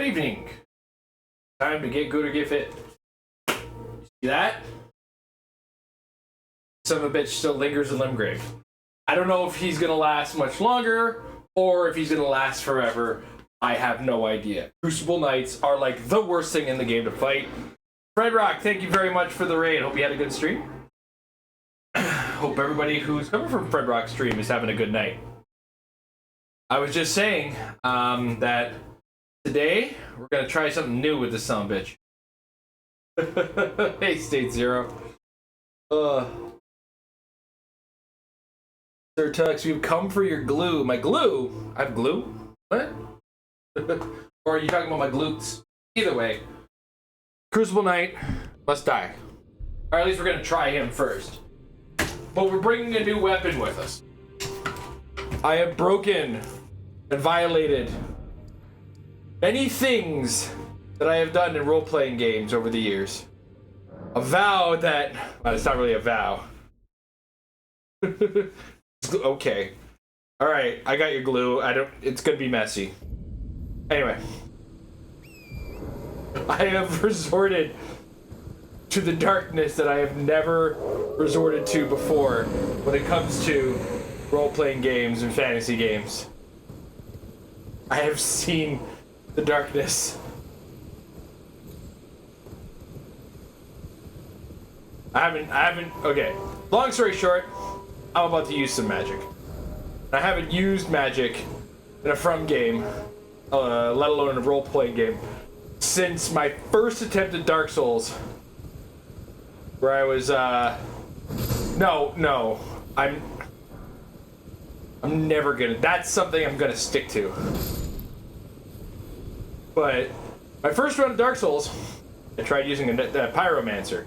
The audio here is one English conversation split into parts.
Good evening. Time to get good or get fit. You see that? Son of a bitch still lingers in Limgrave. I don't know if he's gonna last much longer or if he's gonna last forever. I have no idea. Crucible Knights are like the worst thing in the game to fight. Fred Rock, thank you very much for the raid. Hope you had a good stream. Hope everybody who's coming from Fred Rock's stream is having a good night. I was just saying that today we're gonna try something new with this son of a bitch. Hey, State Zero. Sir Tux, we've come for your glue. My glue? I have glue? What? Or are you talking about my glutes? Either way. Crucible Knight must die. Or at least we're gonna try him first. But we're bringing a new weapon with us. I have broken and violated many things that I have done in role-playing games over the years. A vow that... well, it's not really a vow. Okay. Alright, I got your glue. It's gonna be messy. Anyway. I have resorted to the darkness that I have never resorted to before when it comes to role-playing games and fantasy games. I have seen the darkness. I haven't, okay. Long story short, I'm about to use some magic. I haven't used magic in a From game, let alone in a role-playing game, since my first attempt at Dark Souls, where I was, no, I'm never gonna, that's something I'm gonna stick to. But my first run of Dark Souls, I tried using a Pyromancer.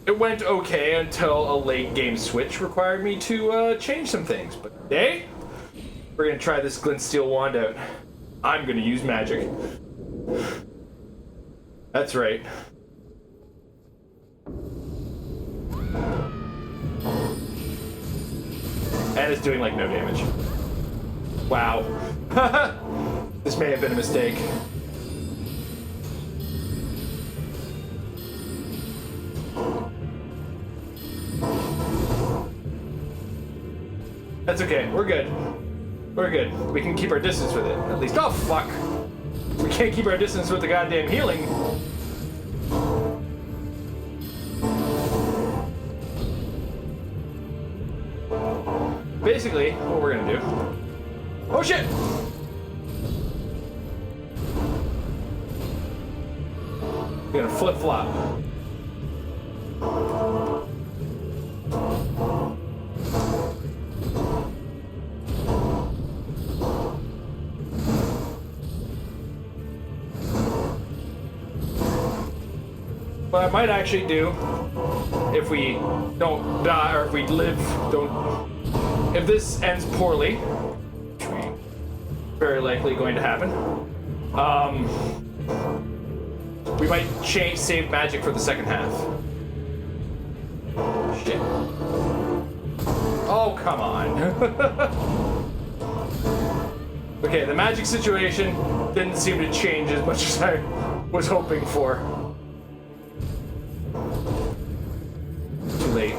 It went okay until a late game switch required me to change some things. But today, we're gonna try this Glint Steel Wand out. I'm gonna use magic. That's right. And it's doing like no damage. Wow. This may have been a mistake. That's okay, we're good. We're good. We can keep our distance with it, at least. Oh, fuck! We can't keep our distance with the goddamn healing. Basically, what we're gonna do... oh, shit! We're gonna flip-flop. What I might actually do, if we don't die, or if we live, if this ends poorly, which we very likely going to happen, we might save magic for the second half. Shit. Oh, come on. Okay, the magic situation didn't seem to change as much as I was hoping for. Too late.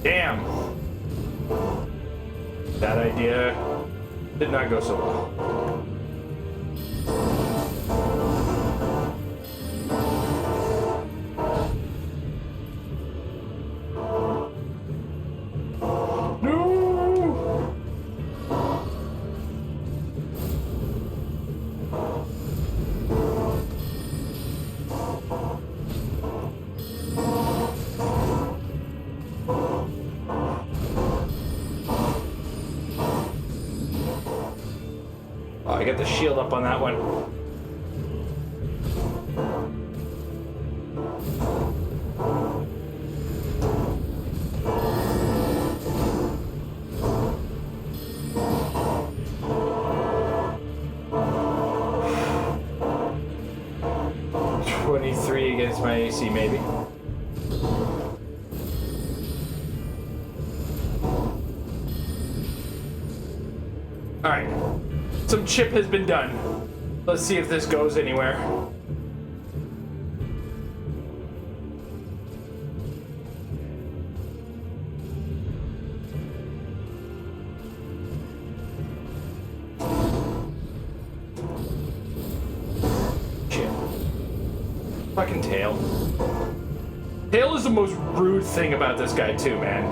Damn! That idea did not go so well. I got the shield up on that one. Against my AC, maybe. Alright. Some chip has been done. Let's see if this goes anywhere. Fucking Tail. Tail is the most rude thing about this guy too, man.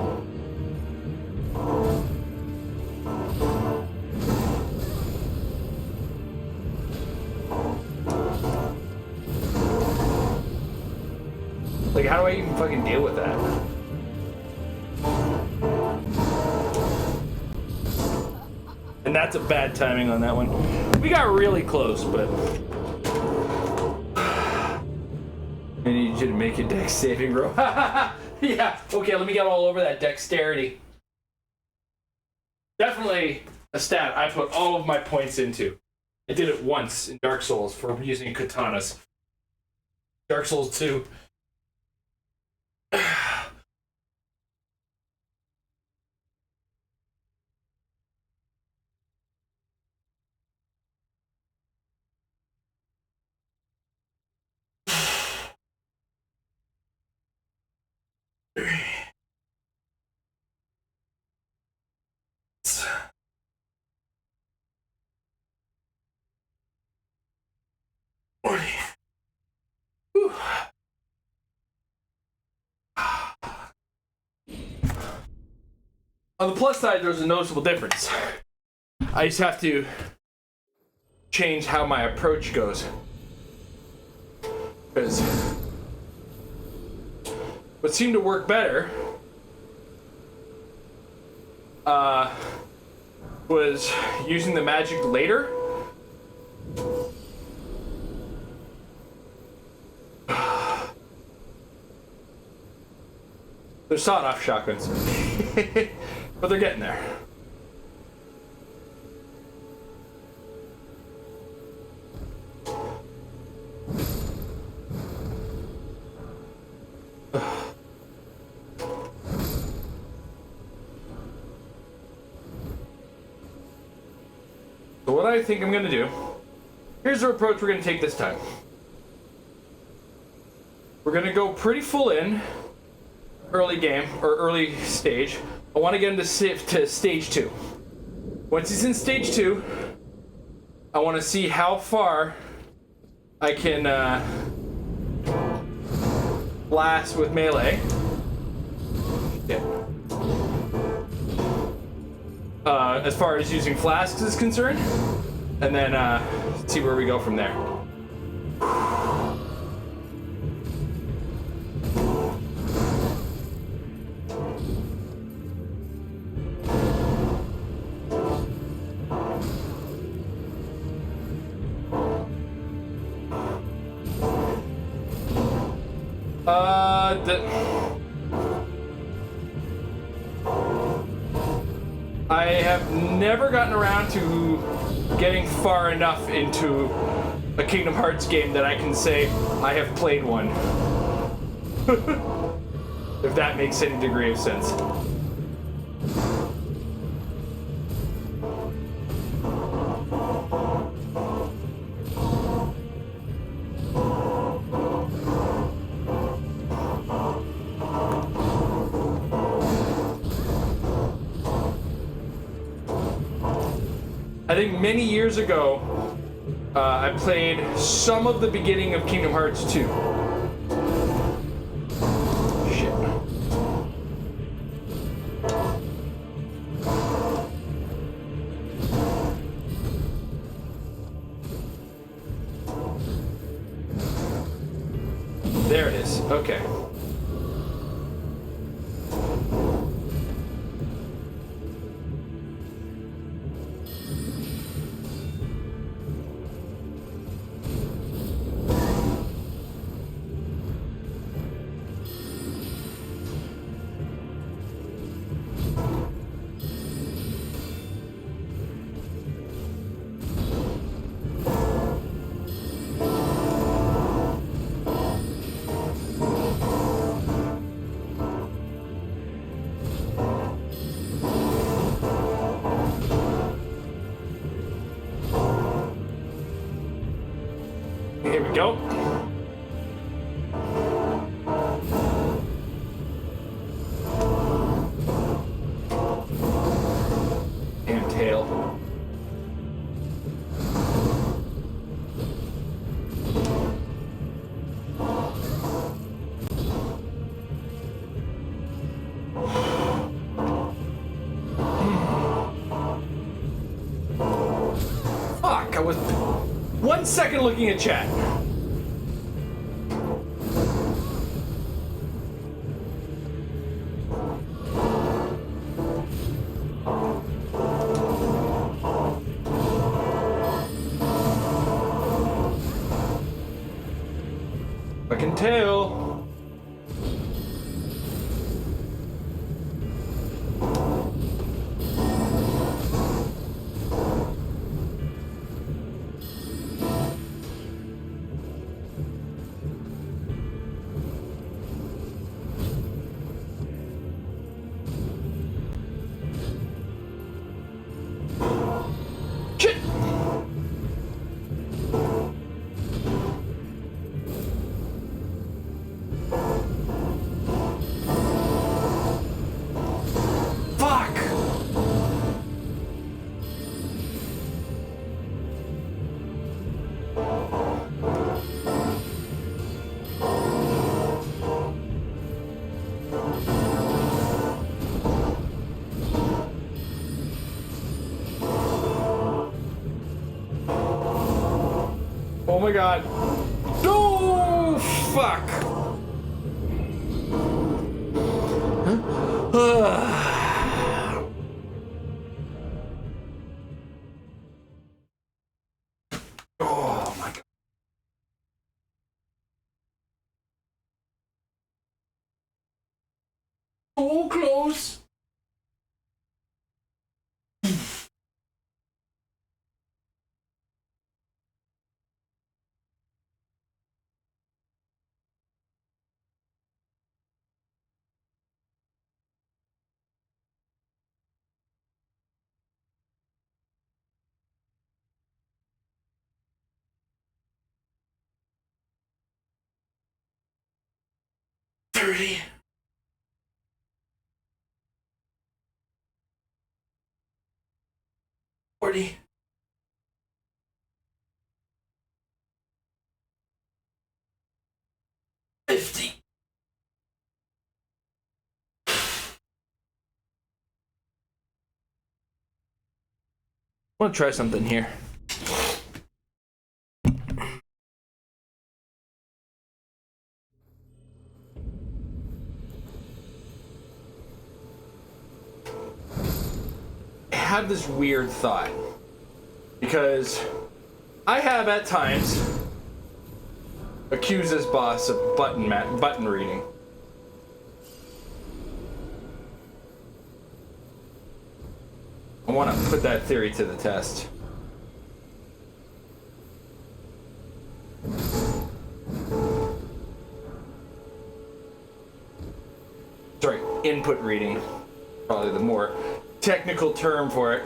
Like, how do I even fucking deal with that? And that's a bad timing on that one. We got really close, but... I need you to make a dex saving roll. Yeah, okay, let me get all over that dexterity. Definitely a stat I put all of my points into. I did it once in Dark Souls for using katanas. Dark Souls 2. On the plus side, there's a noticeable difference. I just have to change how my approach goes. Because what seemed to work better was using the magic later. They're sawed-off shotguns. But they're getting there. So what I think I'm going to do, here's the approach we're going to take this time. We're going to go pretty full in, early game, or early stage. I want to get him to stage 2. Once he's in stage 2, I want to see how far I can blast with melee. Yeah. As far as using flasks is concerned, and then see where we go from there. I have never gotten around to getting far enough into a Kingdom Hearts game that I can say I have played one. If that makes any degree of sense. I think many years ago, I played some of the beginning of Kingdom Hearts 2. Shit. There it is. Okay. here we go. Damn tail. Fuck, I was 1 second looking at chat. Fucking tail. Shit. Fuck. Oh my god. No! Fuck. Oh my god. So close. $30. 40. 50. I want to try something here. I have this weird thought because I have at times accused this boss of button reading. I want to put that theory to the test. Sorry, input reading. Probably the more technical term for it.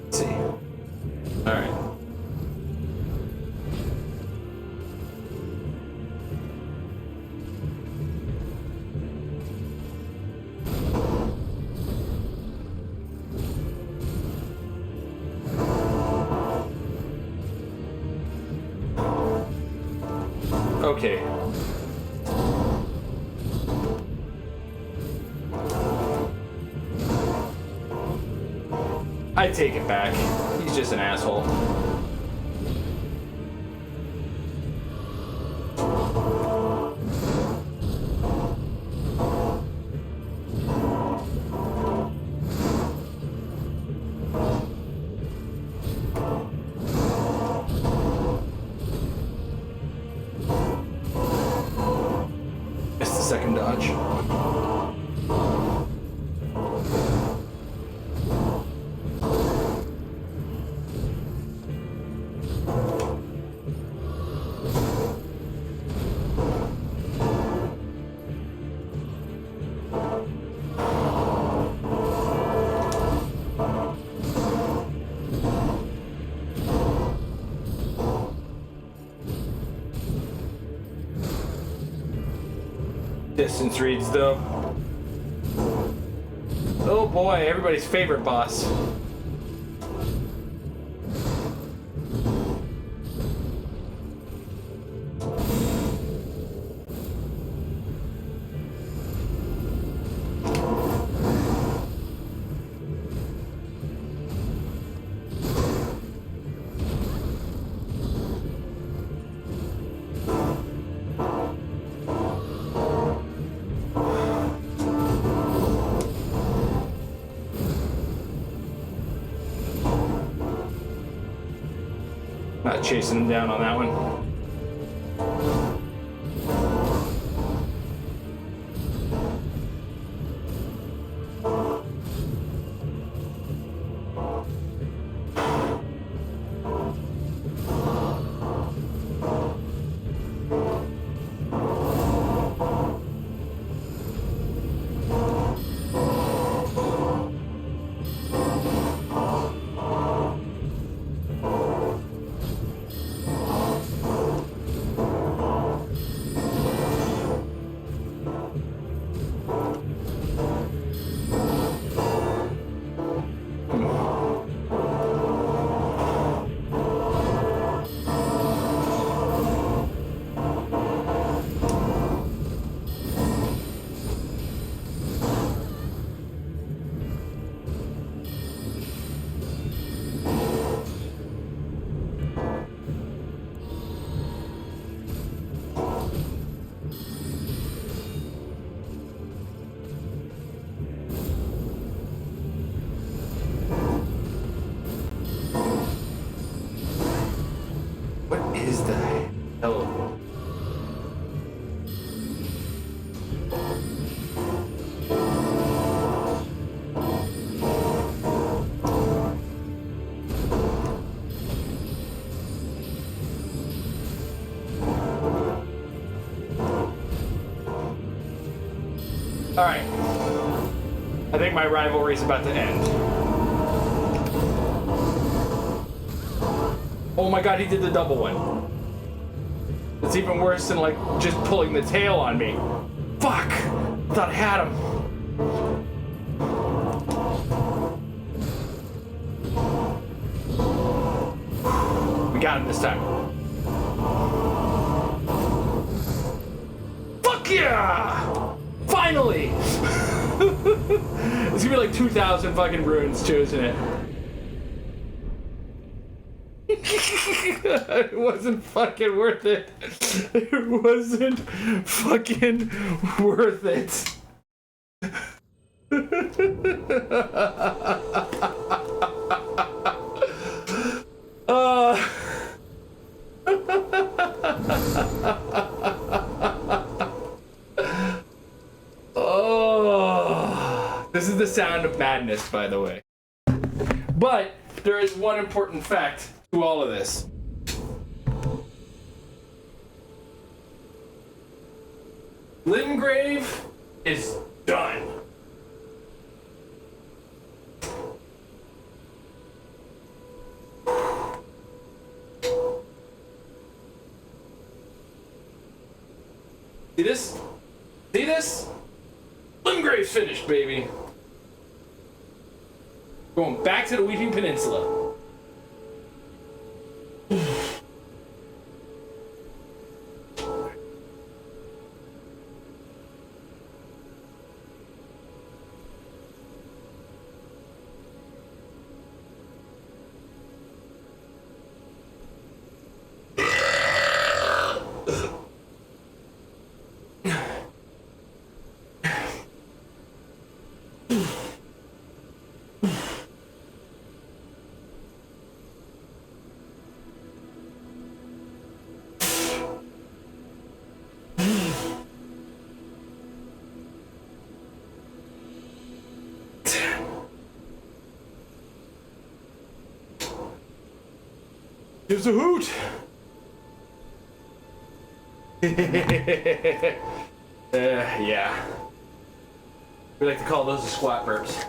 Let's see. All right. Okay. I take it back. He's just an asshole. Missed the second dodge. Distance reads though. Oh boy, everybody's favorite boss. Not chasing him down on that one. What is the hell? All right. I think my rivalry is about to end. Oh my god, he did the double one. It's even worse than like just pulling the tail on me. Fuck! I thought I had him. We got him this time. Fuck yeah! Finally! It's gonna be like 2,000 fucking runes too, isn't it? It wasn't fucking worth it. It wasn't fucking worth it. Oh, this is the sound of madness, by the way. But there is one important fact to all of this. Limgrave is done. See this? See this? Limgrave's finished, baby. Going back to the Weeping Peninsula. Gives a hoot. Yeah. We like to call those the squat burps.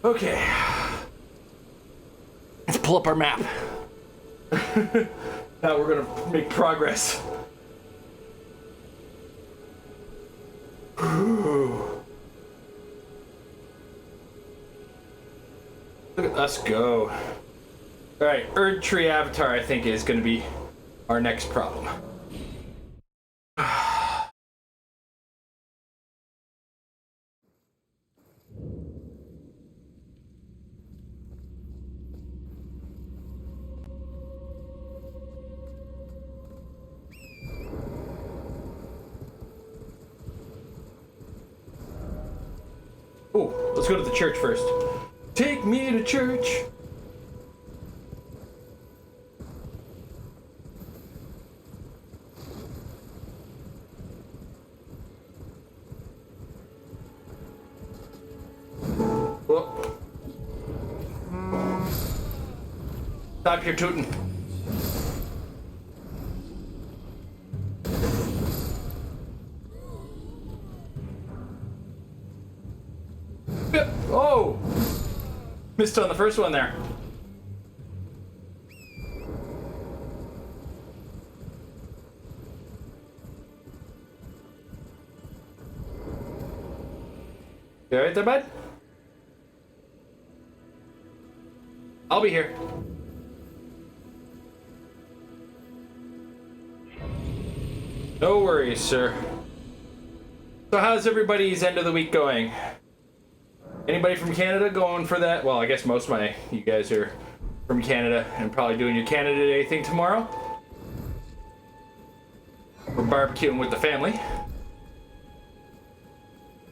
Okay. Let's pull up our map. Now we're gonna make progress. Look at us go. Alright, Erd Tree Avatar I think is gonna be our next problem. Oh, let's go to the church first. Take me to church. Whoa. Stop your tooting. Oh! Missed on the first one there. You alright there, bud? I'll be here. No worries, sir. So how's everybody's end of the week going? Anybody from Canada going for that? Well, I guess most of you guys are from Canada and probably doing your Canada Day thing tomorrow. We're barbecuing with the family.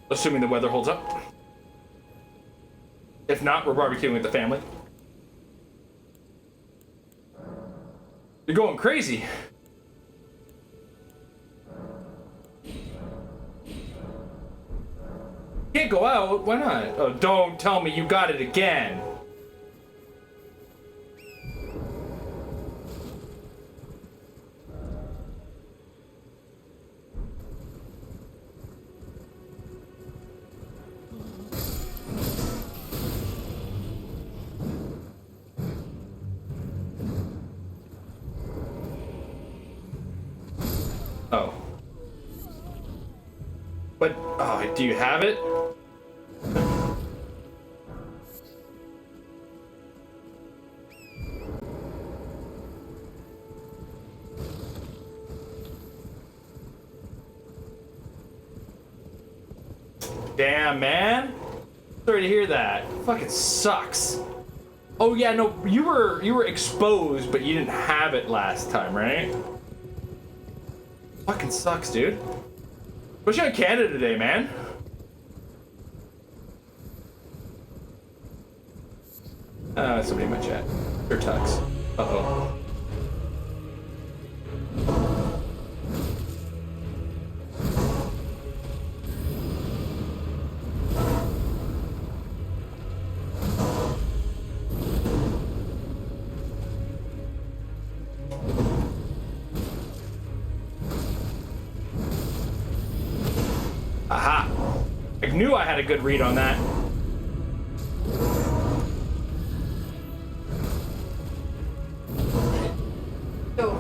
Assuming the weather holds up. If not, we're barbecuing with the family. You're going crazy. Can't go out. Why not? Oh, don't tell me you got it again. Oh. But, oh, do you have it? Damn, man. Sorry to hear that. Fucking sucks. Oh yeah, no, you were exposed, but you didn't have it last time, right? Fucking sucks, dude. Especially on Canada today, man. Somebody in my chat. Or Tux. Uh-oh. Aha! I knew I had a good read on that. So,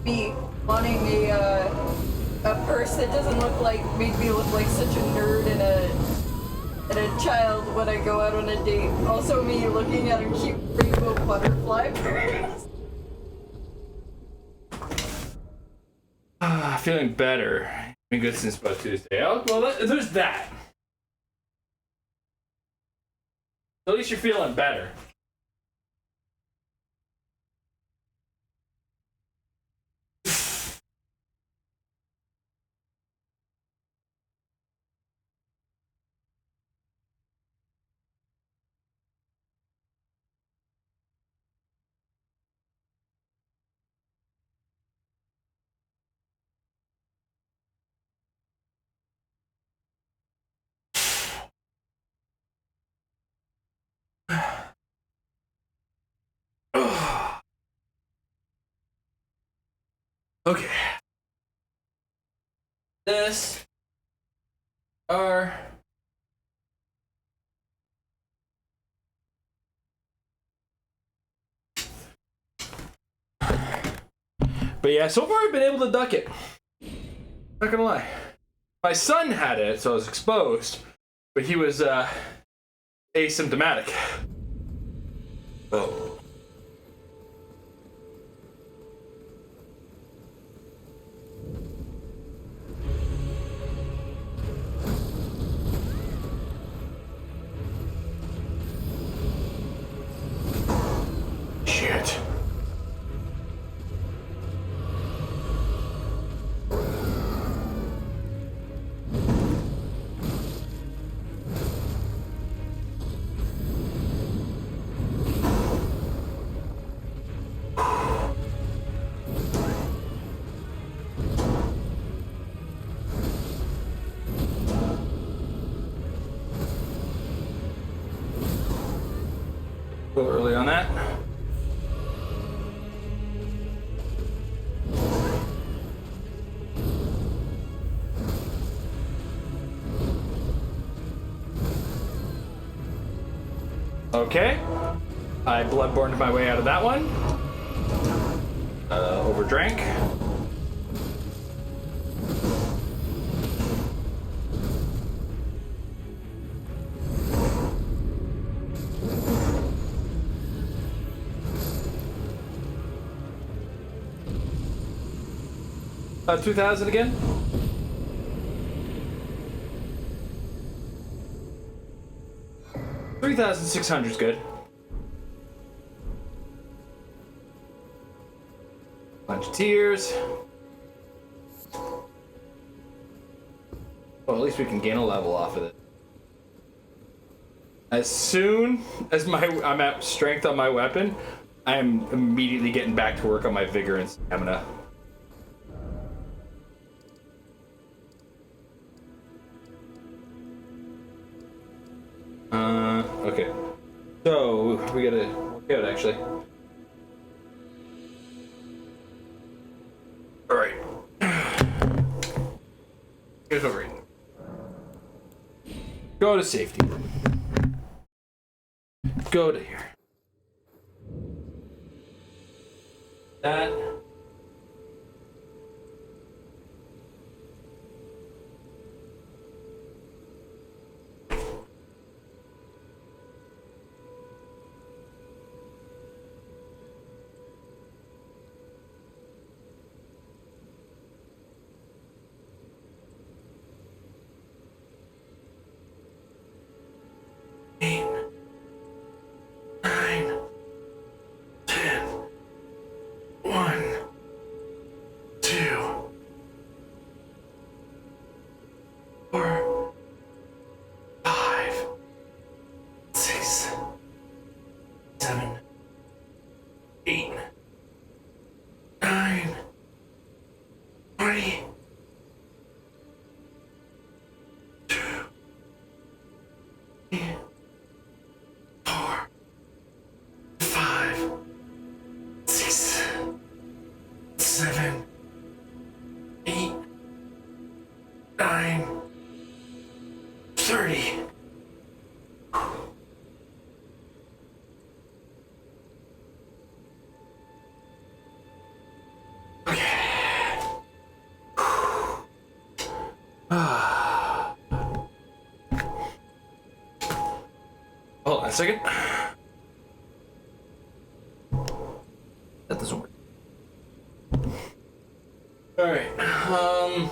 me wanting a purse that doesn't look like, made me look like such a nerd and a child when I go out on a date. Also me looking at a cute rainbow butterfly purse. Feeling better. Been good since about Tuesday. Oh, well, there's that. At least you're feeling better. Okay. This are But yeah, so far I've been able to duck it. Not gonna lie. My son had it, so I was exposed, but he was asymptomatic. Oh. Shit. A little early on that. Okay. I bloodborned my way out of that one. Overdrank. About 2,000 again? $3,600 is good. Bunch of tears. Well, at least we can gain a level off of it. As soon as I'm at strength on my weapon, I'm immediately getting back to work on my vigor and stamina. Okay. So, we gotta work out, actually. Alright. Here's what we're eating. Go to safety. Go to here. That. Hold on a second. That doesn't work. Alright, I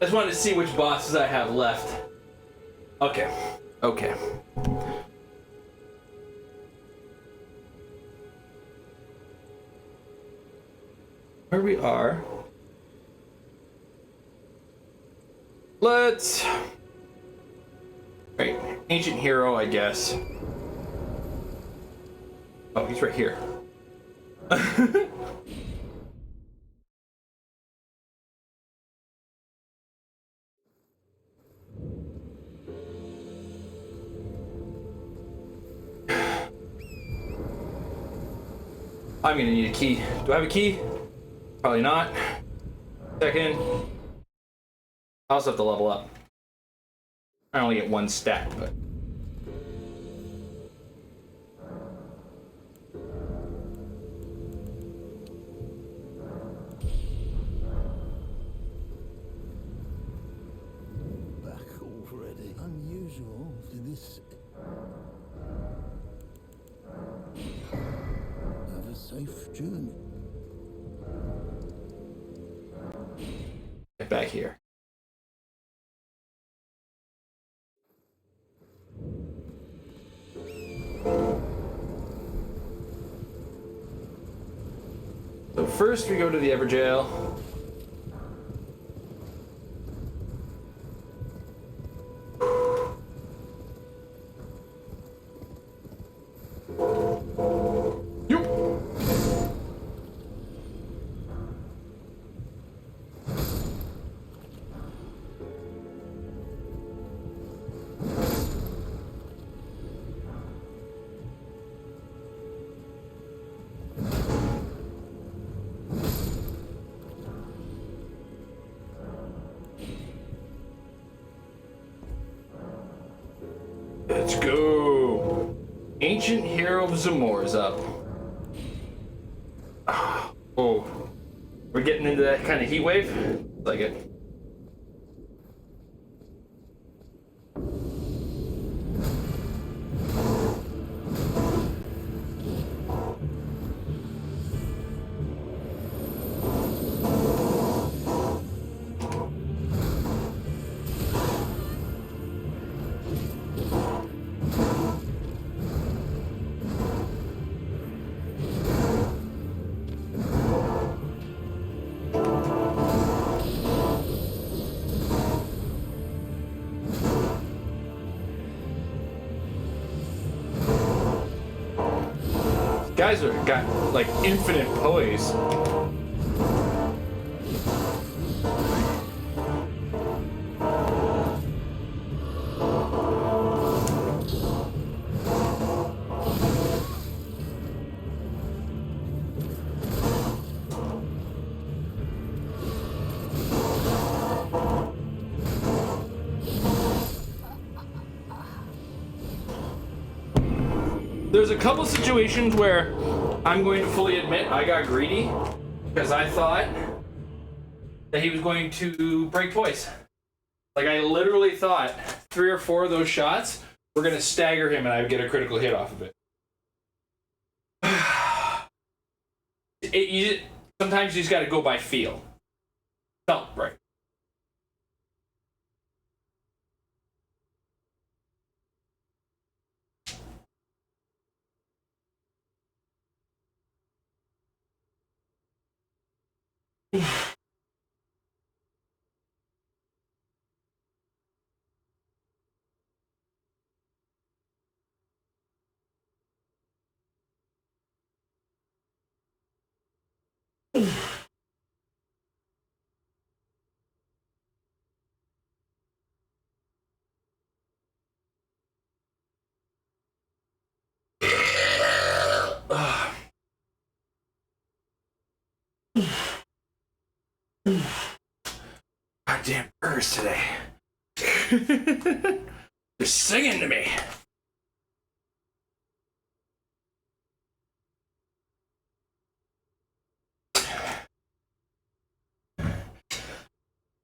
just wanted to see which bosses I have left. Okay. Where we are. Let's... Right, ancient hero, I guess. Oh, he's right here. I'm gonna need a key. Do I have a key? Probably not. Second. I also have to level up. I only get one stat, but... safe journey. Get back here. So first we go to the Everjail. Let's go. Ancient Hero of Zamor is up. Oh, we're getting into that kind of heat wave. Like it. Guys are got like infinite poise. There's a couple situations where I'm going to fully admit I got greedy because I thought that he was going to break poise. Like I literally thought 3 or 4 of those shots were going to stagger him and I would get a critical hit off of it. Sometimes you just got to go by feel. Felt right. Goddamn birds today. They're singing to me.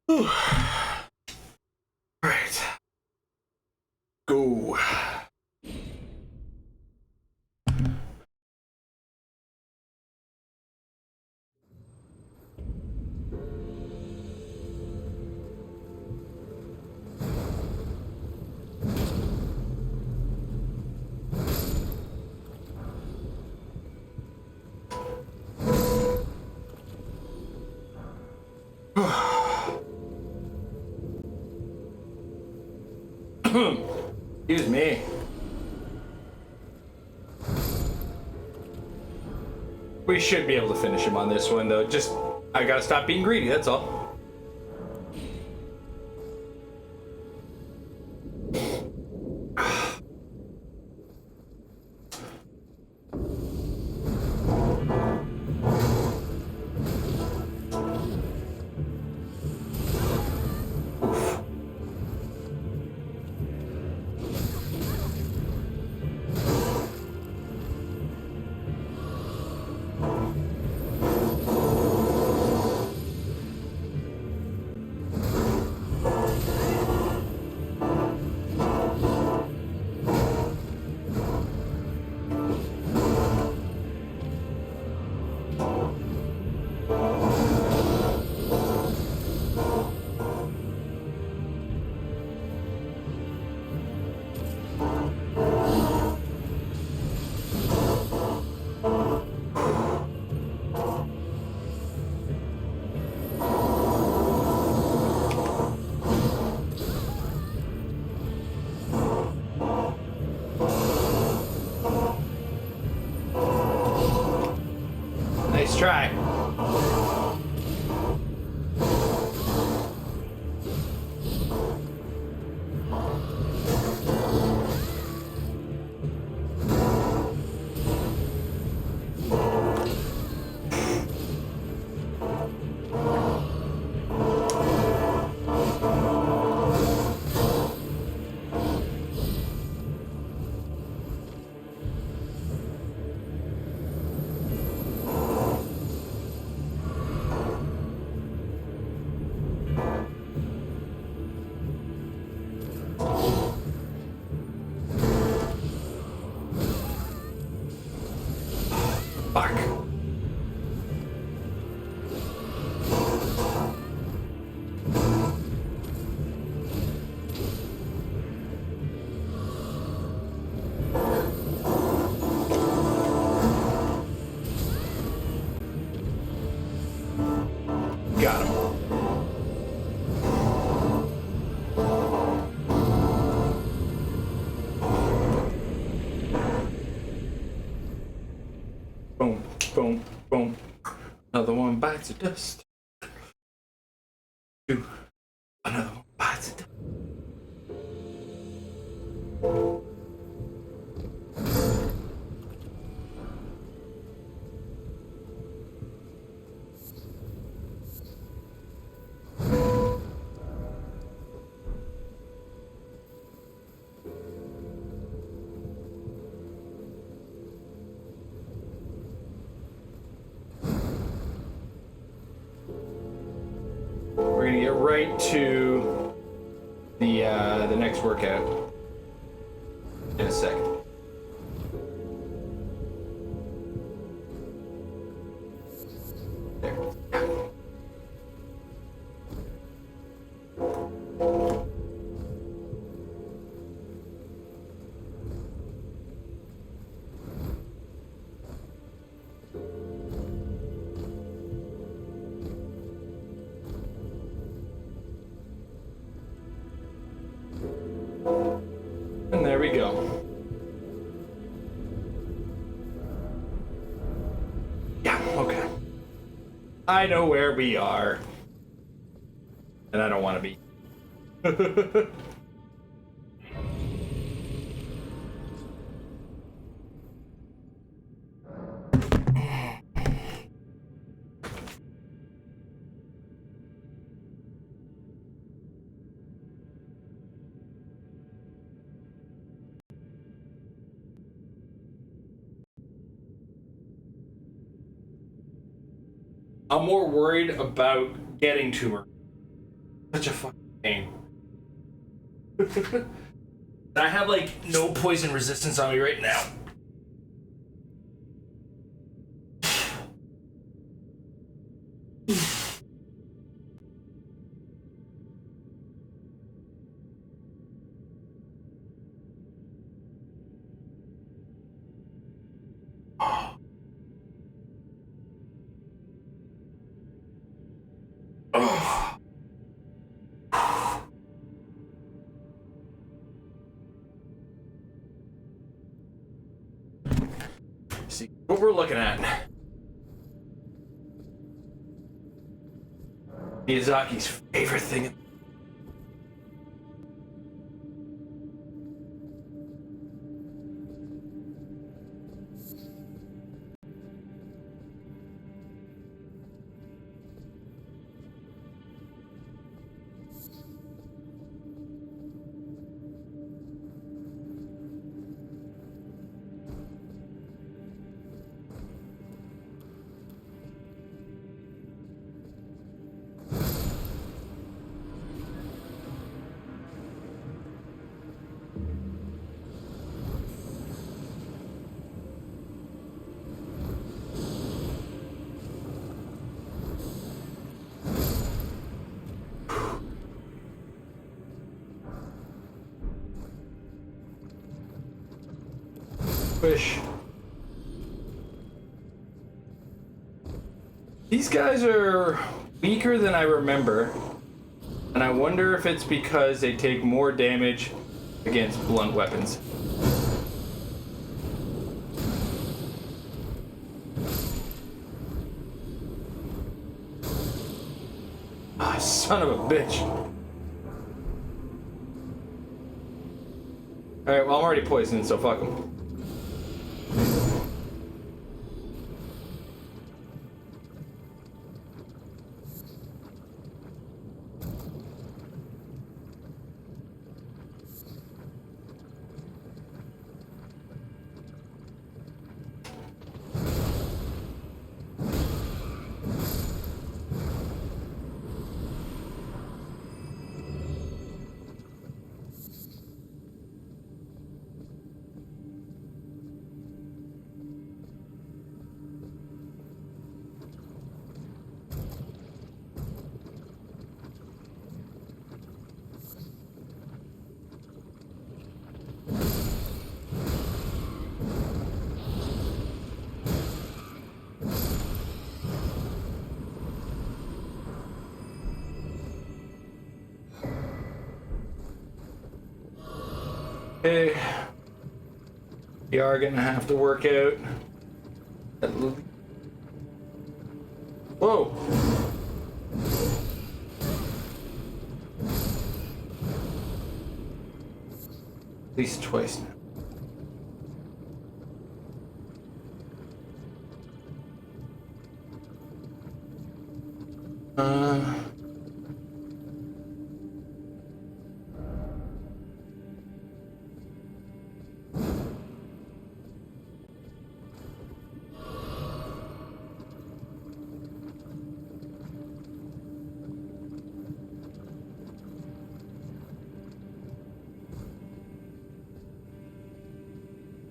All right. Go. Excuse me. We should be able to finish him on this one, though. Just, I gotta stop being greedy, that's all. try. Fuck. Got him. Boom, boom, boom. Another one bites the dust. Two. Another one bites the dust. We're gonna get right to the next workout in a second. There. And there we go. Yeah, okay. I know where we are. And I don't want to be. I'm more worried about getting to her. Such a fucking pain. I have like no poison resistance on me right now. See what we're looking at. Miyazaki's favorite thing. Wish. These guys are weaker than I remember, and I wonder if it's because they take more damage against blunt weapons. son of a bitch. Alright, well, I'm already poisoned, so fuck him. Okay. We are gonna have to work out. Whoa. At least twice now.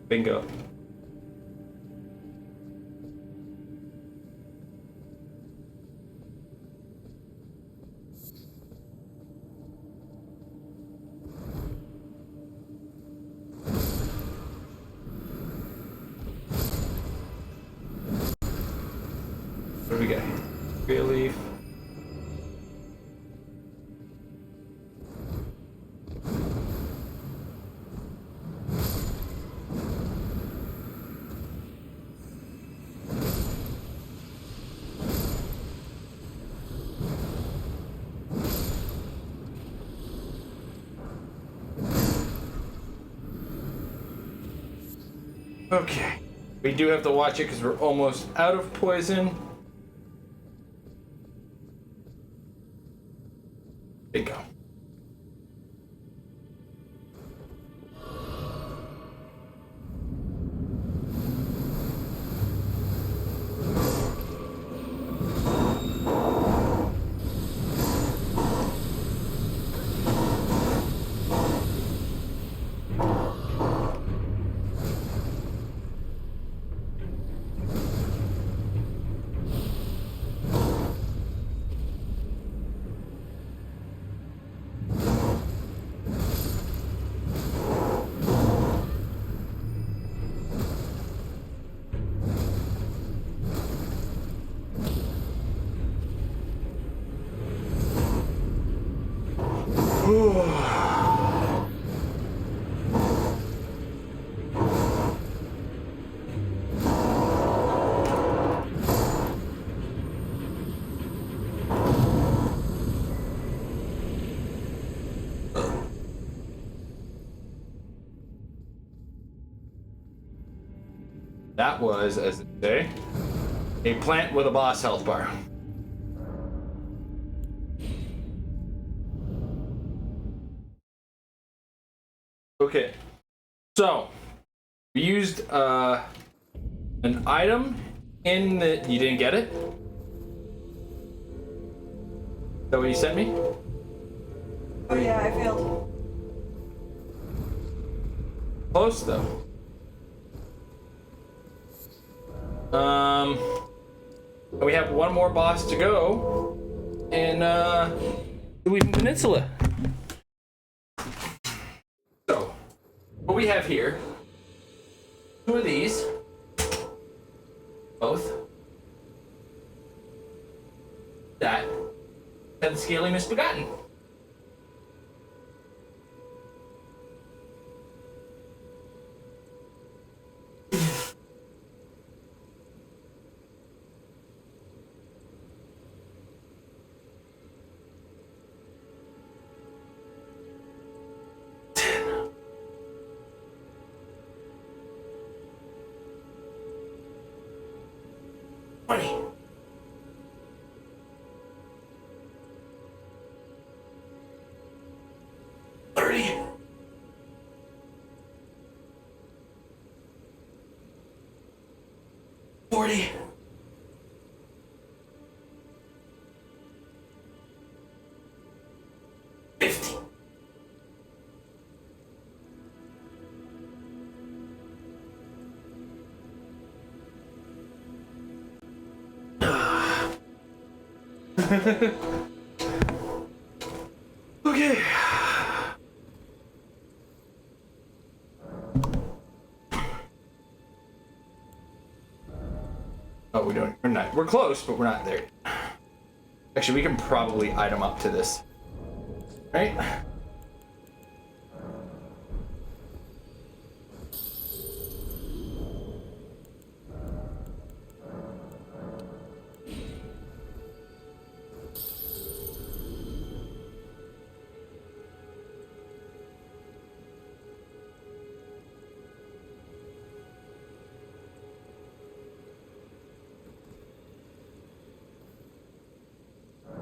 Bingo. What do we got? Real leaf. Okay. We do have to watch it because we're almost out of poison. Bingo. That was, as they say, a plant with a boss health bar. Okay, so we used an item in the. You didn't get it? Is that what you sent me? Oh yeah, I failed. Close though. And we have one more boss to go in the Weeping Peninsula. So, what we have here, two of these, both, that, and Scaly Misbegotten. 20. 30. 40. 50. Okay. Oh, we don't. We're not. We're close, but we're not there. Actually, we can probably item up to this, right?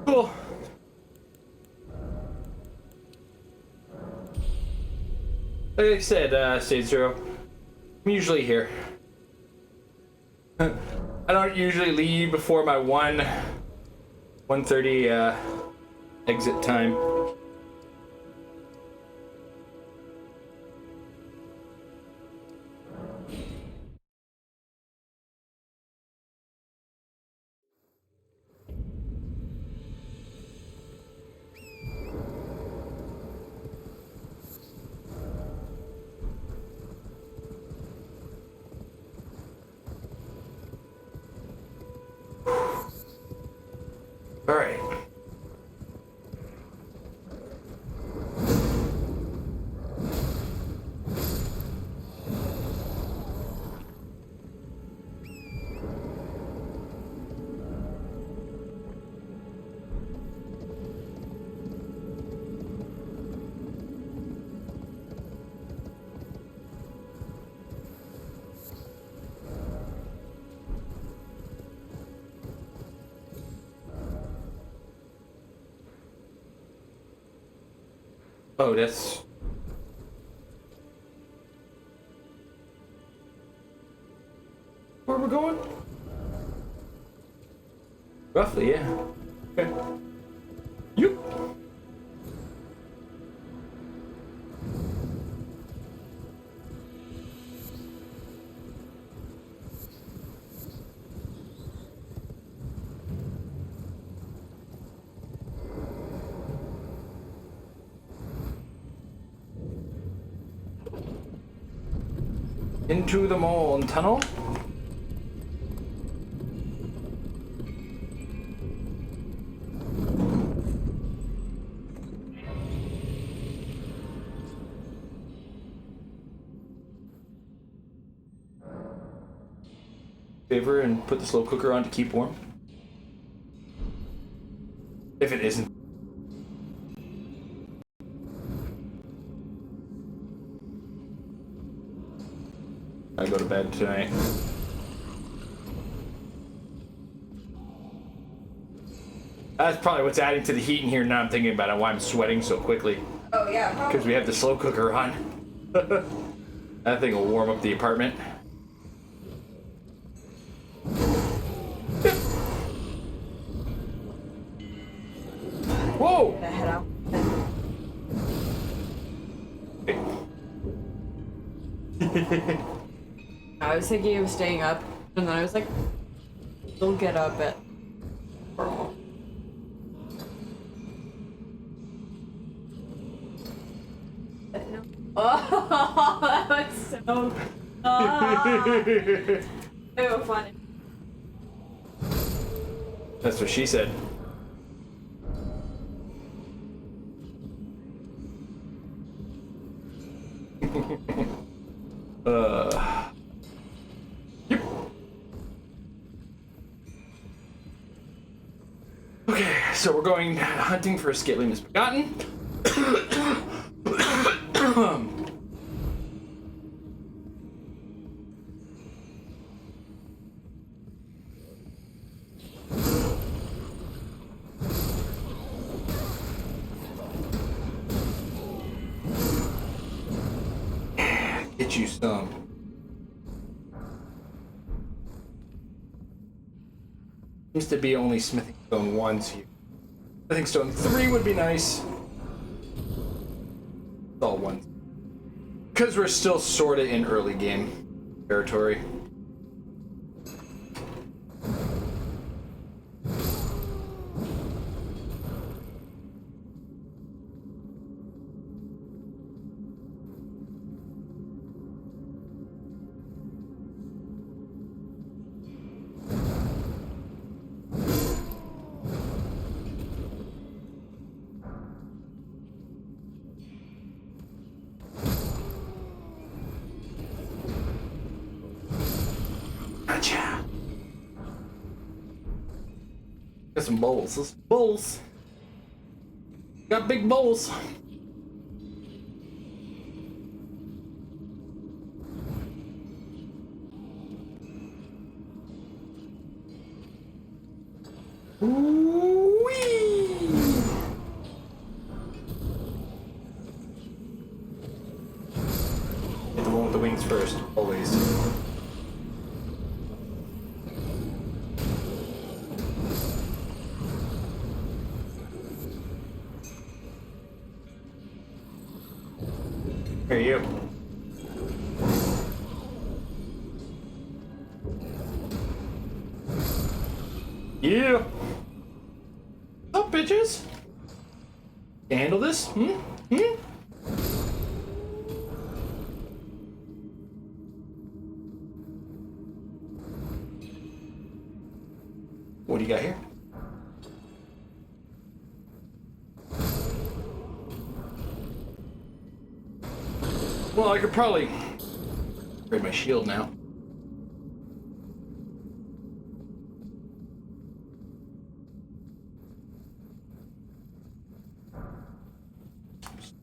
Cool. Like I said, Stage Zero, I'm usually here. I don't usually leave before my 1:30 exit time. All right. Oh, that's... where we're going? Roughly, yeah. Okay. Yep. Into the mall and tunnel. Favor and put the slow cooker on to keep warm. If it isn't. I go to bed tonight. That's probably what's adding to the heat in here. Now I'm thinking about it, why I'm sweating so quickly. Oh yeah. Because we have the slow cooker on. That thing will warm up the apartment. Whoa! Gonna head out. I was thinking of staying up, and then I was like, "We'll get up at." But no. Oh, that was so. So funny. That's what she said. Yep. Okay, so we're going hunting for a scaly misbegotten. get you some. Seems to be only smithing stone 1's here. Smithing stone 3 would be nice. It's all 1. Because we're still sorta in early game territory. Gotcha. Got some bowls. Those bowls. Got big bowls. Ooh-wee. Hit the one with the wings first, always. Here you. Yeah. What's up, bitches? Can you handle this? What do you got here? Well, I could probably upgrade my shield now.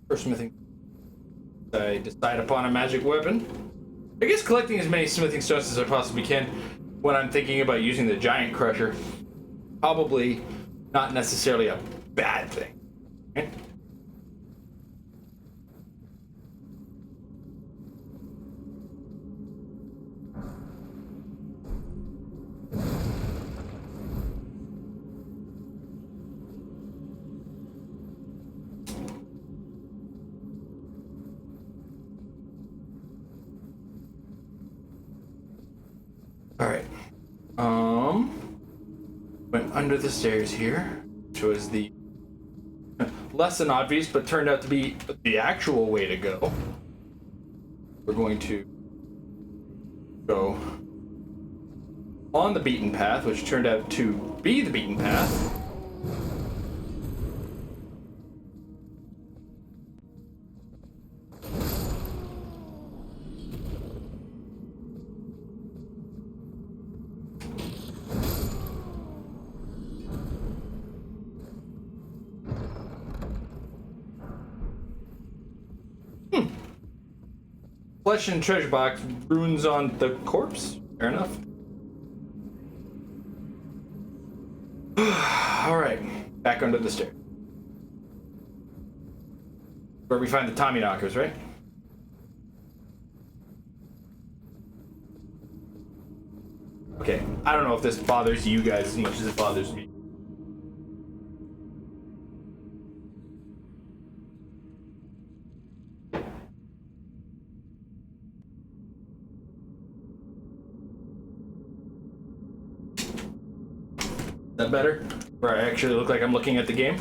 For smithing, I decide upon a magic weapon. I guess collecting as many smithing stones as I possibly can when I'm thinking about using the giant crusher. Probably not necessarily a bad thing. Okay? Alright. Went under the stairs here, which was the less than obvious, but turned out to be the actual way to go. We're going to go on the beaten path, which turned out to be the beaten path. Flesh and treasure box, runes on the corpse. Fair enough. Alright, back under the stairs. Where we find the Tommy knockers, right? Okay, I don't know if this bothers you guys as much as it bothers me. Is that better? Where I actually look like I'm looking at the game?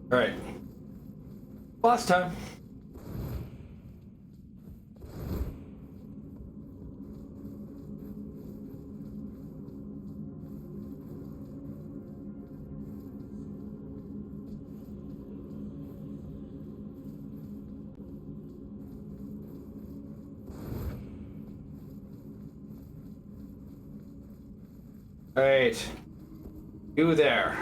Alright. Last time. Alright. You there.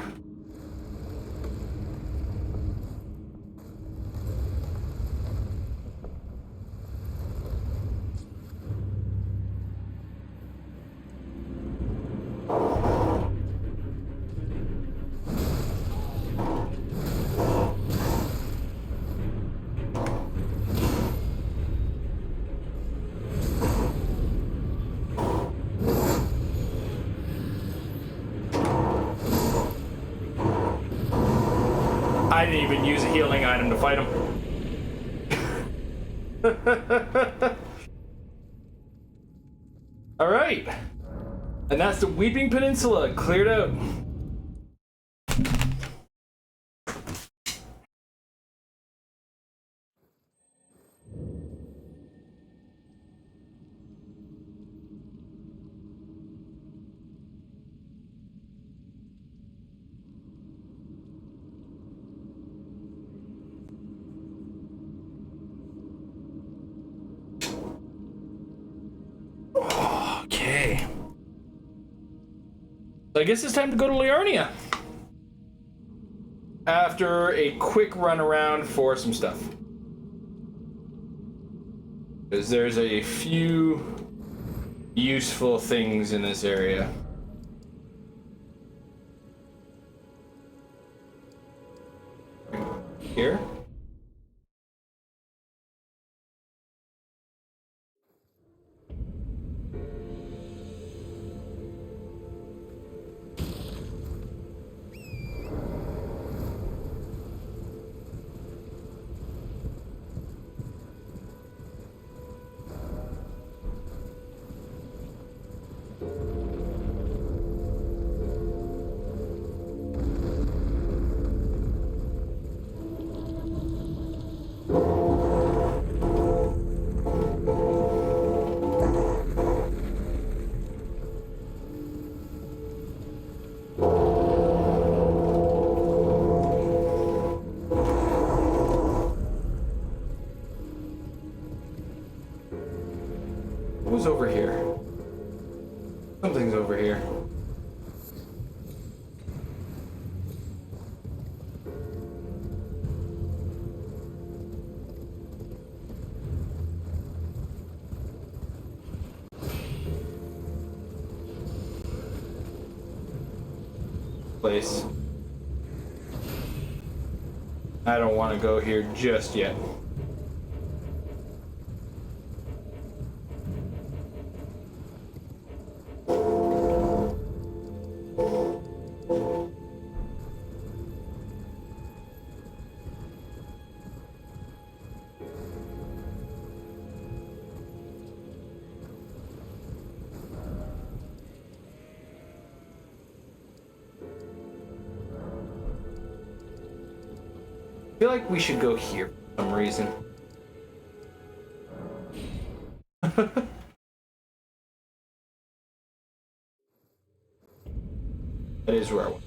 I didn't even use a healing item to fight him. All right, and that's the Weeping Peninsula cleared out. Okay. So I guess it's time to go to Liarnia. After a quick run around for some stuff. Because there's a few useful things in this area. Here. Who's over here? Something's over here. Place. I don't want to go here just yet. I feel like we should go here for some reason. That is where I want.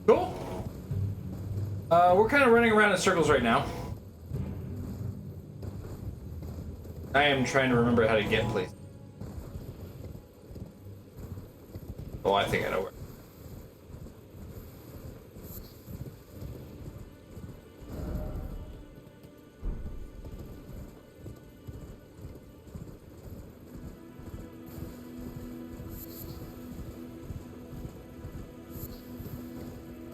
Cool. We're kind of running around in circles right now. I am trying to remember how to get places. Oh, I think I know where.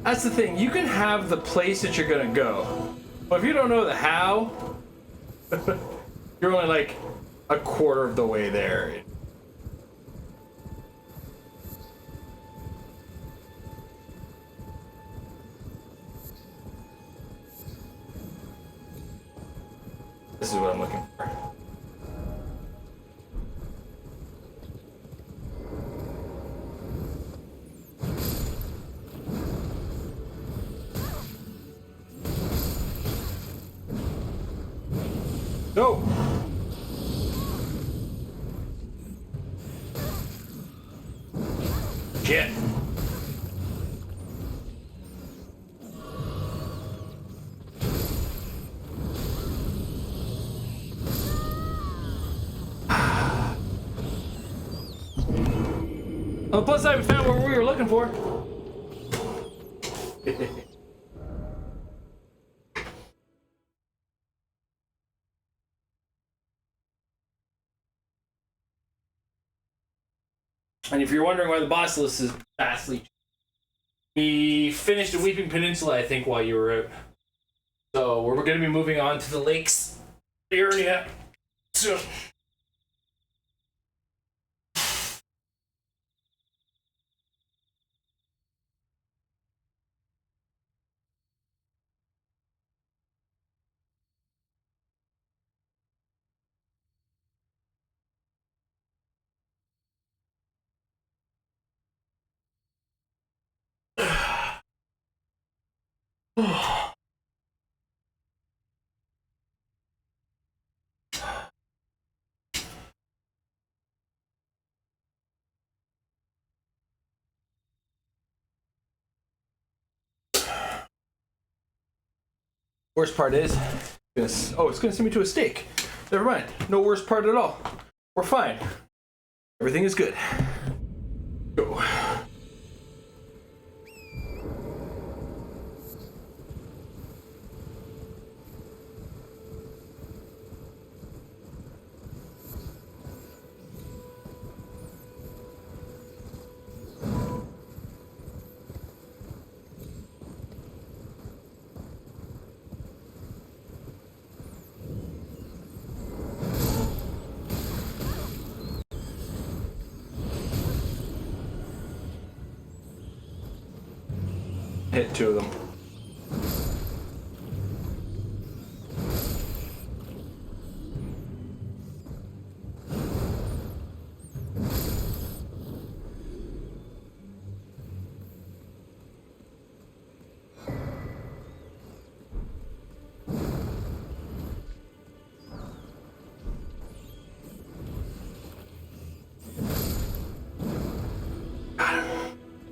That's the thing, you can have the place that you're gonna go, but if you don't know the how, you're only like a quarter of the way there. This is what I'm looking for. Go! Shit! On the plus side, we found what we were looking for. And if you're wondering why the boss list is vastly, we finished the Weeping Peninsula, I think, while you were out. So we're going to be moving on to the lakes area soon. Worst part is, it's gonna send me to a steak. Never mind. No worst part at all. We're fine. Everything is good. Go. Hit two of them.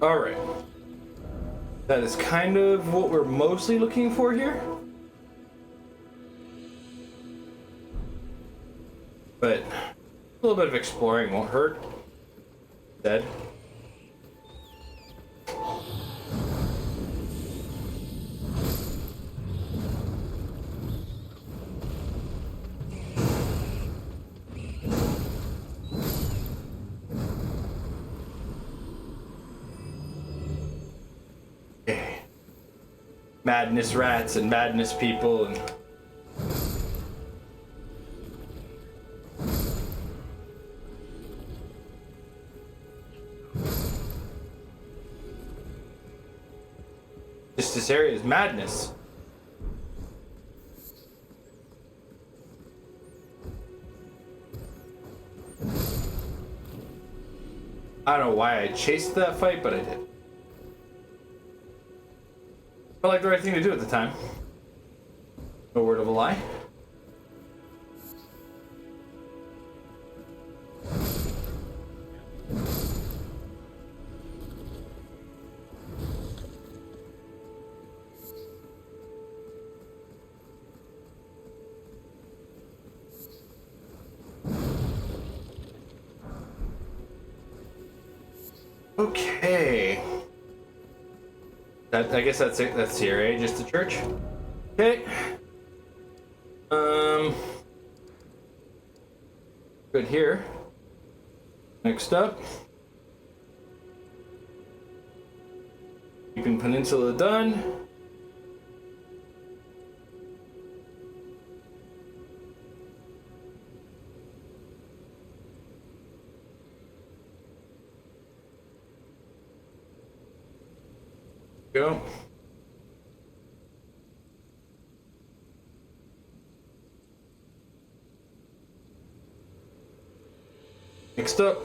All right. That is kind of what we're mostly looking for here. But a little bit of exploring won't hurt. Dead. Madness rats and madness people and just this area is madness. I don't know why I chased that fight, but I did. Felt like the right thing to do at the time. No word of a lie. Okay. I guess that's it. That's here, eh? Just the church. Okay. Good here. Next up. Weeping Peninsula done. Go. Next up.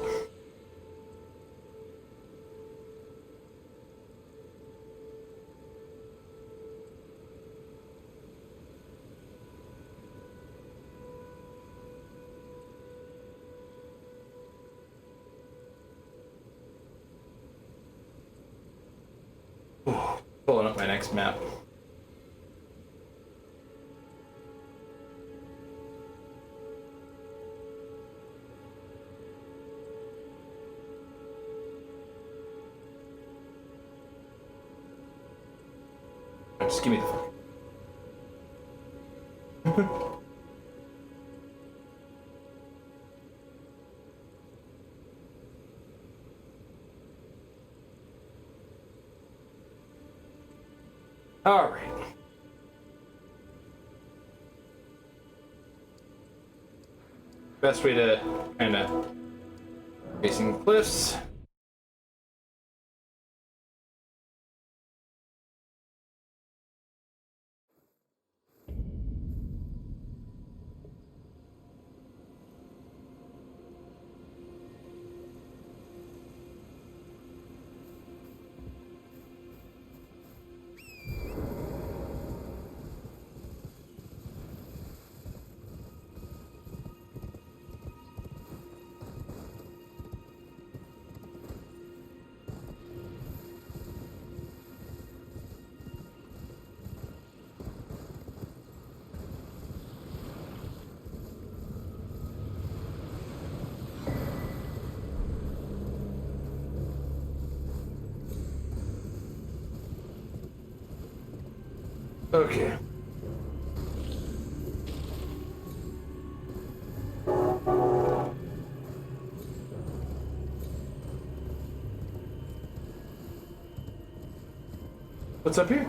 Pulling up my next map. Just give me the fuck. All right. Best way to kind of facing cliffs. Okay. What's up here?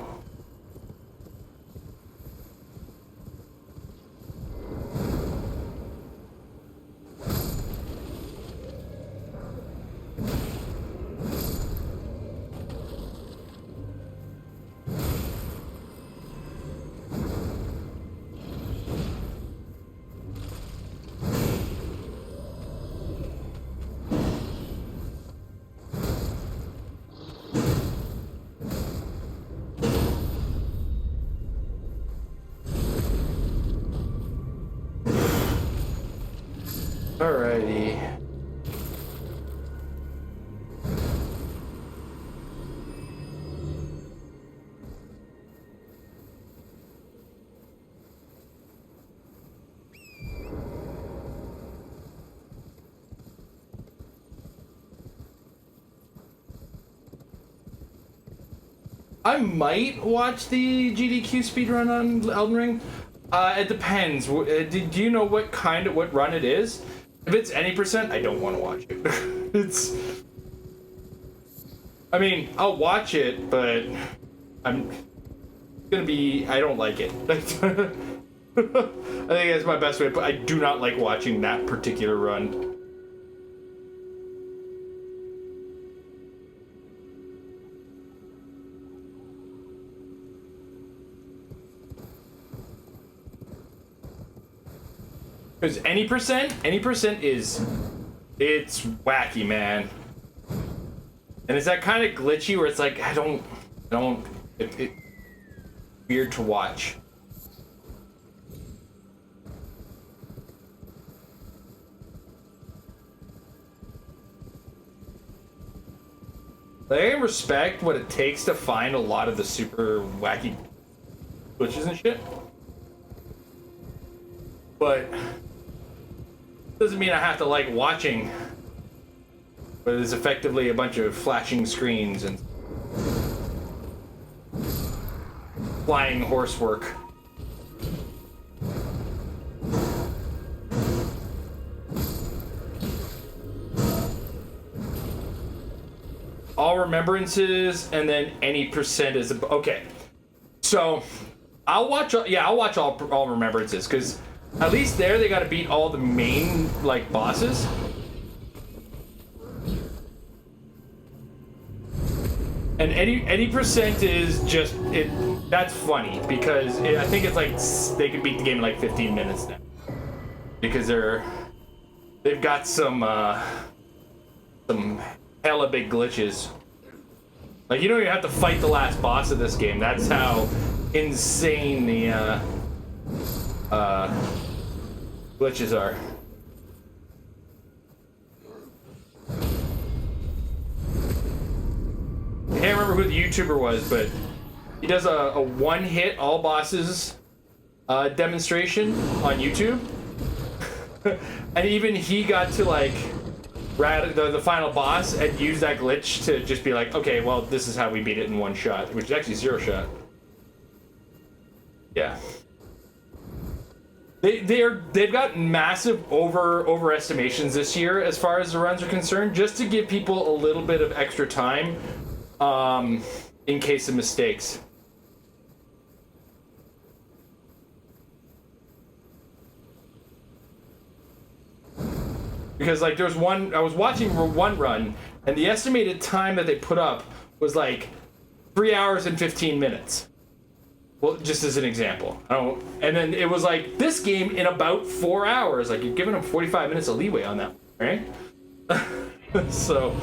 Alrighty. I might watch the GDQ speedrun on Elden Ring. It depends. Do you know what run it is? If it's any percent, I don't want to watch it. I mean, I'll watch it, but I don't like it. I think that's my best way, but I do not like watching that particular run. Because any percent is, it's wacky, man. And it's that kind of glitchy where it's like, it's weird to watch. Like, I respect what it takes to find a lot of the super wacky glitches and shit. But doesn't mean I have to like watching, but it's effectively a bunch of flashing screens and flying horse work. All remembrances, and then any percent is okay. So I'll watch all remembrances, because at least there they gotta beat all the main like bosses. And any percent is just it. That's funny because I think it's like they can beat the game in like 15 minutes now, because they've got some hella big glitches. Like, you don't even have to fight the last boss of this game. That's how insane the glitches are. I can't remember who the YouTuber was, but He does a one-hit all bosses demonstration on YouTube. And even he got to like the final boss and use that glitch to just be like, okay, well, this is how we beat it in one shot, which is actually 0 shot. Yeah. They've got massive overestimations this year as far as the runs are concerned, just to give people a little bit of extra time in case of mistakes. Because like there's one, I was watching one run, and the estimated time that they put up was like 3 hours and 15 minutes. Well, just as an example. And then it was like, this game in about 4 hours. Like, you're giving them 45 minutes of leeway on that, right? So...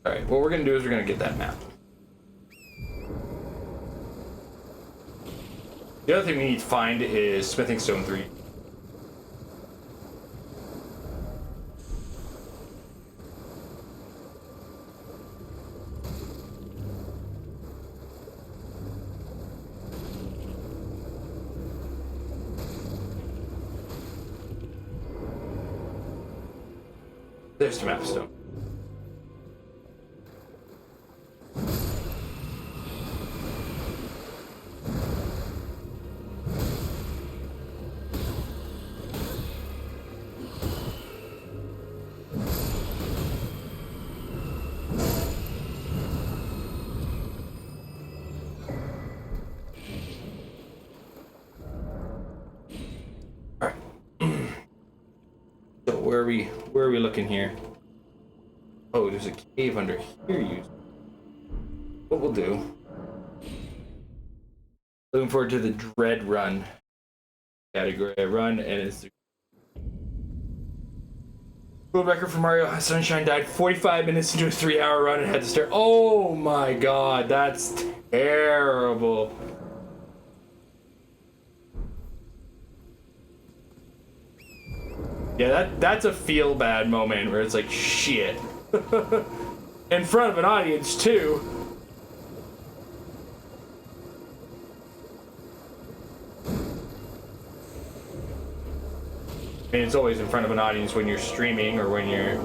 Alright, what we're gonna do is we're gonna get that map. The other thing we need to find is Smithing Stone 3. There's the map of stone. Where are we looking here? Oh, there's a cave under here. What we'll do. Looking forward to the Dread run category. I run, and it's the world record for Mario Sunshine died 45 minutes into a 3-hour run and had to start. Oh my god, that's terrible. Yeah, that's a feel bad moment where it's like, shit. In front of an audience, too. I mean, it's always in front of an audience when you're streaming or when you're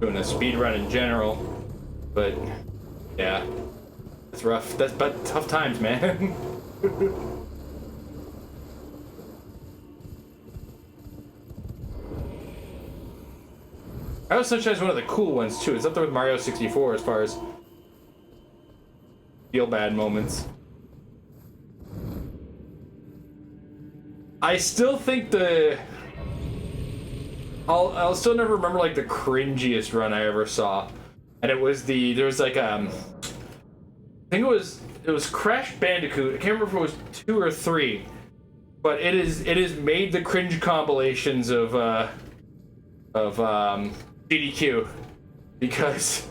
doing a speed run in general. But yeah, it's rough. But tough times, man. Mario Sunshine is one of the cool ones too. It's up there with Mario 64 as far as feel bad moments. I still think I'll still never remember like the cringiest run I ever saw, and it was there was like I think it was Crash Bandicoot. I can't remember if it was 2 or 3, but it is made the cringe compilations of GDQ, because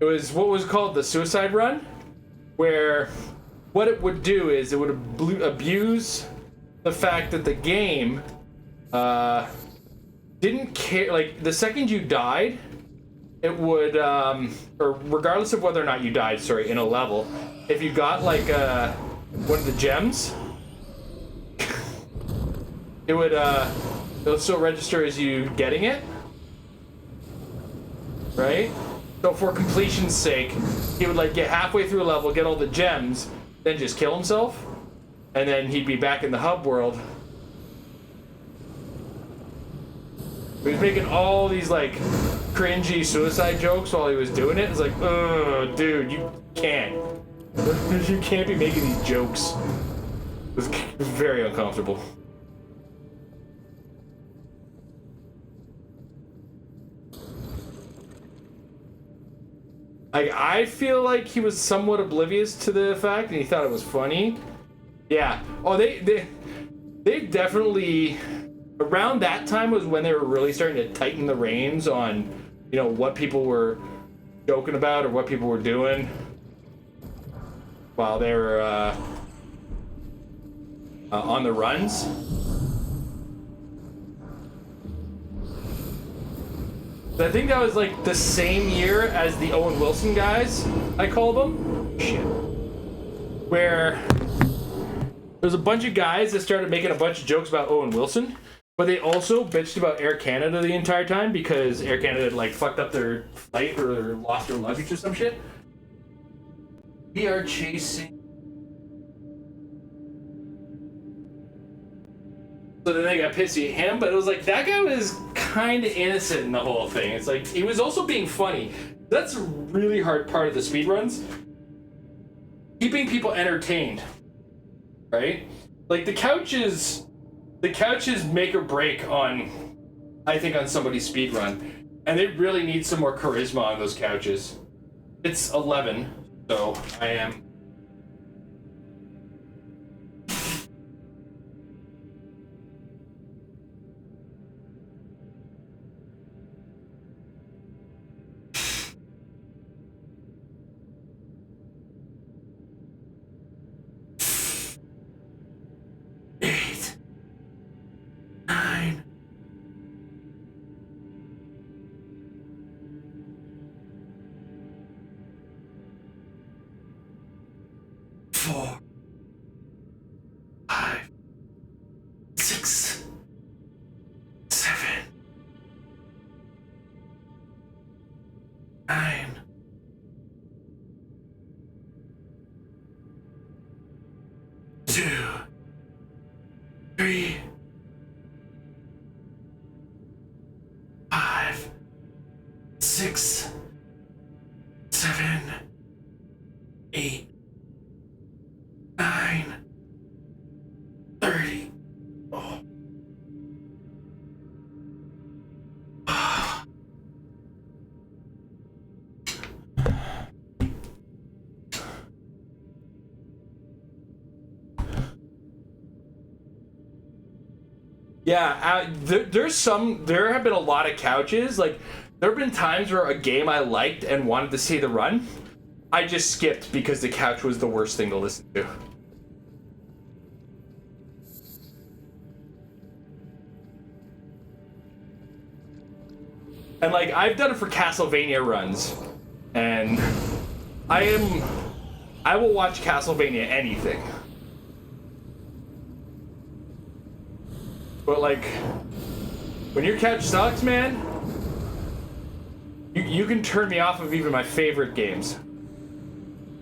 it was what was called the suicide run, where what it would do is it would abuse the fact that the game didn't care. Like, the second you died, it would or regardless of whether or not you died, sorry, in a level, if you got like one of the gems, it would still register as you getting it, right? So for completion's sake, he would like get halfway through a level, get all the gems, then just kill himself, and then he'd be back in the hub world. He was making all these like cringy suicide jokes while he was doing it. It's like, oh, dude, you can't. You can't be making these jokes. It was very uncomfortable. I feel like he was somewhat oblivious to the fact, and he thought it was funny. Yeah. Oh, they definitely, around that time was when they were really starting to tighten the reins on, you know, what people were joking about or what people were doing while they were on the runs. I think that was like the same year as the Owen Wilson guys, I call them. Shit. Where there's a bunch of guys that started making a bunch of jokes about Owen Wilson, but they also bitched about Air Canada the entire time because Air Canada had like fucked up their flight or lost their luggage or some shit. We are chasing. So then they got pissy at him, but it was like that guy was kind of innocent in the whole thing. It's like he was also being funny. That's a really hard part of the speedruns. Keeping people entertained, right? Like the couches make or break on, I think, on somebody's speedrun, and they really need some more charisma on those couches. It's 11, so I am. Yeah, there have been a lot of couches. Like, there have been times where a game I liked and wanted to see the run, I just skipped because the couch was the worst thing to listen to. And like, I've done it for Castlevania runs, and I will watch Castlevania anything. But like, when your couch sucks, man, you can turn me off of even my favorite games.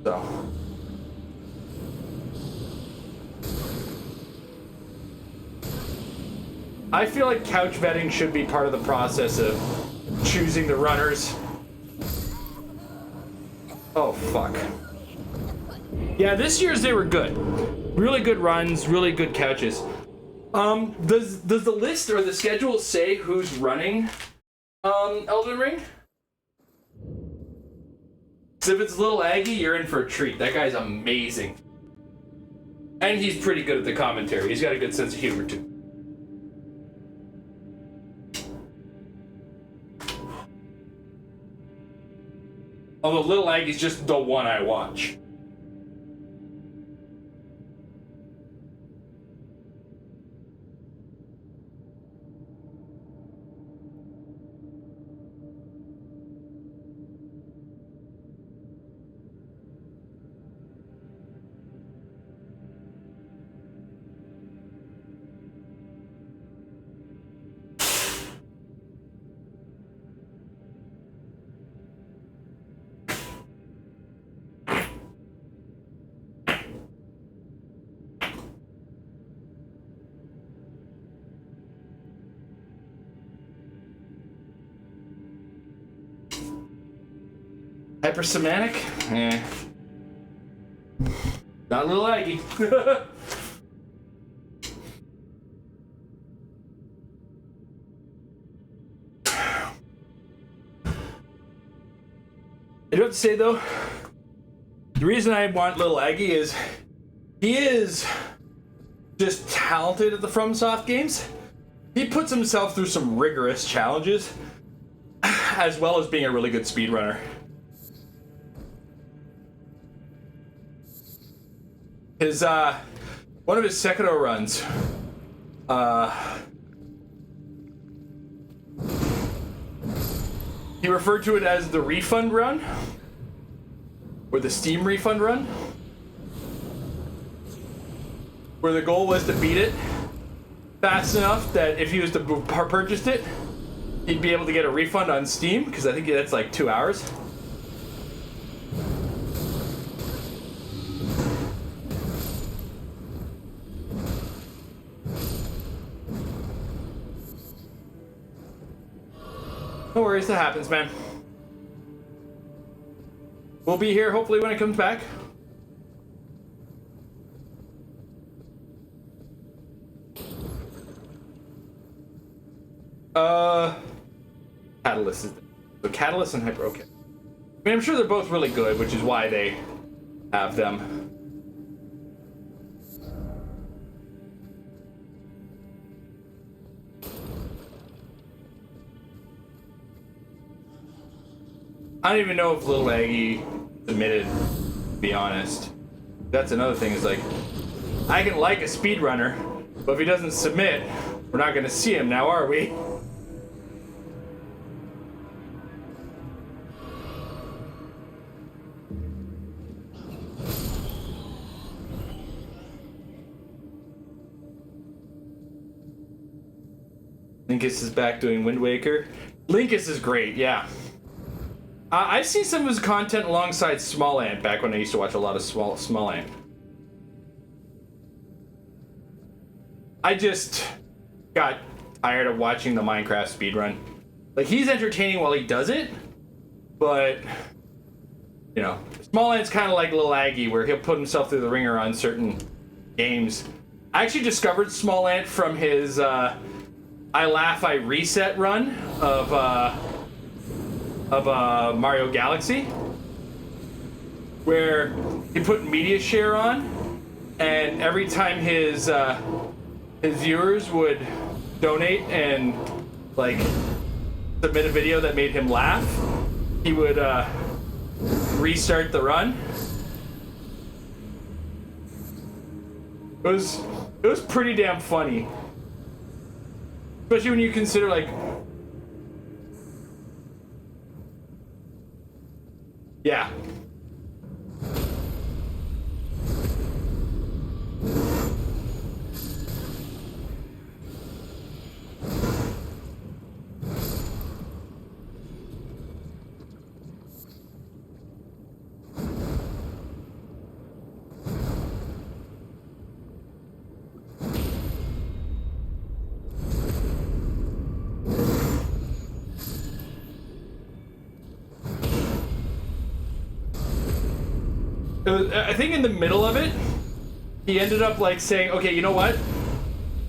So. I feel like couch vetting should be part of the process of choosing the runners. Oh, fuck. Yeah, this year's they were good. Really good runs, really good couches. Does the list or the schedule say who's running Elden Ring? Because if it's Little Aggie, you're in for a treat. That guy's amazing. And he's pretty good at the commentary. He's got a good sense of humor, too. Although Little Aggie's just the one I watch. Hypersemantic? Eh. Not Little Aggie. I do have to say though, the reason I want Little Aggie is he is just talented at the FromSoft games. He puts himself through some rigorous challenges, as well as being a really good speedrunner. His one of his Sekiro runs, he referred to it as the refund run, or the Steam refund run, where the goal was to beat it fast enough that if he was to purchase it, he'd be able to get a refund on Steam, because I think that's like 2 hours. No worries, that happens, man. We'll be here hopefully when it comes back. Catalyst is so Catalyst and Hyper. Okay. I mean, I'm sure they're both really good, which is why they have them. I don't even know if Little Aggie submitted, to be honest. That's another thing, is like, I can like a speedrunner, but if he doesn't submit, we're not gonna see him now, are we? Linkus is back doing Wind Waker. Linkus is great, yeah. I've seen some of his content alongside Small Ant back when I used to watch a lot of Small Ant. I just got tired of watching the Minecraft speedrun. Like, he's entertaining while he does it, but, you know, Small Ant's kind of like Lil Aggie, where he'll put himself through the ringer on certain games. I actually discovered Small Ant from his I Laugh, I Reset run of Mario Galaxy, where he put media share on, and every time his viewers would donate and like submit a video that made him laugh, he would restart the run. It was pretty damn funny, especially when you consider like, yeah. I think in the middle of it, he ended up like saying, okay, you know what?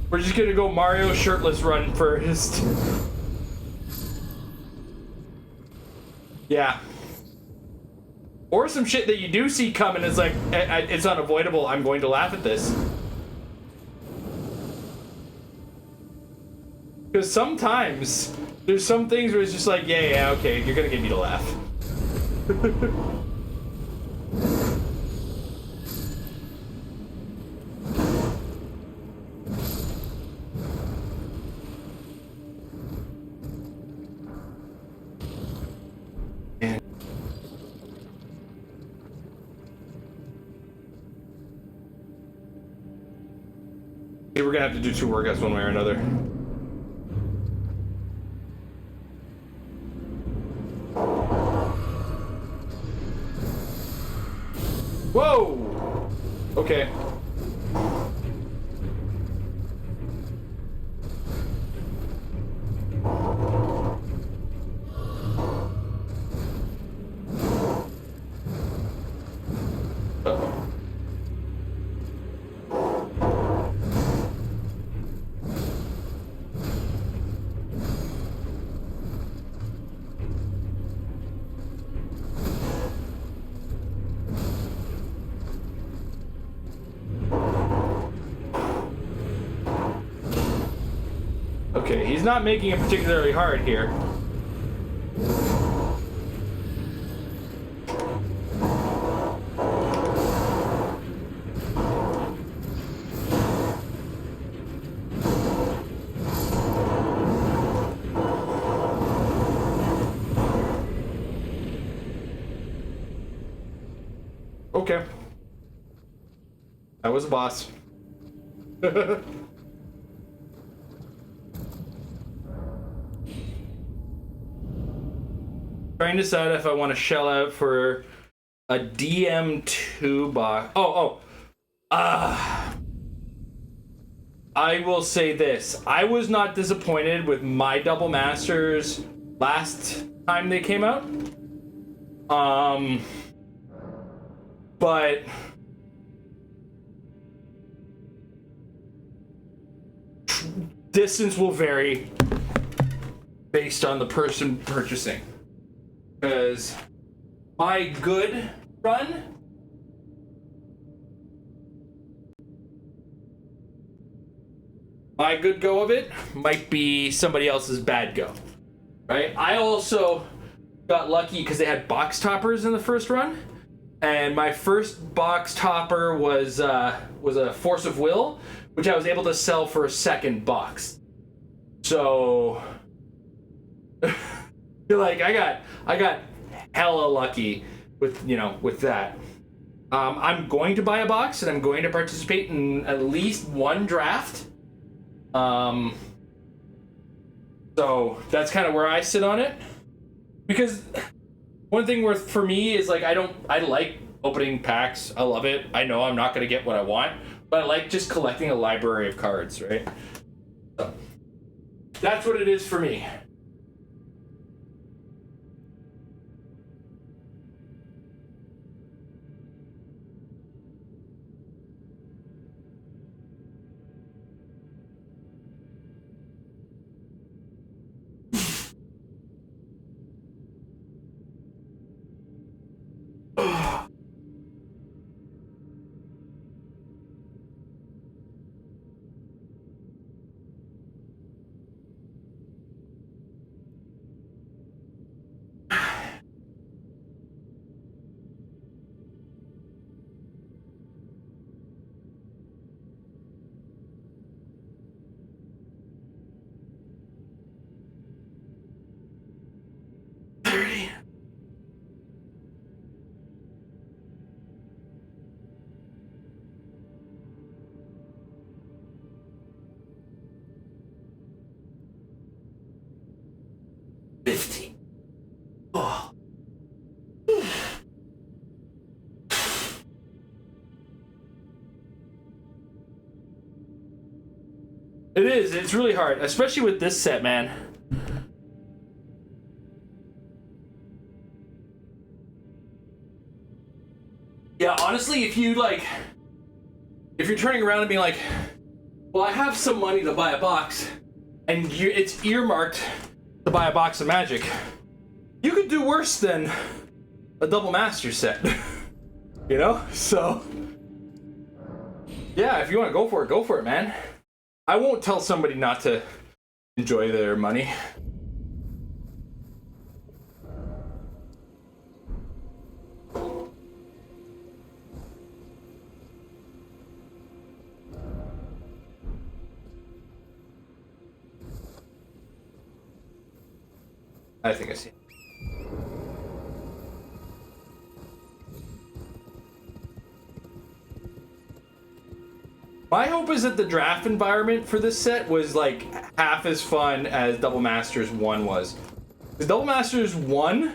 We're just gonna go Mario shirtless run for his... Yeah. Or some shit that you do see coming is like, it's unavoidable, I'm going to laugh at this. Because sometimes, there's some things where it's just like, yeah, okay, you're gonna get me to laugh. We're gonna have to do 2 workouts one way or another. Whoa! Okay. Okay, he's not making it particularly hard here. Okay. That was a boss. Trying to decide if I want to shell out for a DM2 box. I will say this. I was not disappointed with my Double Masters last time they came out. But distance will vary based on the person purchasing. Because my good run my good go of it might be somebody else's bad go. Right? I also got lucky because they had box toppers in the first run. And my first box topper was a Force of Will, which I was able to sell for a second box. So, like, I got hella lucky with that. I'm going to buy a box and I'm going to participate in at least one draft. So that's kind of where I sit on it, because one thing for me is like I like opening packs. I love it. I know I'm not going to get what I want, but I like just collecting a library of cards, right? So that's what it is for me. It is. It's really hard, especially with this set, man. Yeah, honestly, if you're turning around and being like, well, I have some money to buy a box, and it's earmarked to buy a box of Magic, you could do worse than a Double Master set. You know? So, yeah, if you want to go for it, man. I won't tell somebody not to enjoy their money. I think I see. My hope is that the draft environment for this set was like half as fun as Double Masters 1 was. Because Double Masters 1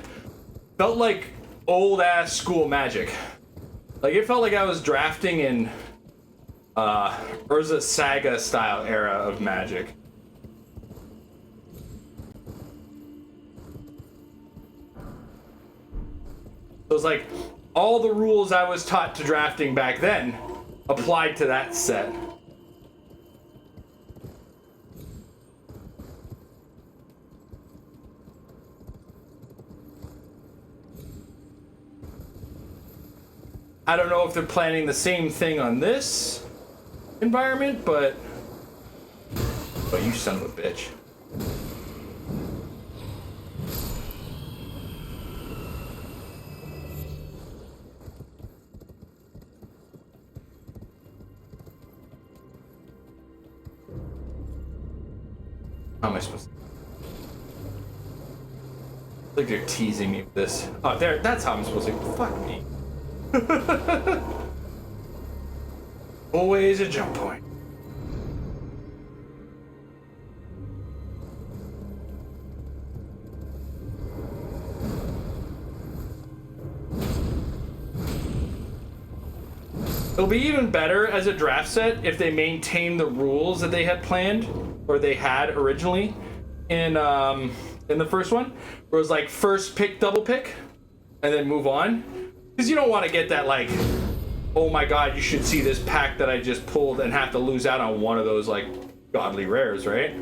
felt like old ass school Magic. Like it felt like I was drafting in Urza Saga style era of Magic. So it's like all the rules I was taught to drafting back then applied to that set. I don't know if they're planning the same thing on this environment, but... Oh, you son of a bitch. How am I supposed to? Like they're teasing me with this. Oh, there. That's how I'm supposed to. Fuck me. Always a jump point. It'll be even better as a draft set if they maintain the rules that they had planned or they had originally in the first one, where it was like first pick, double pick, and then move on. Because you don't want to get that like, oh my god, you should see this pack that I just pulled and have to lose out on one of those like godly rares, right?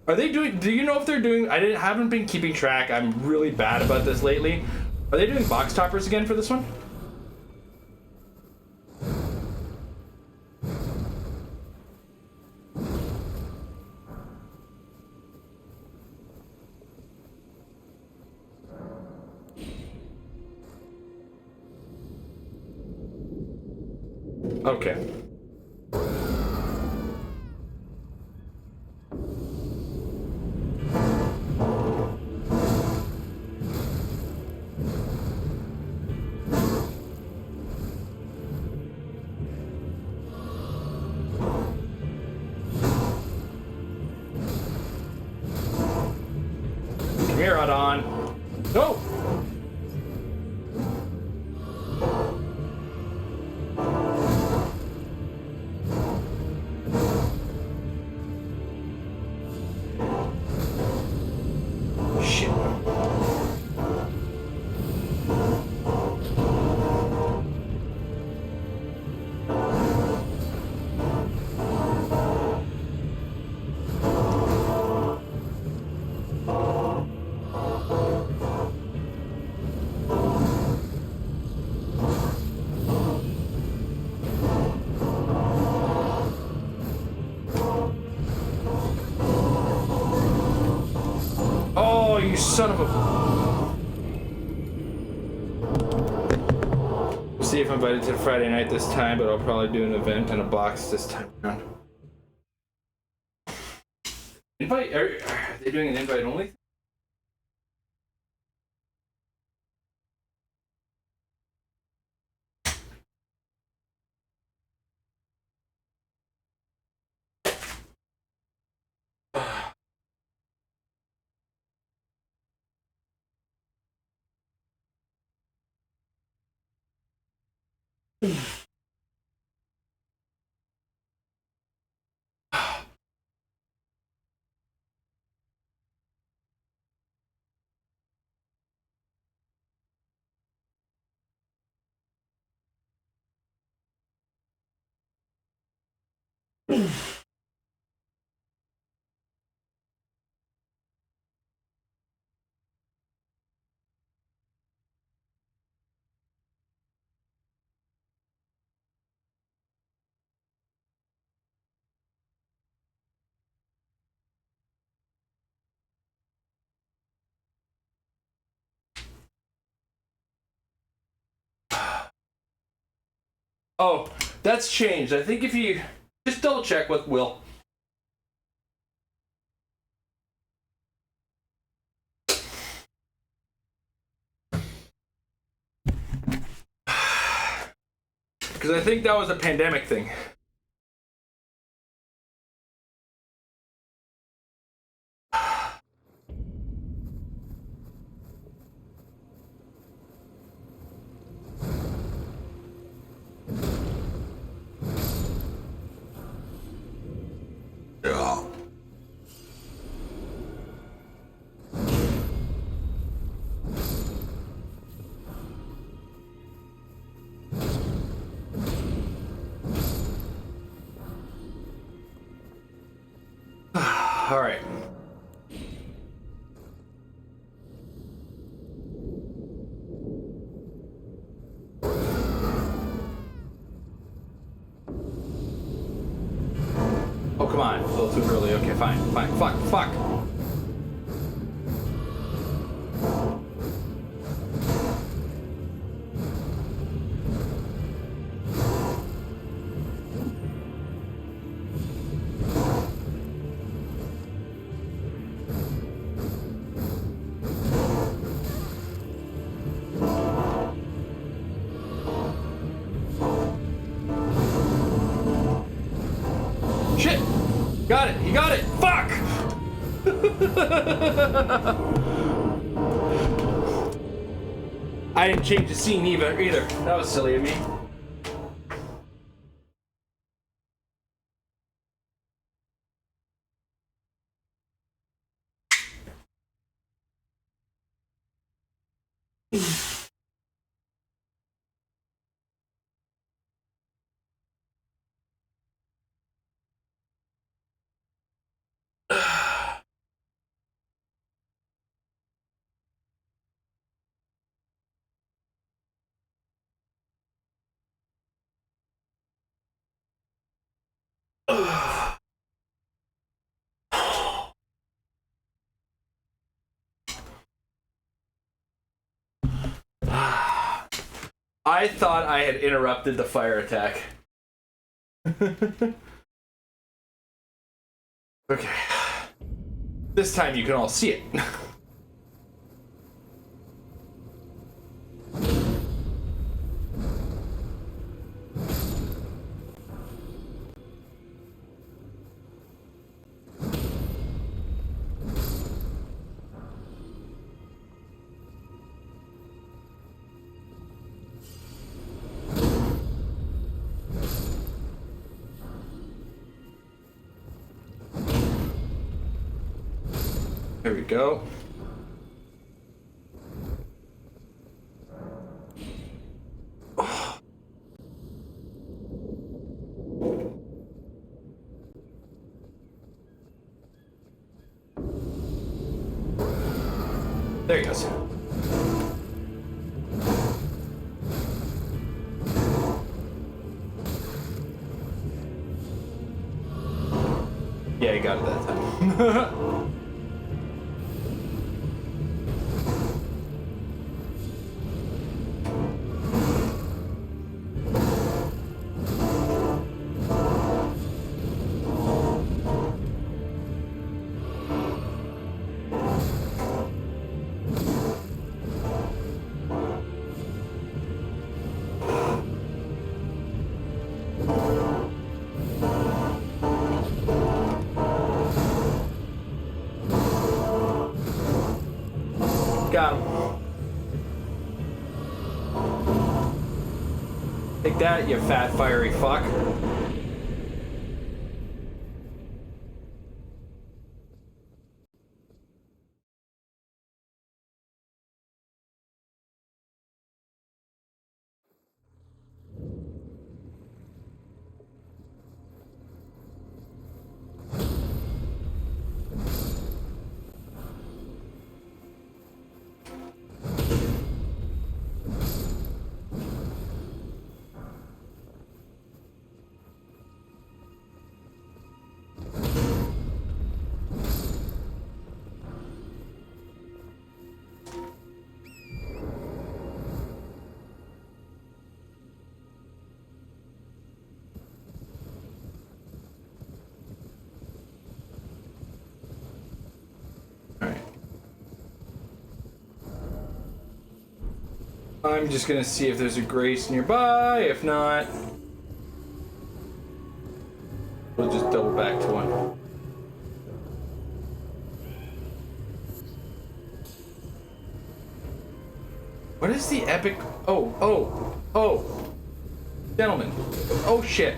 Are they doing, do you know if they're doing, haven't been keeping track, I'm really bad about this lately. Are they doing box toppers again for this one? Okay. Here, on. Go! Shit. Oh, you son of a... We'll see if I'm invited to Friday night this time, but I'll probably do an event in a box this time around. Invite? Are they doing an invite only? Oh, that's changed. I think if you just double check with Will. Because I think that was a pandemic thing. All right. fuck. Shit! Got it! He got it! Fuck! I didn't change the scene either. That was silly of me. I thought I had interrupted the fire attack. Okay. This time you can all see it. There we go. There he goes. Yeah, he got it that time. Got him. Take that, you fat, fiery fuck. I'm just gonna see if there's a grace nearby. If not, we'll just double back to one. What is the epic? Oh, gentlemen. Oh shit.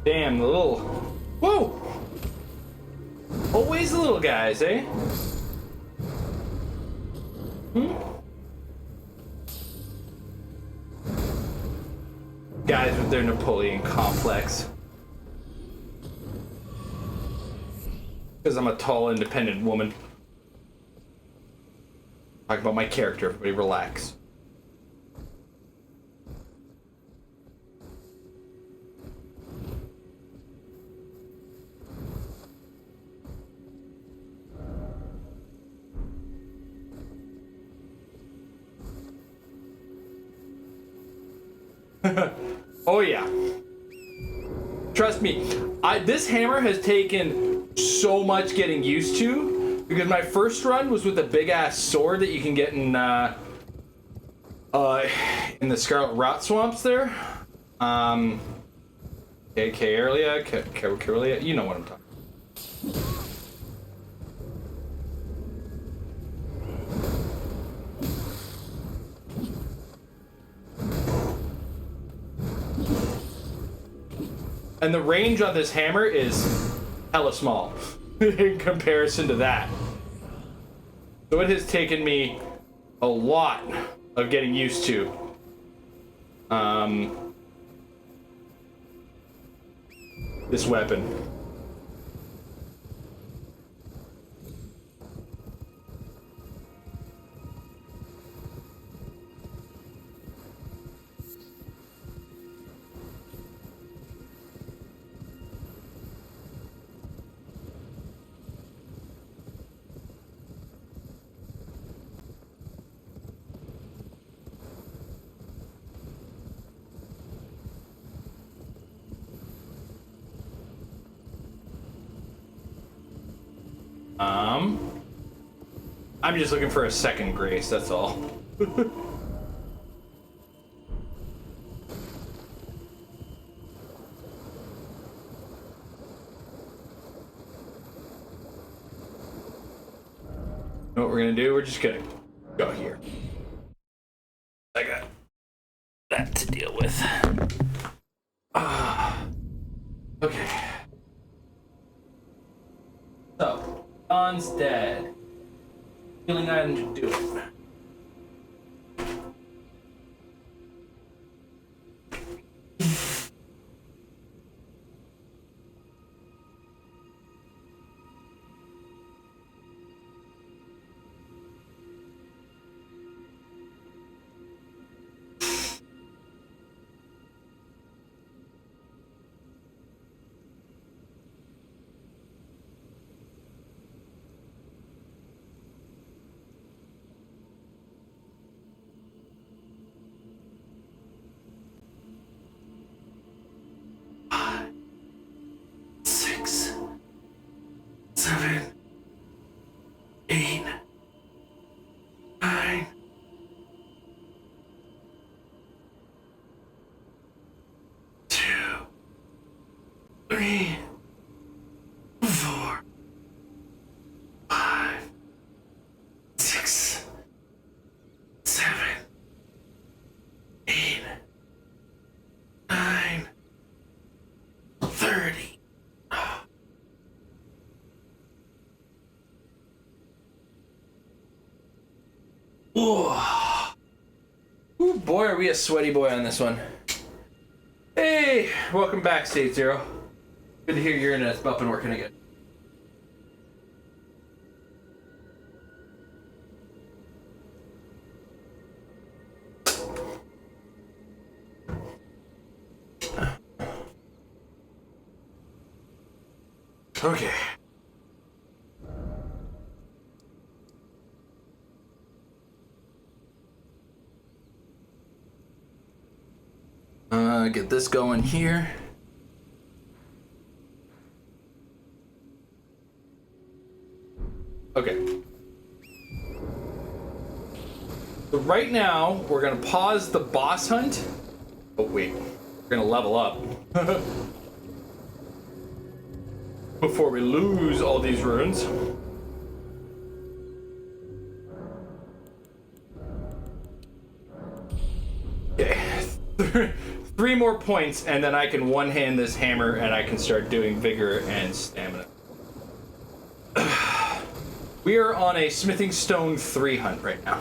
Damn, the little... Whoa! Always the little guys, eh? Guys with their Napoleon complex. Because I'm a tall, independent woman. Talk about my character, everybody relax. Oh yeah. Trust me, this hammer has taken so much getting used to, because my first run was with a big ass sword that you can get in the Scarlet Rot Swamps there. Kaelia, you know what I'm talking about. And the range on this hammer is hella small in comparison to that. So it has taken me a lot of getting used to. This weapon. I'm just looking for a second grace, that's all. What we're gonna do, we're just gonna go here. I got that to deal with. Okay. So, Don's dead. Healing item to do it. Ooh, boy, are we a sweaty boy on this one. Hey, welcome back, State Zero. Good to hear your internet's up and working again. Okay. Get this going here. Okay. So right now, we're gonna pause the boss hunt. Oh wait, we're gonna level up. Before we lose all these runes. Okay. 3 more points, and then I can one-hand this hammer, and I can start doing vigor and stamina. We are on a smithing stone 3 hunt right now.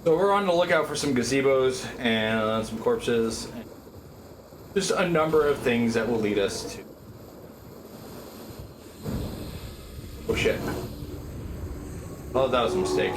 So we're on the lookout for some gazebos and some corpses. And just a number of things that will lead us to... Oh shit. Oh, that was a mistake.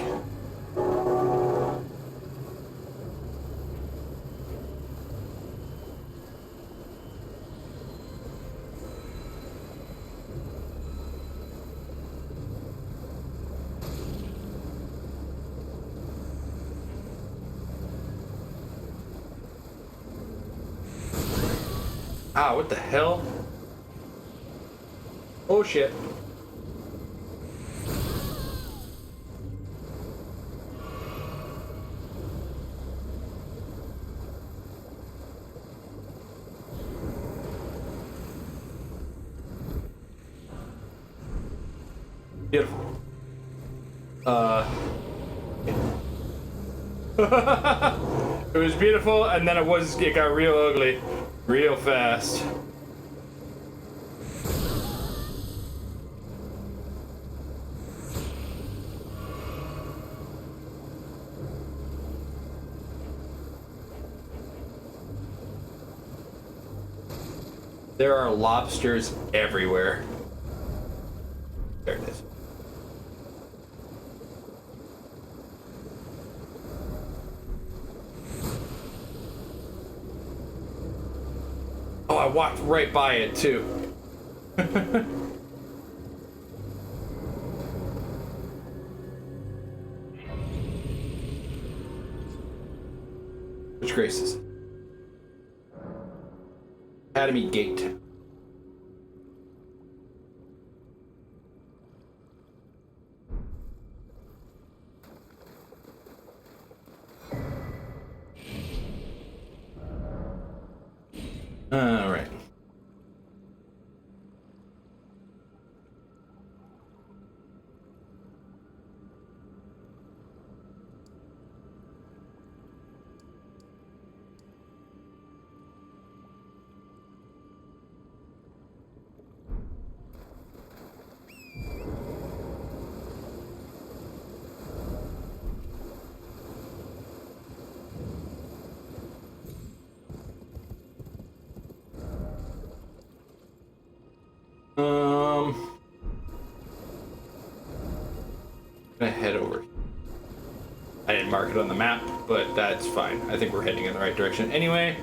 Ah, what the hell? Oh shit. Beautiful. It was beautiful, and then it got real ugly. Real fast. There are lobsters everywhere. There it is. Oh, I walked right by it too. Which grace is it? Academy Gate. All right. Gonna head over. I didn't mark it on the map, but that's fine. I think we're heading in the right direction anyway.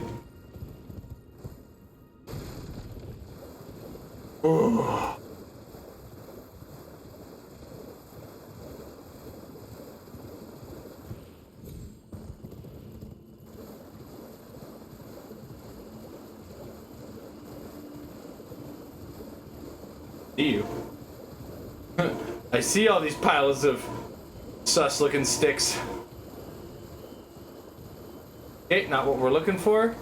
Oh. See you. I see all these piles of sus-looking sticks. Okay, not what we're looking for.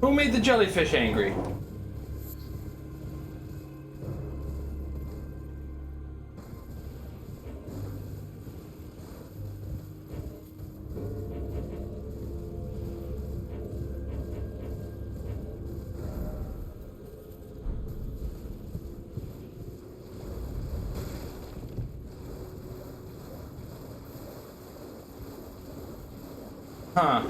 Who made the jellyfish angry? Huh.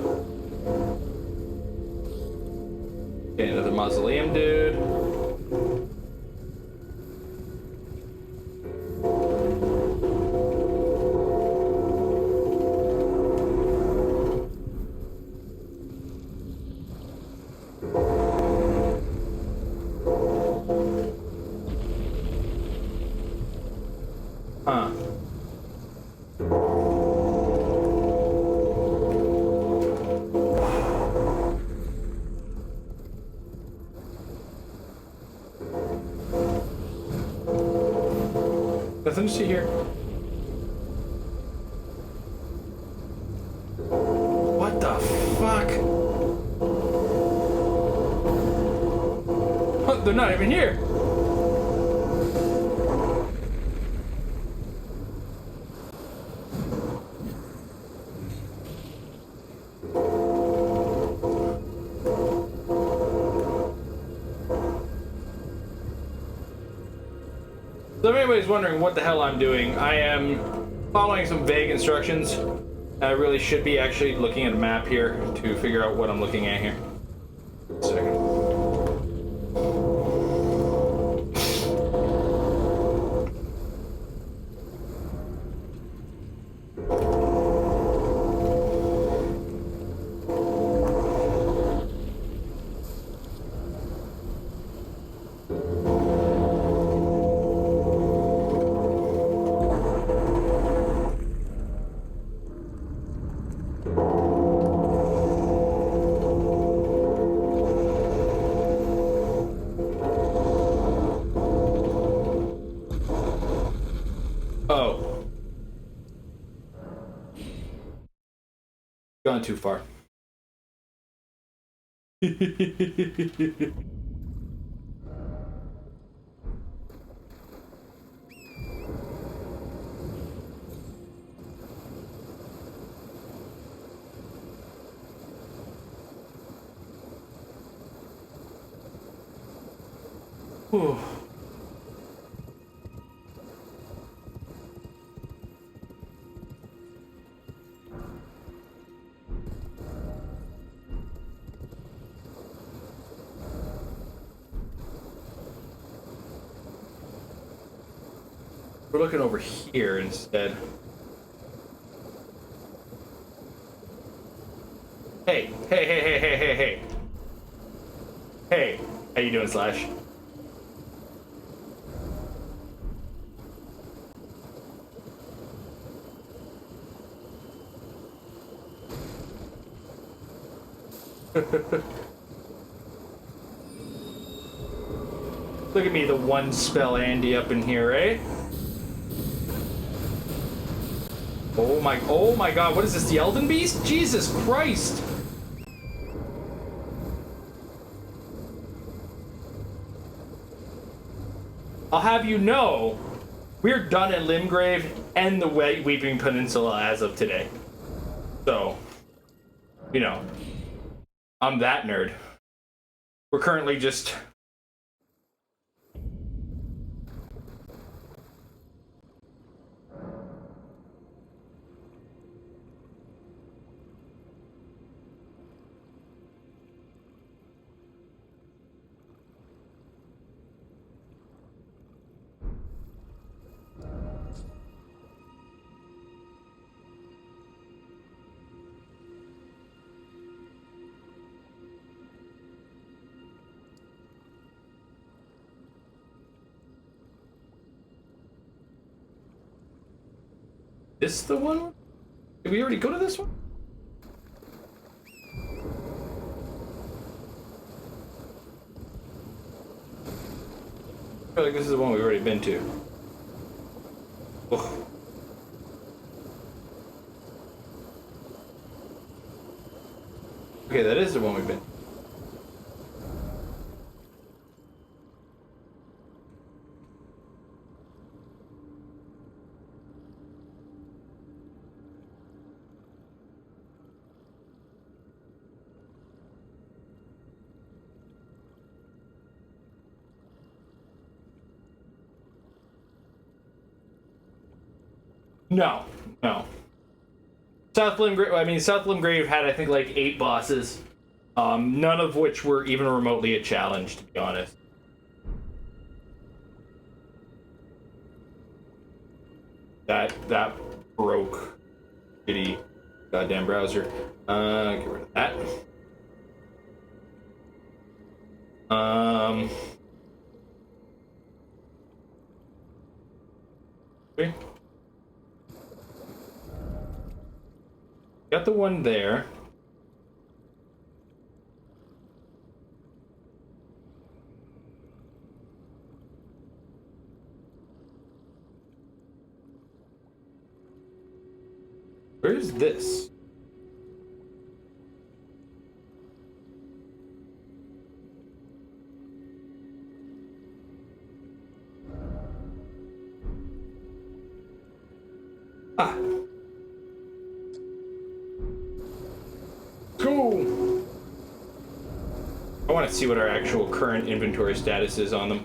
Okay, another mausoleum, dude. Huh. Nothing to see here. What the fuck? Oh, they're not even here. So if anybody's wondering what the hell I'm doing, I am following some vague instructions. I really should be actually looking at a map here to figure out what I'm looking at here. A second. Oh. Gone too far. Whew. We're looking over here instead. Hey, hey, hey, hey, hey, hey, hey. Hey, how you doing, Slash? Look at me, the one spell Andy up in here, eh? Oh my god, what is this, the Elden Beast? Jesus Christ! I'll have you know, we're done at Limgrave and the Weeping Peninsula as of today. So, you know, I'm that nerd. We're currently just... This the one? Did we already go to this one? I feel like this is the one we've already been to. Ugh. Okay, that is the one we've been. No. South Limgrave had, I think, like 8 bosses. None of which were even remotely a challenge, to be honest. That broke shitty goddamn browser. Get rid of that. Okay. Got the one there. Where's this? Ah. Cool. I want to see what our actual current inventory status is on them.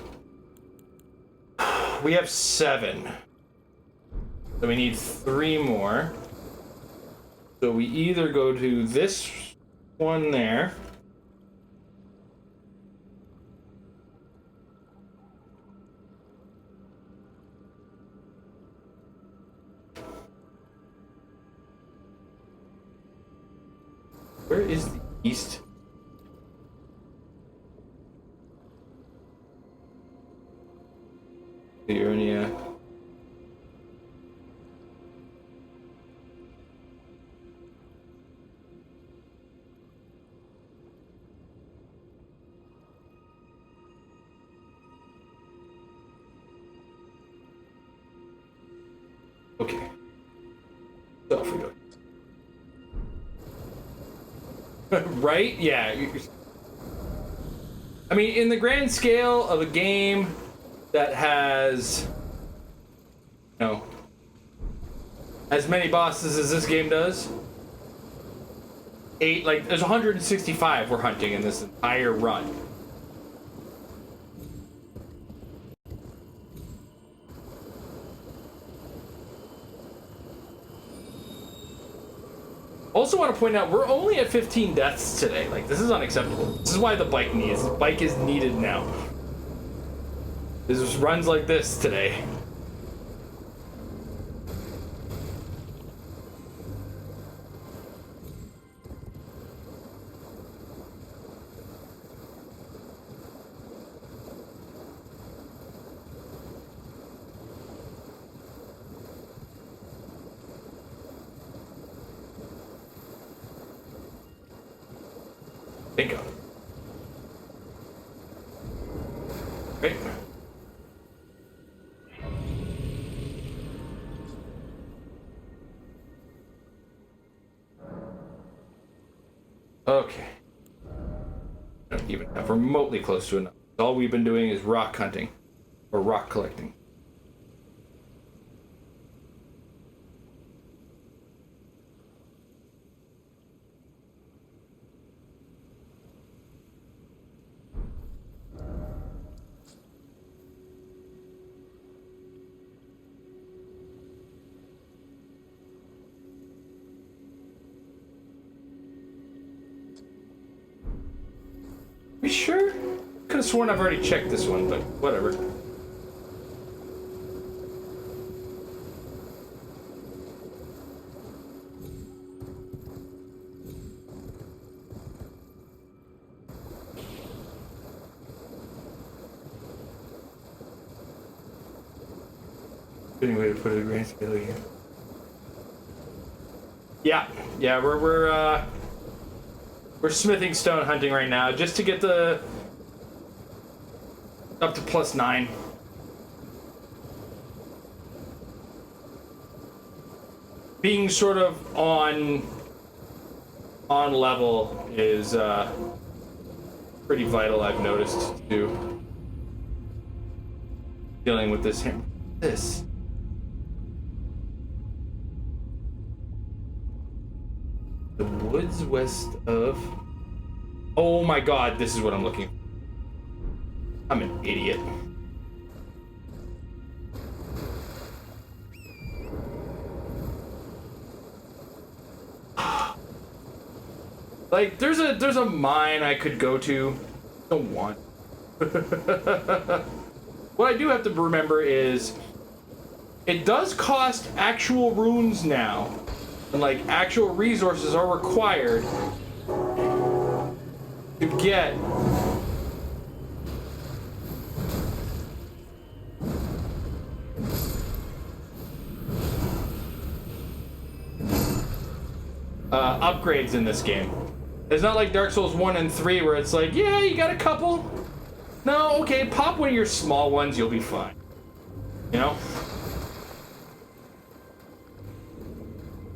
We have 7. So we need 3 more. So we either go to this one there. Where is the east? The Urnia. Okay. So off we go. Right? Yeah. I mean, in the grand scale of a game that has, you know, as many bosses as this game does, 8, like, there's 165 we're hunting in this entire run. Also want to point out, we're only at 15 deaths today. Like, this is unacceptable. This is why the bike is needed now. There's runs like this today. Bingo. Great. Okay. I don't even have remotely close to enough. All we've been doing is rock hunting. Or rock collecting. We sure? Could have sworn I've already checked this one, but whatever. Any way to put it in grand scale here? Yeah, we're smithing stone hunting right now, just to get the up to +9. Being sort of on level is pretty vital, I've noticed, to dealing with this hammer. This. The woods west of... Oh my god, this is what I'm looking for. I'm an idiot. Like, there's a mine I could go to. Don't want. What I do have to remember is it does cost actual runes now, and like actual resources are required to get upgrades in this game. It's not like Dark Souls 1 and 3 where it's like, yeah, you got a couple. No, okay, pop one of your small ones, you'll be fine. You know?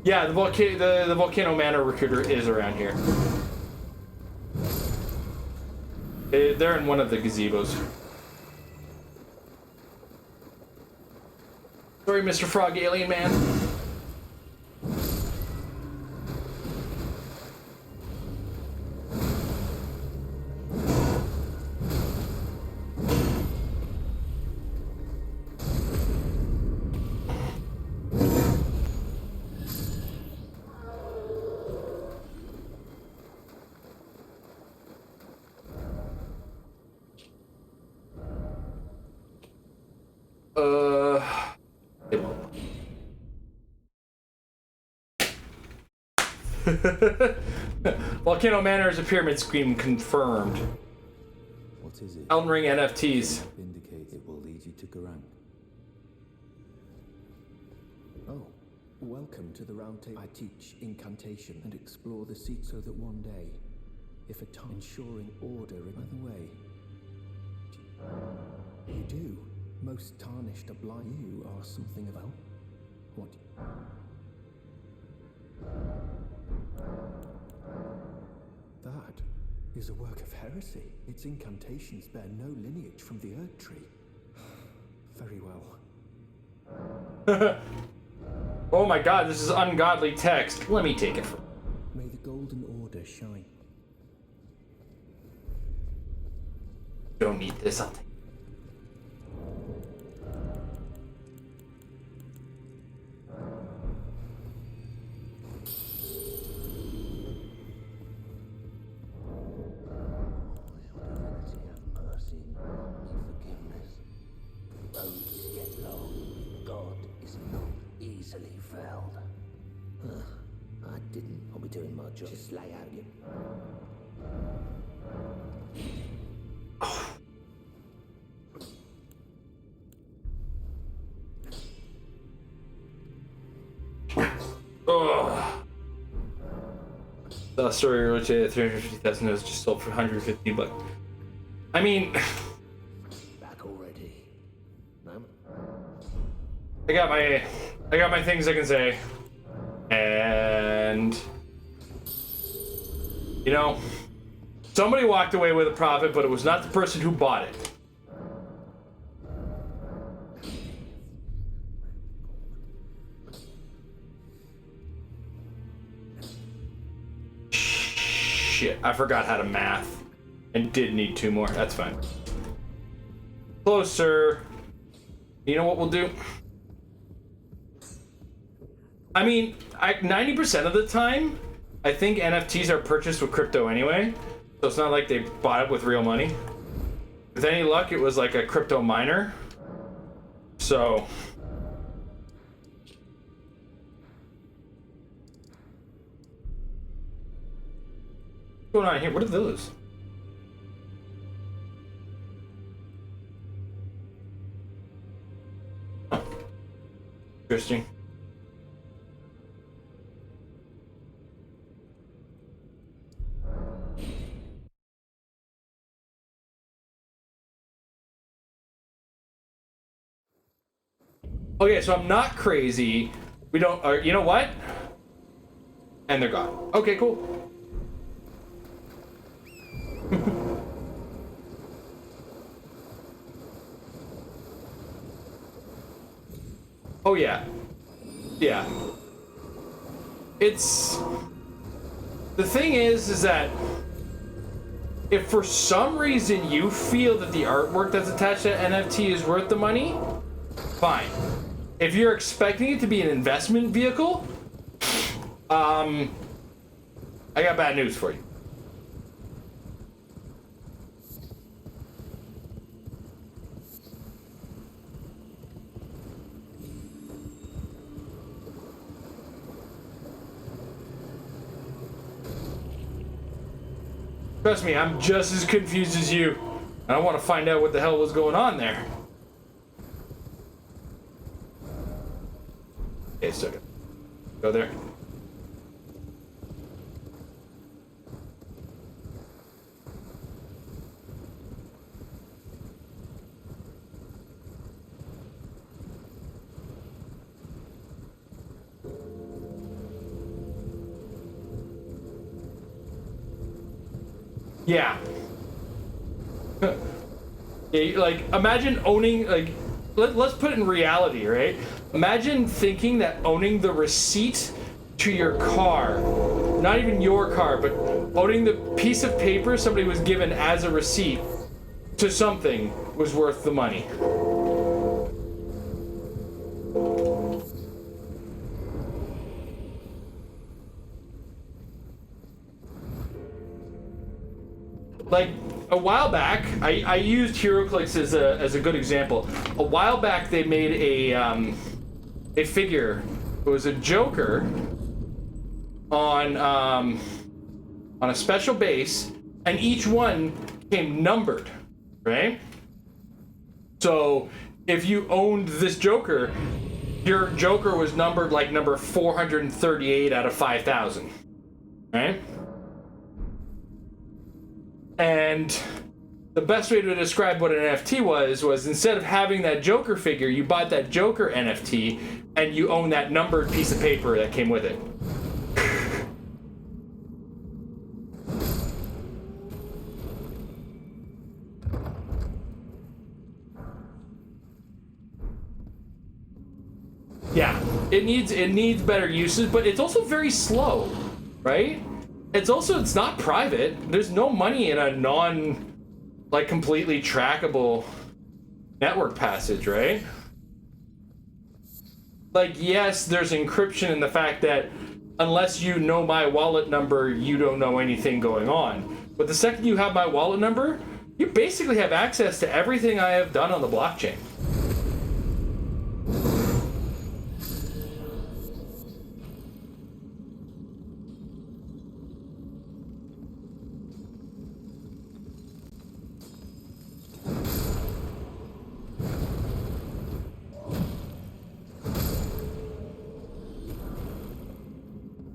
Yeah, the Volcano Manor Recruiter is around here. They're in one of the gazebos. Sorry, Mr. Frog Alien Man. Volcano Manor is a pyramid scheme confirmed. What is it? Elden Ring NFTs. Indicate it will lead you to Garang. Oh, welcome to the round table. I teach incantation and explore the seat so that one day, if a time ensuring order. By the way, you do. Most tarnished blind. You are something about what? That is a work of heresy. Its incantations bear no lineage from the Erd Tree. Very well. Oh my god, this is ungodly text. Let me take it from. May the Golden Order shine. Don't need this, I'll take it. Just lay out again. Ugh. The story which 350,000 is just sold for 150 bucks. I mean, Back already. No? I got my things I can say. And you know, somebody walked away with a profit, but it was not the person who bought it. Shit, I forgot how to math and did need 2 more. That's fine. Closer. You know what we'll do? I mean, 90% of the time, I think NFTs are purchased with crypto anyway, so it's not like they bought it with real money. With any luck, it was like a crypto miner. So what's going on here? What are those? Huh. Interesting. Okay, so I'm not crazy. We don't, you know what? And they're gone. Okay, cool. Oh yeah. Yeah. It's, the thing is that if for some reason you feel that the artwork that's attached to that NFT is worth the money, fine. If you're expecting it to be an investment vehicle, I got bad news for you. Trust me, I'm just as confused as you. I want to find out what the hell was going on there. Okay, so go there. Yeah. Yeah, like, imagine owning, like, let's put it in reality, right? Imagine thinking that owning the receipt to your car, not even your car, but owning the piece of paper somebody was given as a receipt to something was worth the money. Like, a while back, I used HeroClix as a good example. A while back, they made a figure. It was a Joker on a special base, and each one came numbered, right? So if you owned this Joker, your Joker was numbered like number 438 out of 5,000, right? And the best way to describe what an NFT was instead of having that Joker figure, you bought that Joker NFT and you own that numbered piece of paper that came with it. Yeah, it needs better uses, but it's also very slow, right? It's not private. There's no money in a like completely trackable network passage, right? Like, yes, there's encryption in the fact that unless you know my wallet number, you don't know anything going on. But the second you have my wallet number, you basically have access to everything I have done on the blockchain.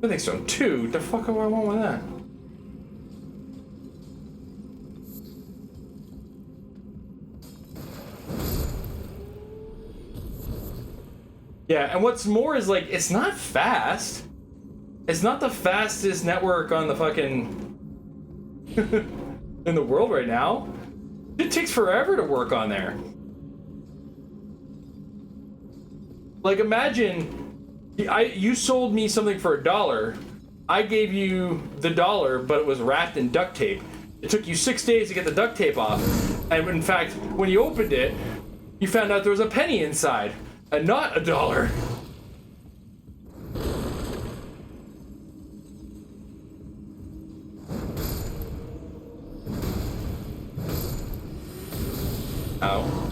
I think so too. The fuck do I want with that? Yeah, and what's more is, like, it's not fast. It's not the fastest network on the fucking in the world right now. It takes forever to work on there. Like, imagine you sold me something for $1. I gave you the $1, but it was wrapped in duct tape. It took you 6 days to get the duct tape off. And in fact, when you opened it, you found out there was a penny inside and not $1. Ow.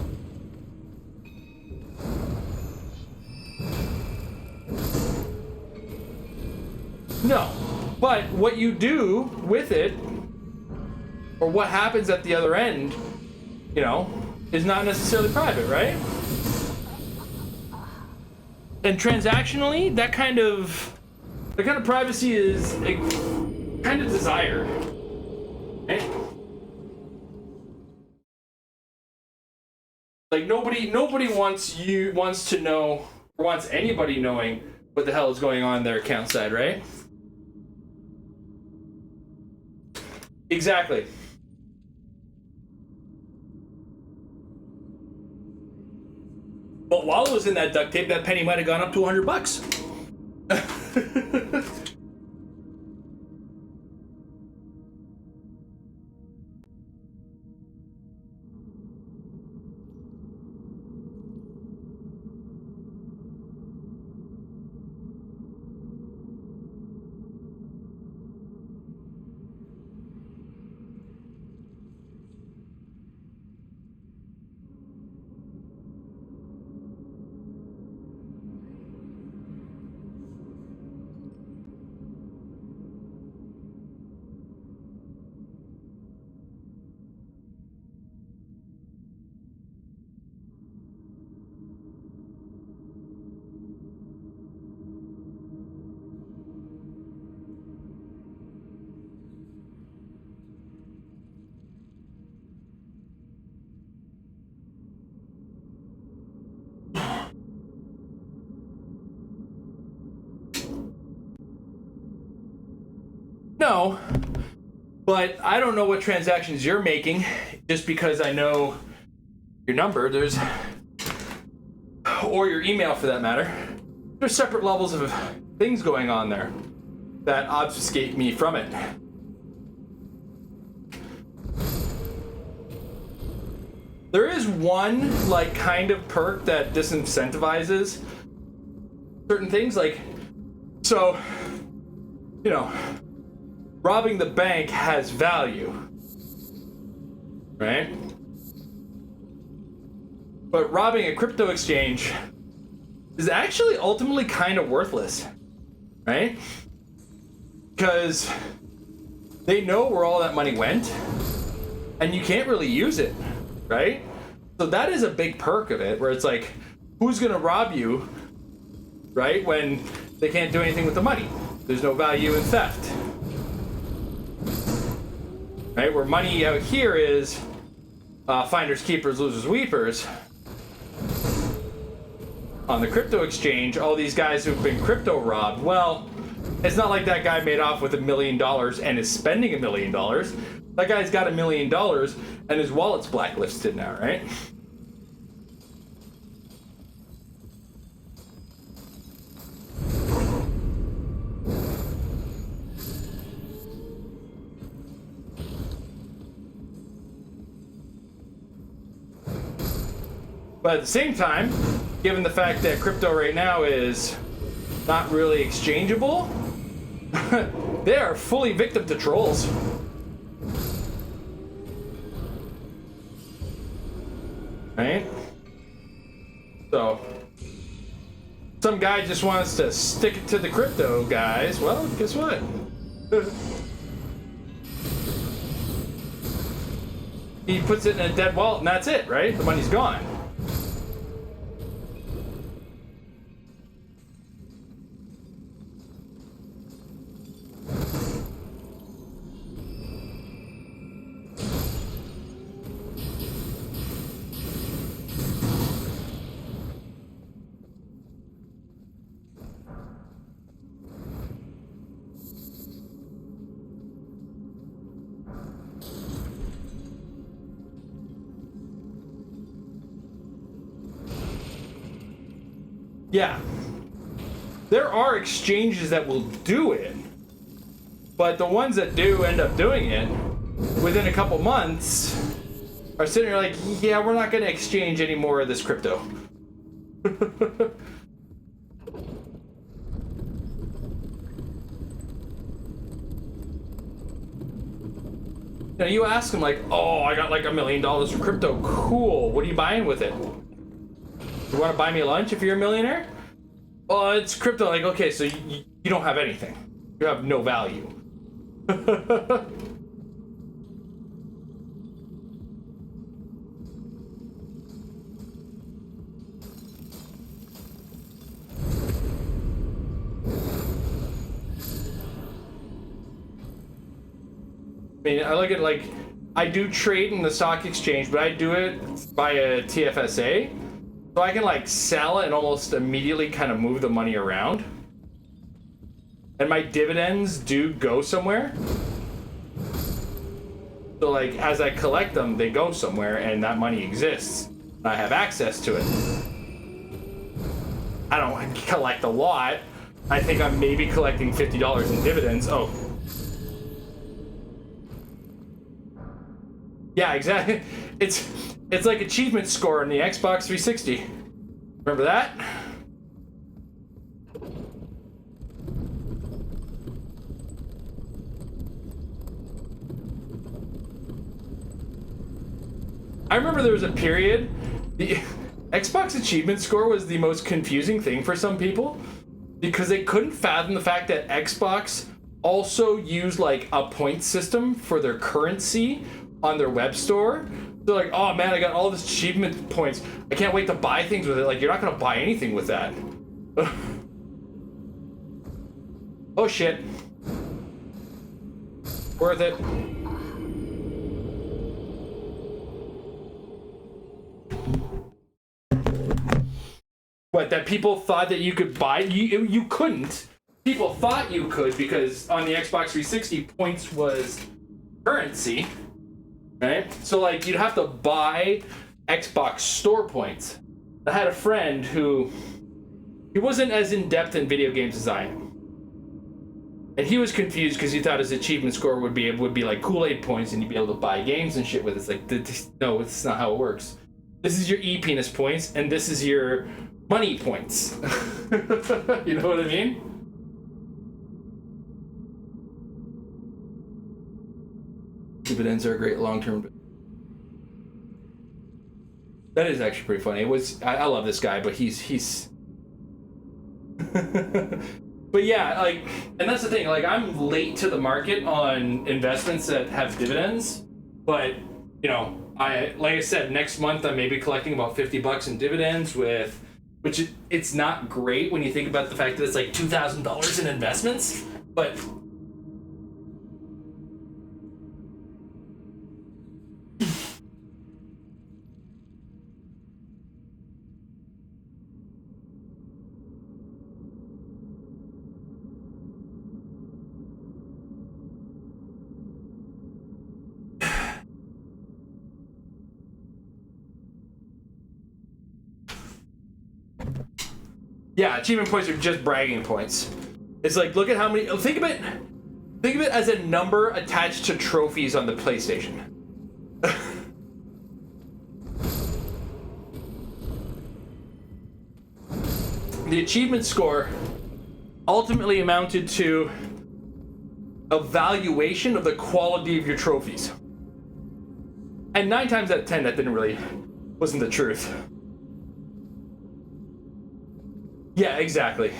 No, but what you do with it, or what happens at the other end, you know, is not necessarily private, right? And transactionally, that kind of privacy is a kind of desired. Okay? Like, nobody wants to know, or wants anybody knowing what the hell is going on their account side, right? Exactly. But while it was in that duct tape, that penny might have gone up to $100. No, but I don't know what transactions you're making just because I know your number. Or your email for that matter. There's separate levels of things going on there that obfuscate me from it. There is one, like, kind of perk that disincentivizes certain things, like, so, you know, robbing the bank has value, right? But robbing a crypto exchange is actually ultimately kind of worthless, right? Because they know where all that money went, and you can't really use it, right? So that is a big perk of it, where it's like, who's gonna rob you, right, when they can't do anything with the money? There's no value in theft, right? Where money out here is finders, keepers, losers, weepers. On the crypto exchange, all these guys who've been crypto robbed, well, it's not like that guy made off with $1 million and is spending $1 million. That guy's got $1 million and his wallet's blacklisted now, right? But at the same time, given the fact that crypto right now is not really exchangeable, they are fully victim to trolls. Right? So, some guy just wants to stick it to the crypto guys. Well, guess what? He puts it in a dead wallet and that's it, right? The money's gone. Yeah. There are exchanges that will do it, but the ones that do end up doing it within a couple months are sitting there like, yeah, we're not going to exchange any more of this crypto. Now you ask them like, oh, I got like $1 million for crypto. Cool. What are you buying with it? You want to buy me lunch if you're a millionaire? Well, it's crypto. Like, okay, so you don't have anything. You have no value. I mean, I look at like, I do trade in the stock exchange, but I do it via TFSA. So I can like sell and almost immediately kind of move the money around. And my dividends do go somewhere. So like as I collect them, they go somewhere and that money exists. And I have access to it. I don't collect a lot. I think I'm maybe collecting $50 in dividends. Oh. Yeah, exactly. It's like achievement score in the Xbox 360. Remember that? I remember there was a period, the Xbox achievement score was the most confusing thing for some people because they couldn't fathom the fact that Xbox also used like a point system for their currency on their web store. They're like, oh man, I got all this achievement points. I can't wait to buy things with it. Like, you're not gonna buy anything with that. Oh shit. Worth it. What, that people thought that you could buy? You couldn't. people thought you could because on the Xbox 360, points was currency, right? So like you'd have to buy Xbox store points. I had a friend who he wasn't as in-depth in video games as I am. And he was confused because he thought his achievement score would be like Kool-Aid points and you'd be able to buy games and shit with it. It's like, no, it's not how it works. This is your e-penis points and this is your money points. You know what I mean? Dividends are a great long-term. That is actually pretty funny. It was. I love this guy, but he's. But yeah, like, and that's the thing. Like, I'm late to the market on investments that have dividends, but you know, like I said, next month I may be collecting about $50 in dividends which it's not great when you think about the fact that it's like $2,000 in investments, but. Yeah, achievement points are just bragging points. It's like, look at how many. Think of it as a number attached to trophies on the PlayStation. The achievement score ultimately amounted to a valuation of the quality of your trophies. And 9 times out of 10, that wasn't the truth. Yeah, exactly.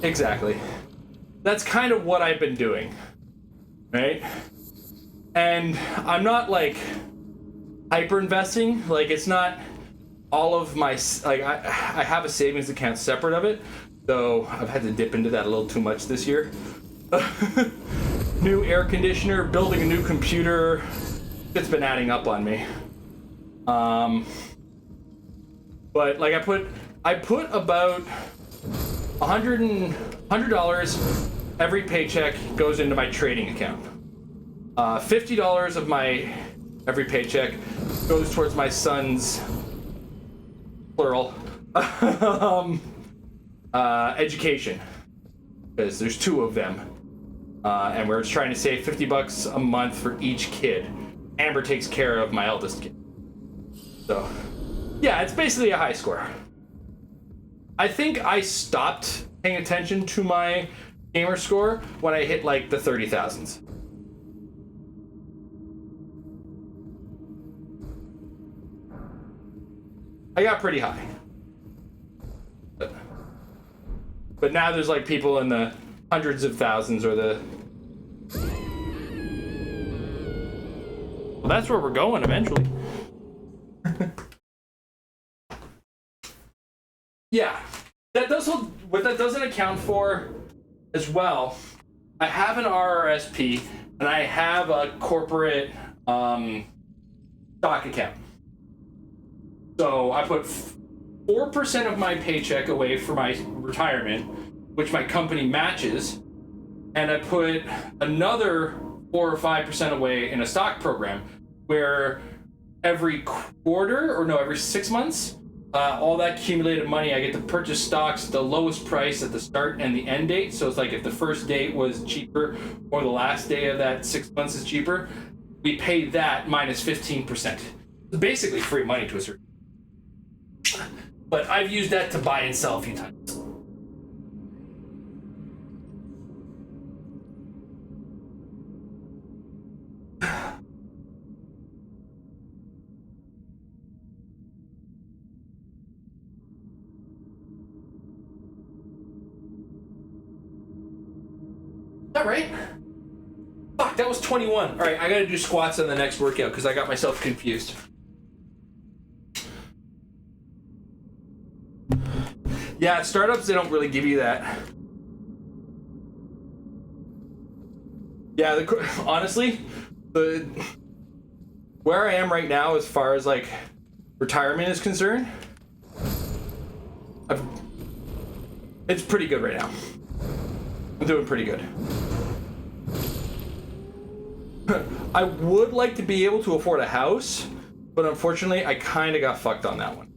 Exactly. That's kind of what I've been doing, right? And I'm not like hyper investing. Like, it's not all of my, like, I have a savings account separate of it, though I've had to dip into that a little too much this year. New air conditioner, building a new computer, it's been adding up on me. But like I put about $100 every paycheck goes into my trading account. $50 of my every paycheck goes towards my son's plural education, because there's 2 of them, and we're trying to save $50 a month for each kid. Amber takes care of my eldest kid, so yeah, it's basically a high score. I think I stopped paying attention to my gamer score when I hit like the 30,000s. I got pretty high. But now there's like people in the hundreds of thousands or the... Well, that's where we're going eventually. Yeah, what that doesn't account for as well, I have an RRSP and I have a corporate stock account. So I put 4% of my paycheck away for my retirement, which my company matches, and I put another 4 or 5% away in a stock program where every 6 months, all that accumulated money, I get to purchase stocks at the lowest price at the start and the end date. So it's like if the first date was cheaper or the last day of that 6 months is cheaper, we pay that minus 15%. It's basically free money to a certain. But I've used that to buy and sell a few times. Is that right? Fuck, that was 21. All right, I gotta do squats on the next workout because I got myself confused. Yeah, startups, they don't really give you that. Yeah, honestly, where I am right now as far as like retirement is concerned, it's pretty good right now. doing pretty good. I would like to be able to afford a house, but unfortunately, I kind of got fucked on that one.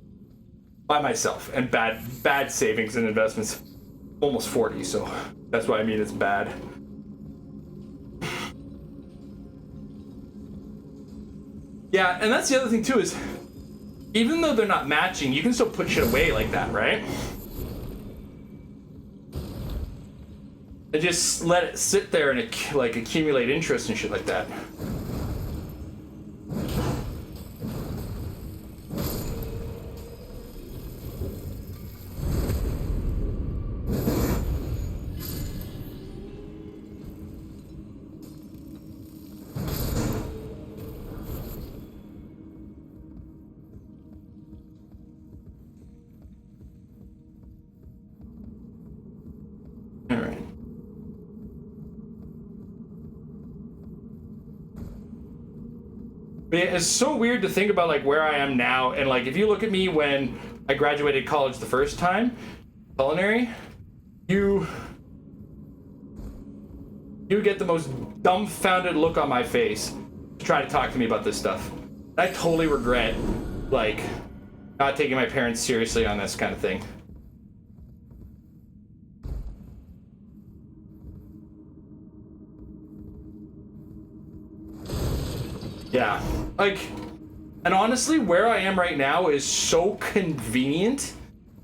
By myself, and bad savings and investments. Almost 40, so that's why I mean it's bad. Yeah, and that's the other thing too is, even though they're not matching, you can still put shit away like that, right? And just let it sit there and like accumulate interest and shit like that. It's so weird to think about like where I am now, and like if you look at me when I graduated college the first time, culinary, you get the most dumbfounded look on my face to try to talk to me about this stuff. I totally regret like not taking my parents seriously on this kind of thing. Yeah, like, and honestly, where I am right now is so convenient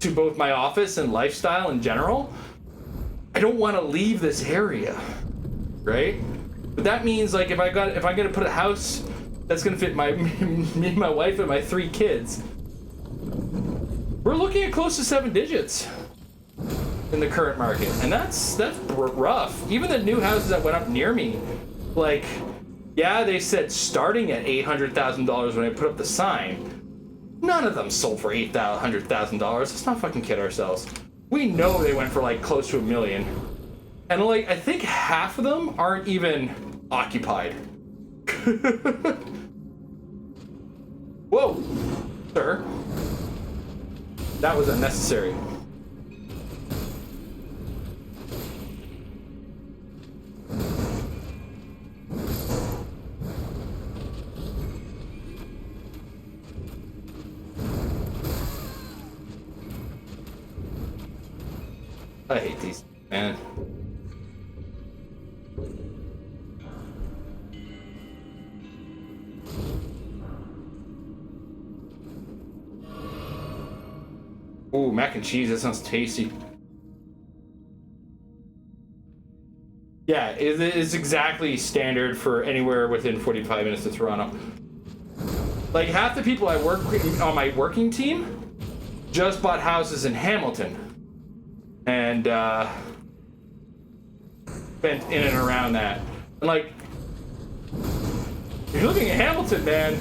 to both my office and lifestyle in general. I don't want to leave this area, right? But that means like if I'm gonna put a house that's gonna fit me, my wife, and my 3 kids, we're looking at close to 7 digits in the current market, and that's rough. Even the new houses that went up near me, like. Yeah, they said starting at $800,000 when I put up the sign. None of them sold for $800,000. Let's not fucking kid ourselves. We know they went for like close to $1 million. And like, I think half of them aren't even occupied. Whoa, sir. That was unnecessary. I hate these, man. Ooh, mac and cheese, that sounds tasty. Yeah, it is exactly standard for anywhere within 45 minutes to Toronto. Like half the people I work with on my working team just bought houses in Hamilton. And spent in and around that. And like, if you're living in Hamilton, man,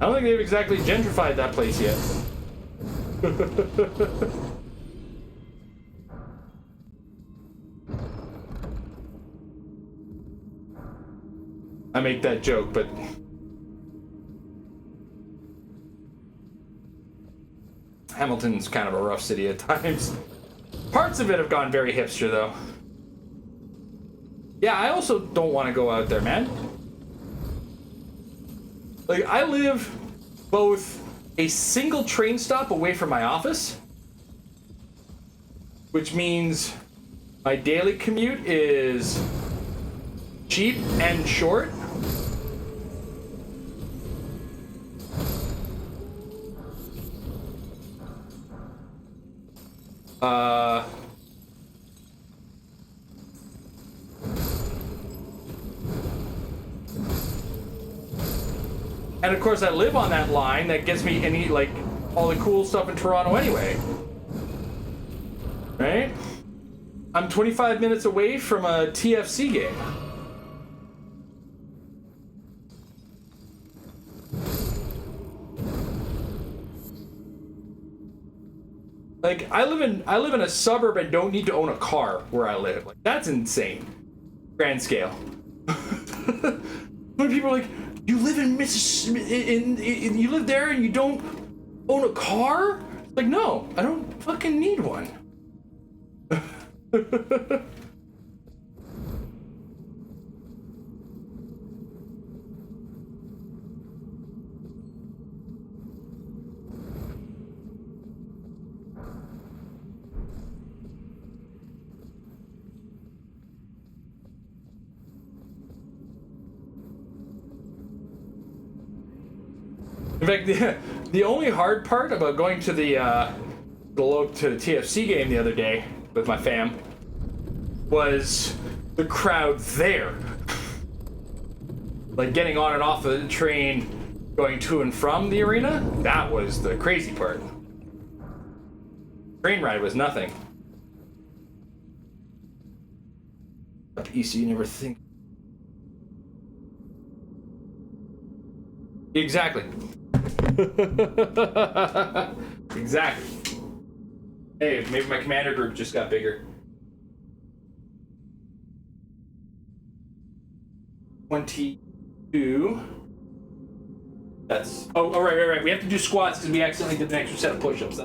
I don't think they've exactly gentrified that place yet. I make that joke, but Hamilton's kind of a rough city at times. Parts of it have gone very hipster, though. Yeah, I also don't want to go out there, man. Like, I live both a single train stop away from my office, which means my daily commute is cheap and short. And of course I live on that line that gets me any, like, all the cool stuff in Toronto anyway. Right? I'm 25 minutes away from a TFC game. Like, I live in a suburb and don't need to own a car where I live. Like, that's insane. Grand scale. When people are like, you live in Mississippi, you live there and you don't own a car? Like, no, I don't fucking need one. In fact, the only hard part about going to the TFC game the other day with my fam was the crowd there. Like getting on and off the train, going to and from the arena, that was the crazy part. Train ride was nothing. PC, you never think. Exactly. Exactly. Hey, maybe my commander group just got bigger. 22. That's... Oh, right. We have to do squats because we accidentally did an extra set of push-ups.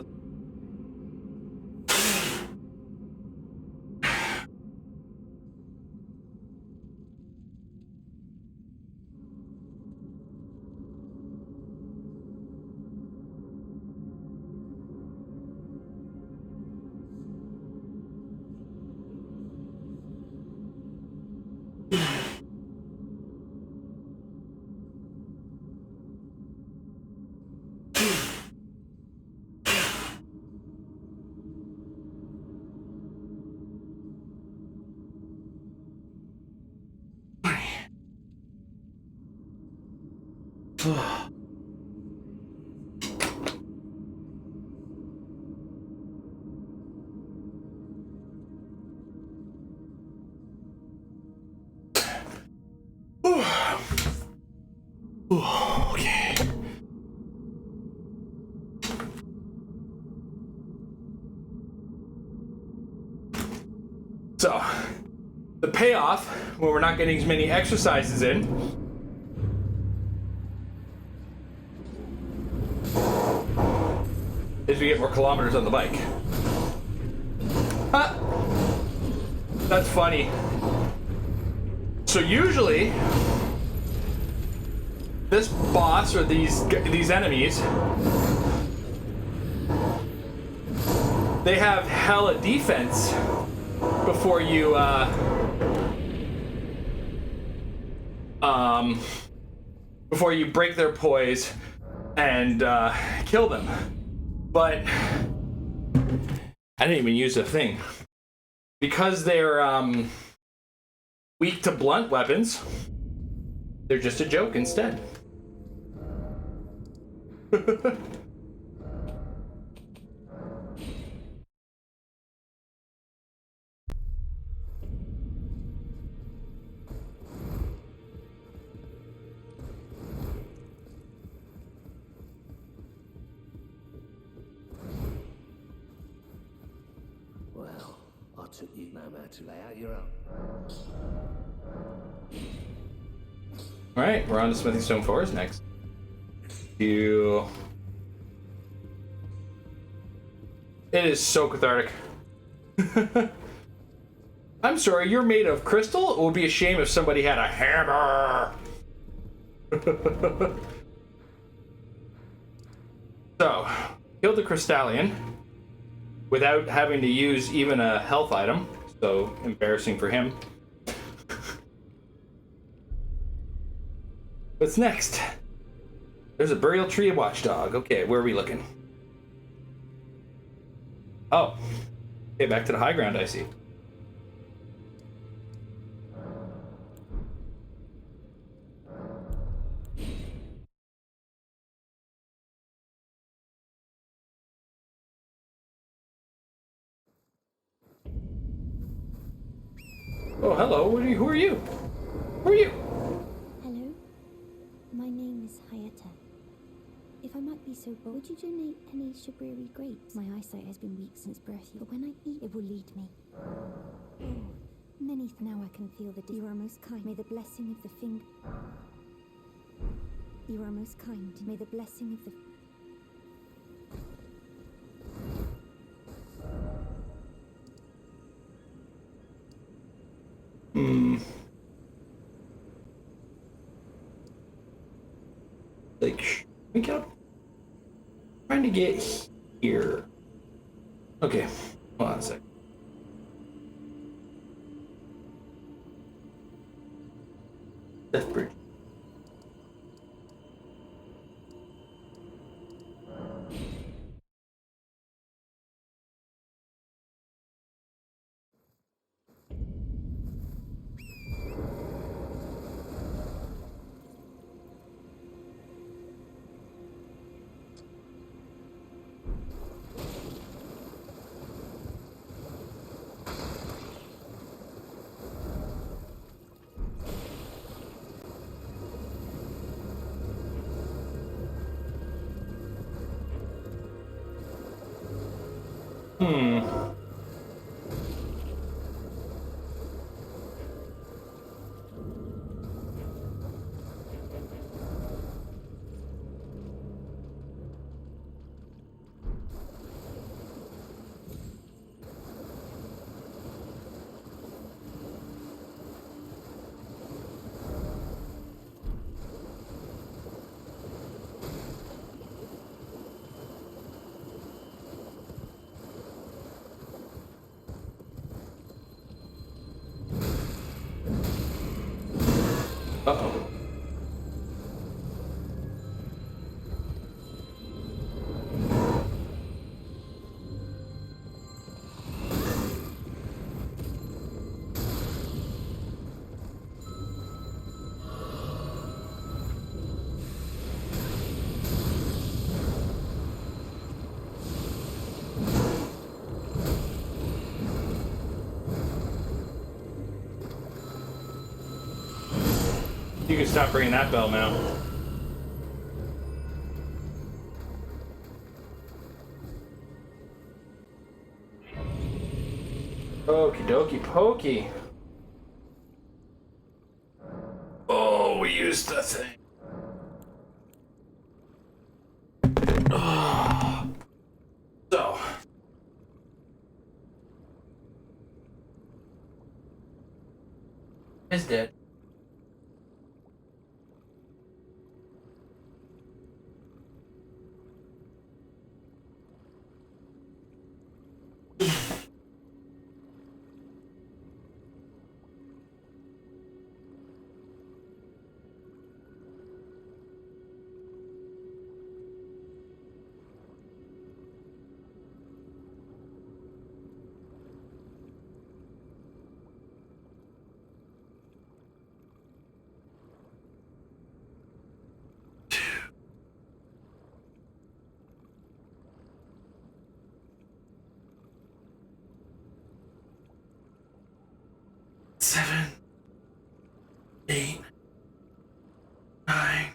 Okay. So, the payoff when we're not getting as many exercises in is we get more kilometers on the bike. Huh. That's funny. So usually, this boss or these enemies, they have hella defense before you break their poise and kill them. But I didn't even use a thing because they're weak to blunt weapons. They're just a joke instead. Well, I took you no matter to lay out your own. All right, we're on to Smithing Stone Forest next. It is so cathartic. I'm sorry, you're made of crystal? It would be a shame if somebody had a hammer. So, killed the Crystallion without having to use even a health item. So, embarrassing for him. What's next? There's a burial tree watchdog. Okay, where are we looking? Oh. Okay, back to the high ground, I see. Oh, hello. Who are you? Who are you? Hello, my name is Hayata. If I might be so bold, would you donate any Shabriri grapes? My eyesight has been weak since birth, but when I eat, it will lead me. Oh, now I can feel that you are most kind. May the blessing of the finger. You are most kind. May the blessing of the. Like, we got trying to get here. Okay, hold on a sec. Death Bridge. Hmm. Uh-oh. You can stop ringing that bell now. Okie dokie pokey. Oh, we used the thing. So. Is dead. Seven, 8, 9,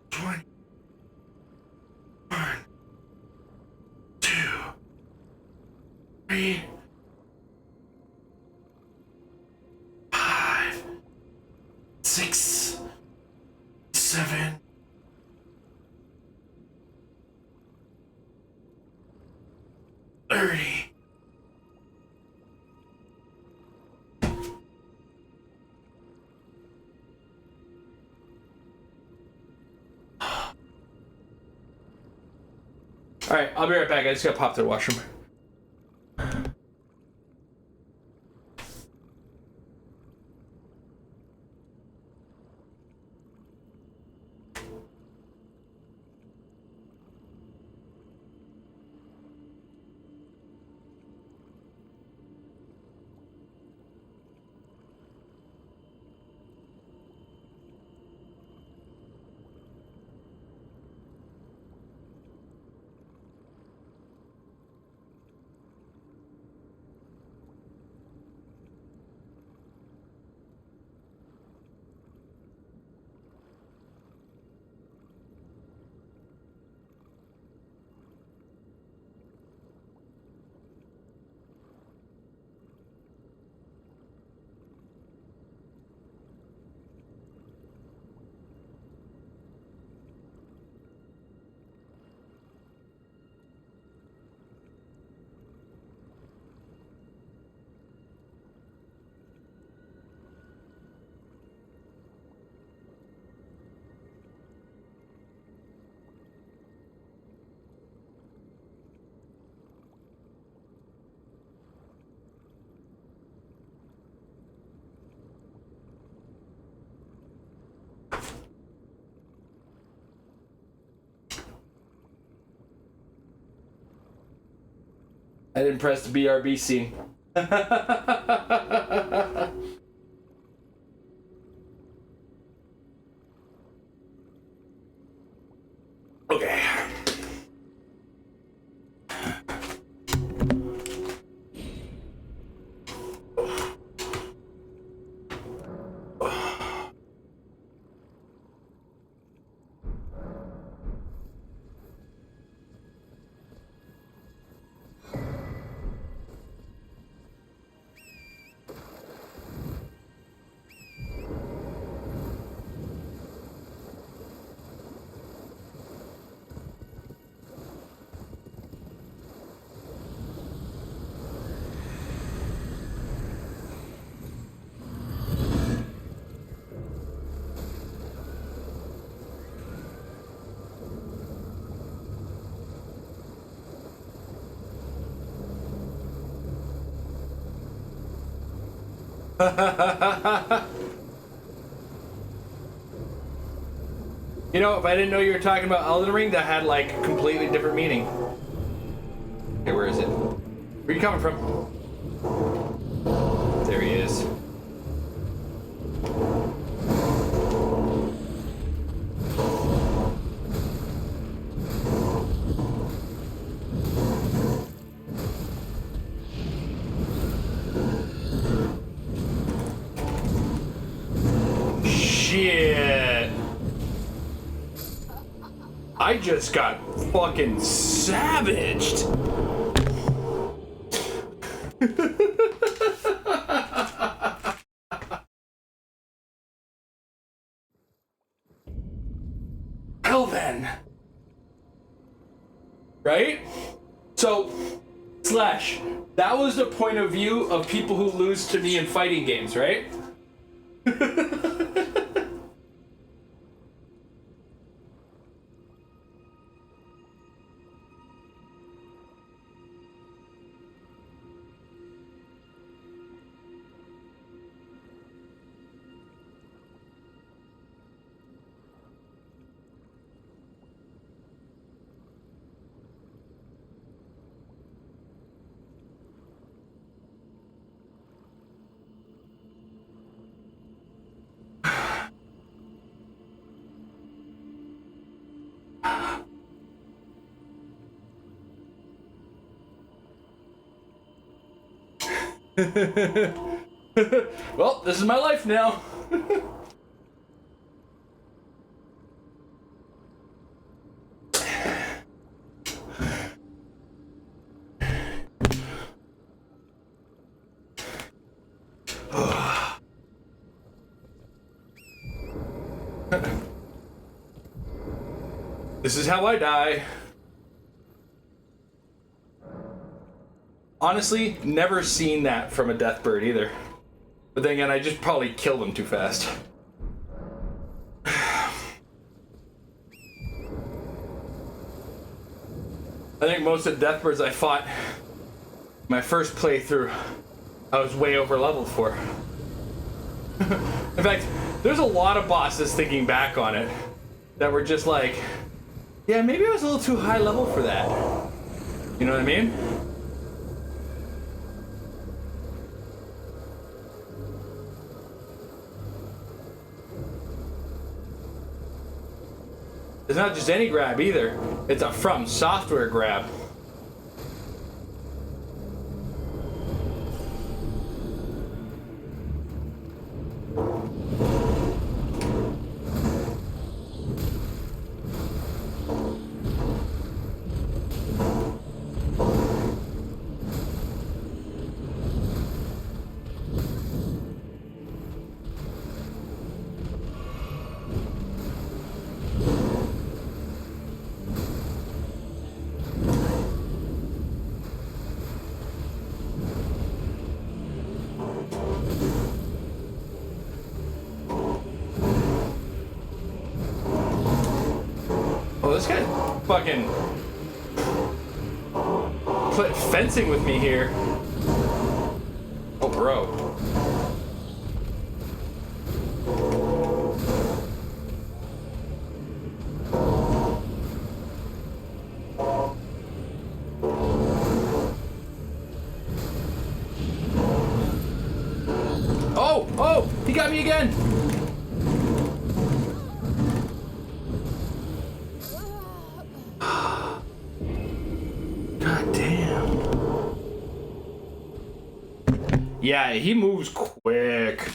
20, 1, 2, 3, 5, 6, 7, 30. All right, I'll be right back. I just gotta pop to the washroom. I didn't press the BRB scene. Okay. You know, if I didn't know you were talking about Elden Ring, that had like a completely different meaning. Okay, where is it? Where are you coming from? There he is. Shit. I just got fucking savaged. Elden. Right? So, Slash, that was the point of view of people who lose to me in fighting games, right? Well, this is my life now. This is how I die. Honestly, never seen that from a death bird either. But then again, I just probably killed him too fast. I think most of the death birds I fought my first playthrough, I was way over leveled for. In fact, there's a lot of bosses thinking back on it that were just like, yeah, maybe I was a little too high level for that. You know what I mean? It's not just any grab either. It's a From Software grab. This guy fucking fencing with me here. Oh, bro. Oh, oh, he got me again. God damn. Yeah, he moves quick.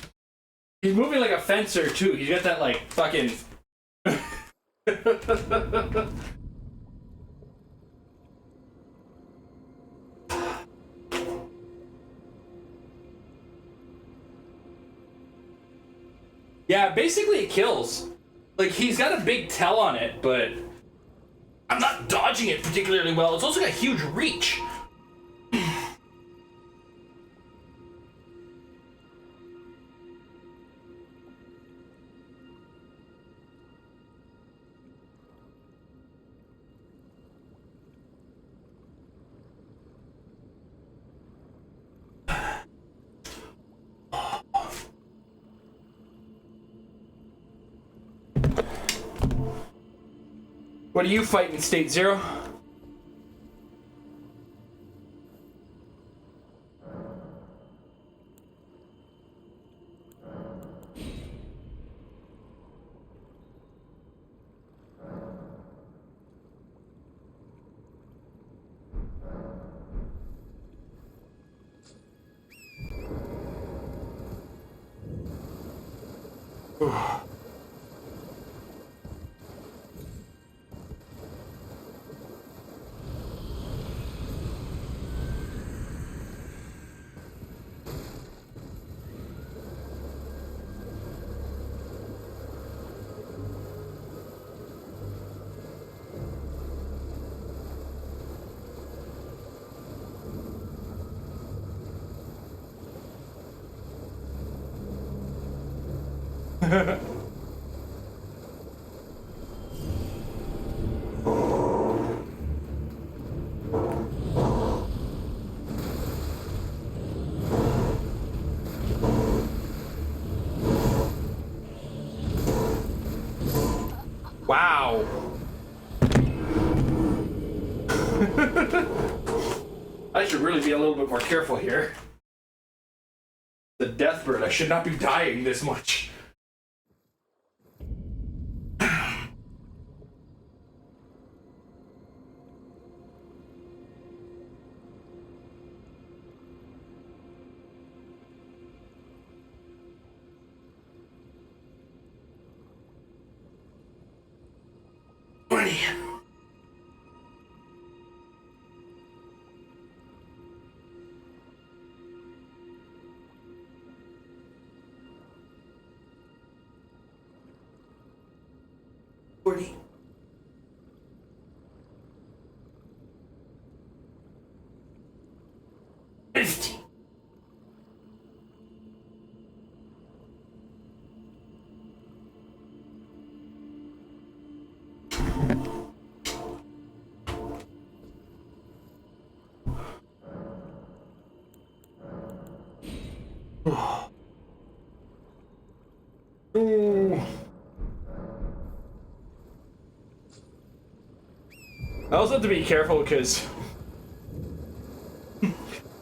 He's moving like a fencer too. He's got that like fucking. Yeah, basically it kills. Like, he's got a big tell on it, but I'm not dodging it particularly well. It's also got huge reach. What are you fighting, State Zero? Wow. I should really be a little bit more careful here. The death bird, I should not be dying this much. Money. $40. 50. I also have to be careful because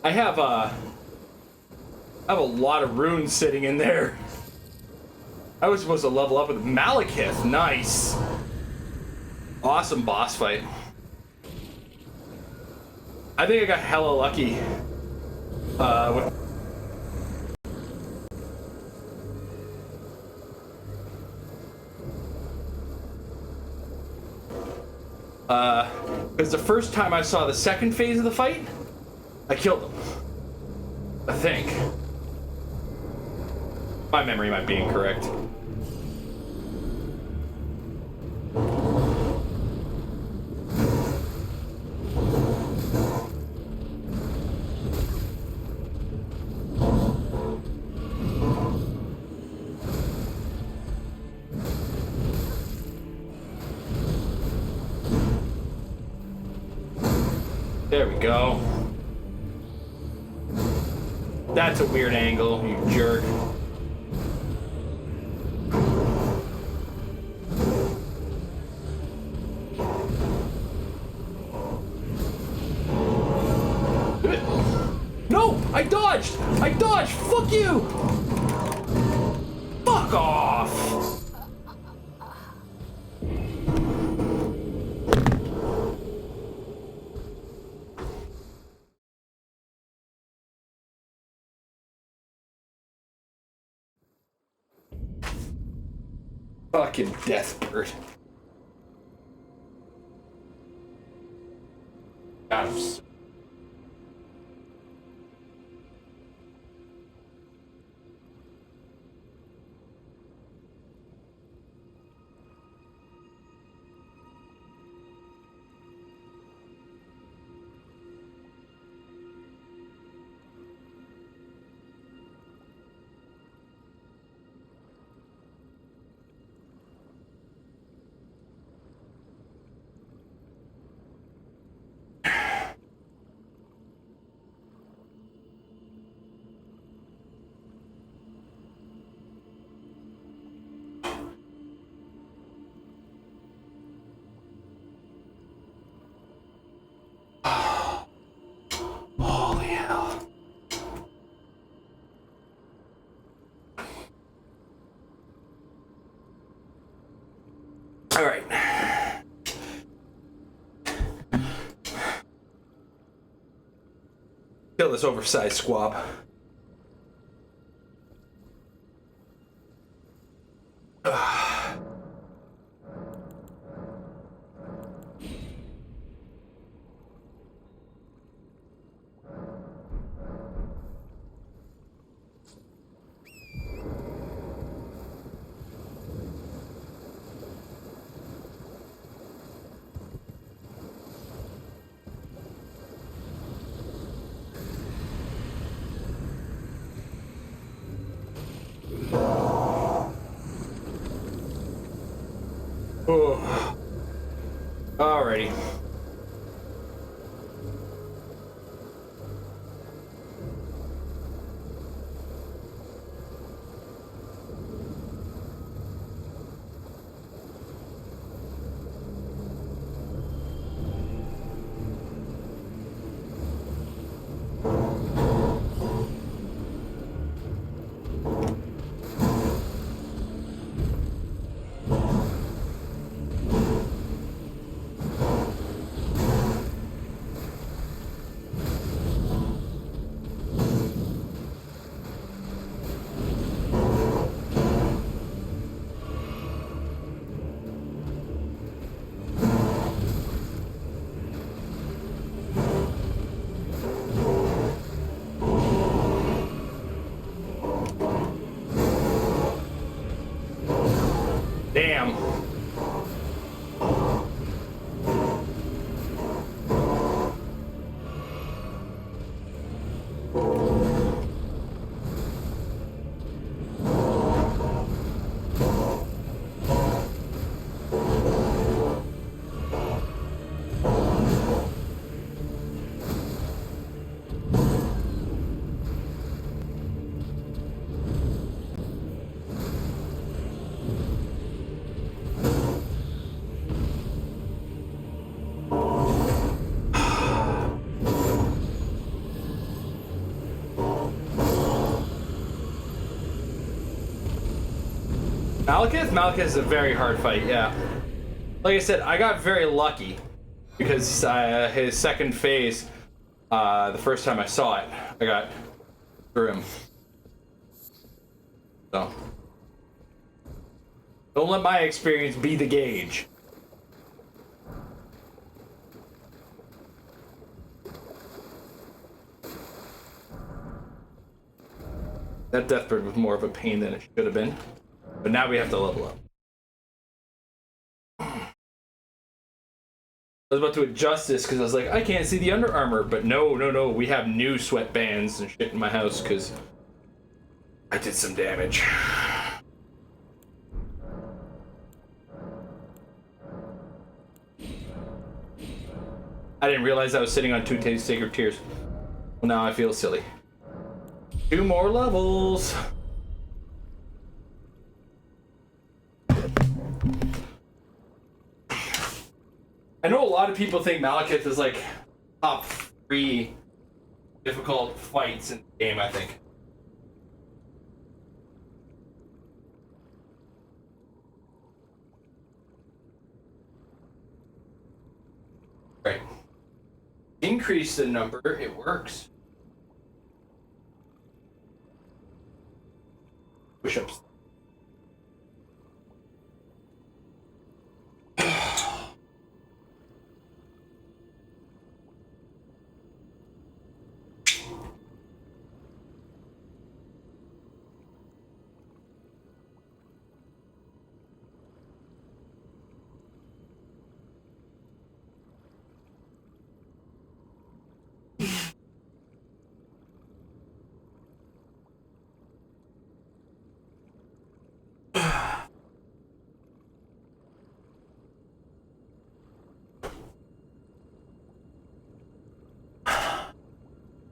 I have a lot of runes sitting in there. I was supposed to level up with Malekith. Nice. Awesome boss fight. I think I got hella lucky with because the first time I saw the second phase of the fight, I killed him. I think. My memory might be incorrect. There we go. That's a weird angle, you jerk. No! I dodged! I dodged! Fuck you! Fuck off! Fucking Deathbird. God, I'm so... Holy hell. All right. Kill this oversized squab. Oh. Alrighty. Damn. Malekith is a very hard fight, yeah. Like I said, I got very lucky because his second phase, the first time I saw it, I got through him. So, don't let my experience be the gauge. That Deathbird was more of a pain than it should have been. But now we have to level up. I was about to adjust this because I was like, I can't see the Under Armour. But no. We have new sweatbands and shit in my house because I did some damage. I didn't realize I was sitting on 2 Sacred Tears. Well, now I feel silly. 2 more levels. I know a lot of people think Malekith is like top 3 difficult fights in the game, I think. increase the number, it works. Push-ups.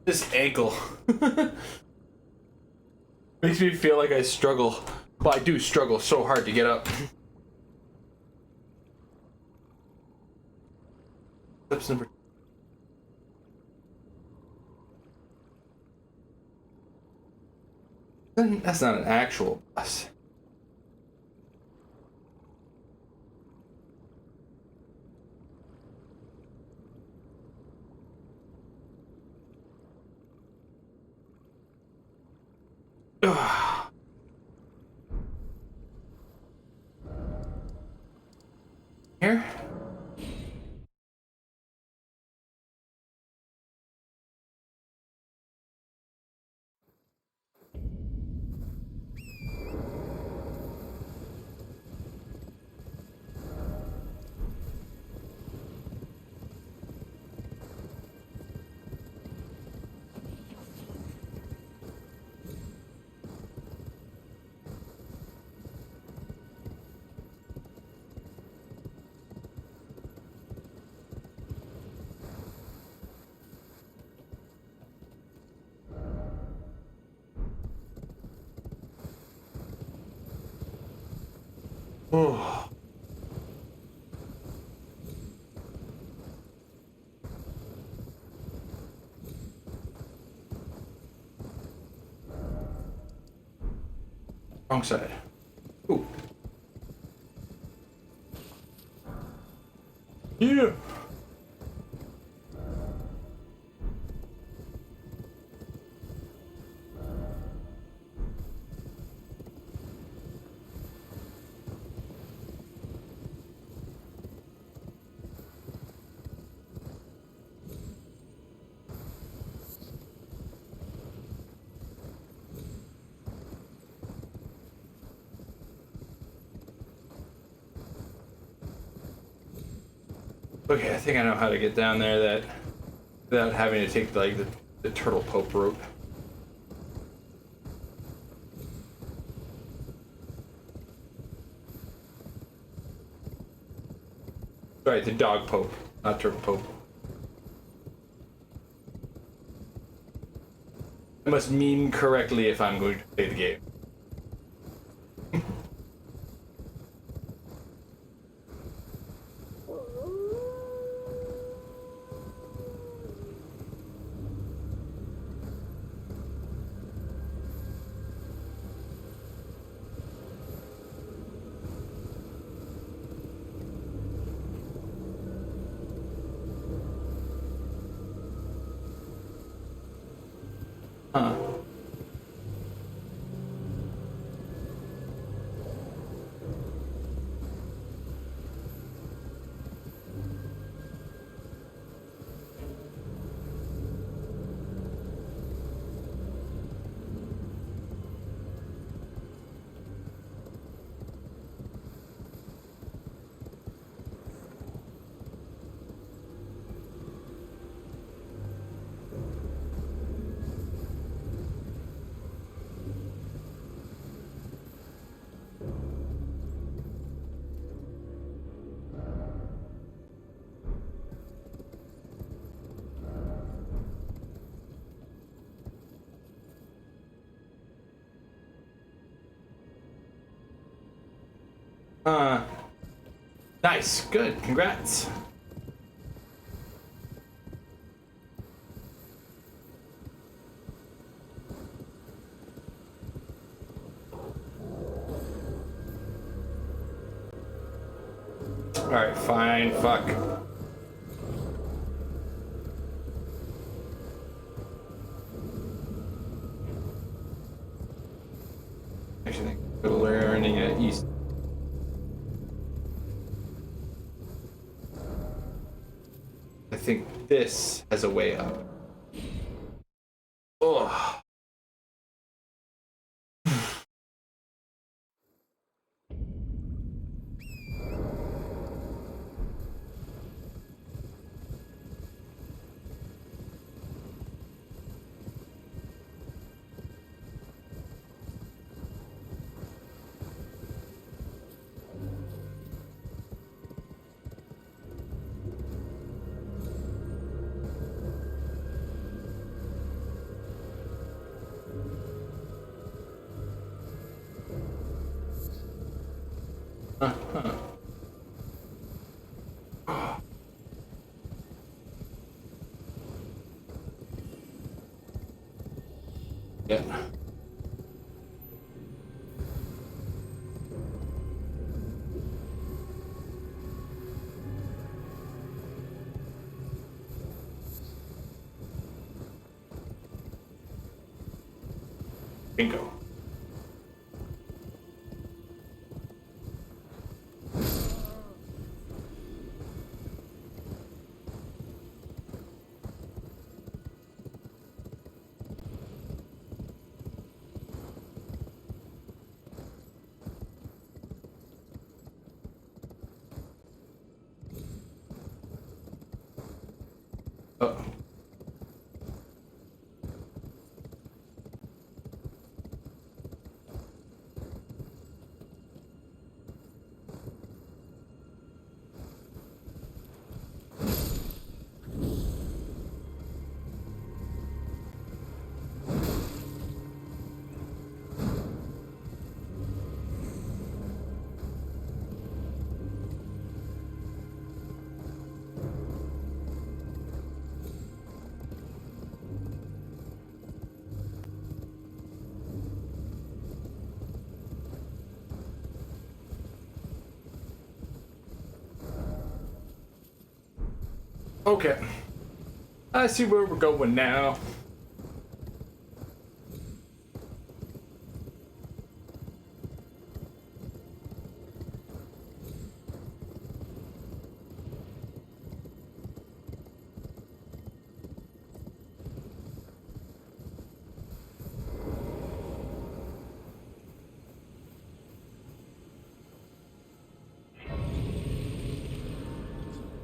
This ankle makes me feel like I struggle. Well, I do struggle so hard to get up. Steps number. That's not an actual bus. Ugh. Here? Oh. Wrong side. Ooh. Yeah. Okay, I think I know how to get down there that without having to take like the turtle pope route. Sorry, the dog pope, not turtle pope. I must meme correctly if I'm going to play the game. Huh. Nice, good, congrats. Alright, fine, fuck. Actually, I think we're learning it east. I think this has a way up. Oh. Yeah. Bingo. Uh-oh. Okay. I see where we're going now.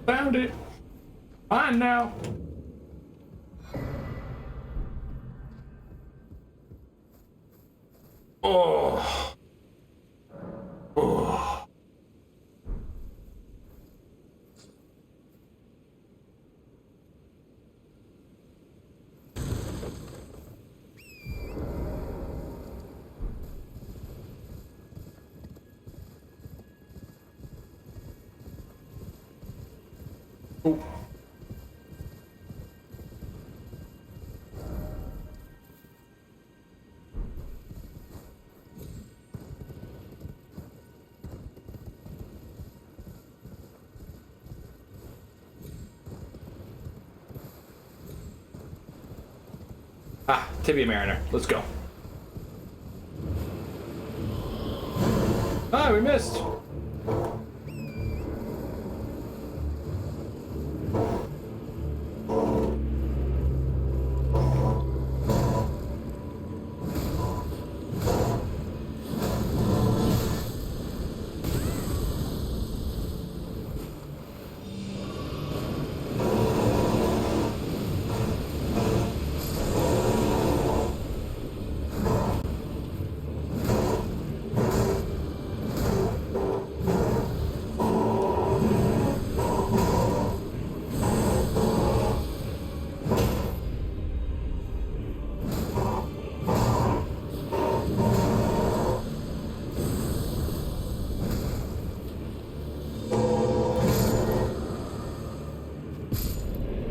Found it. Fine now. Oh. Oh. Oh. Ah, Tibia Mariner. Let's go. Ah, we missed.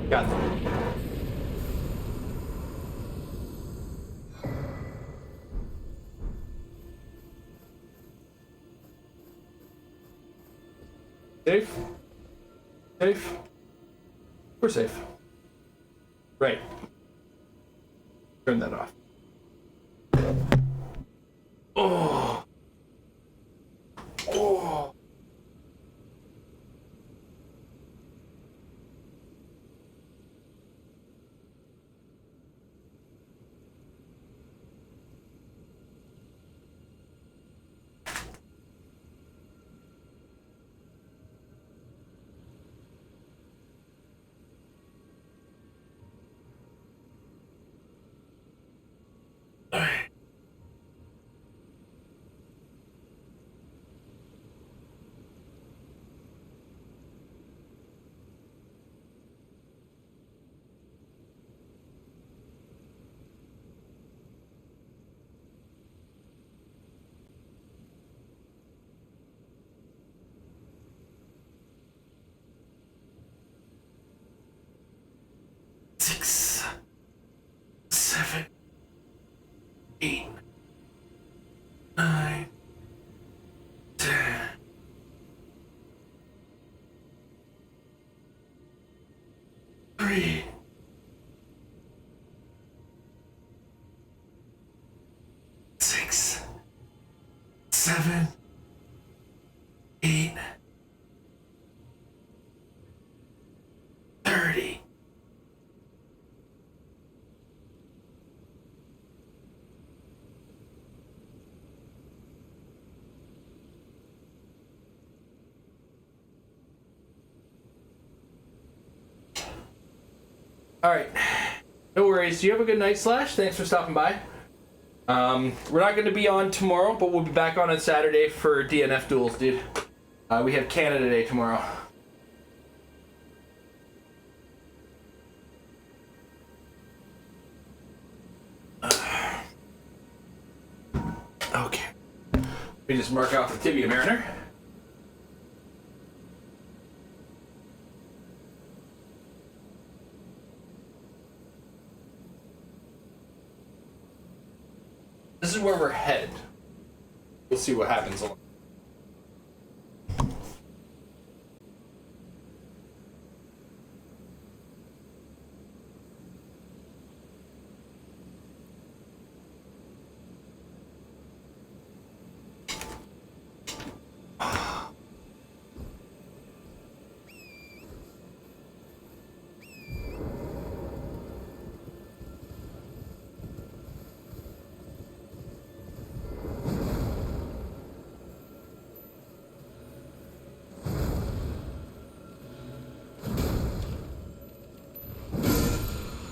Got them. Safe? Safe? We're safe. Right. Turn that off. Oh. 8, 9, 10. 3, 6, 7, 8, 30. All right. No worries. You have a good night, Slash. Thanks for stopping by. We're not going to be on tomorrow, but we'll be back on Saturday for DNF duels, dude. We have Canada Day tomorrow. Okay. Let me just mark off the Tibia Mariner. This is where we're headed. We'll see what happens.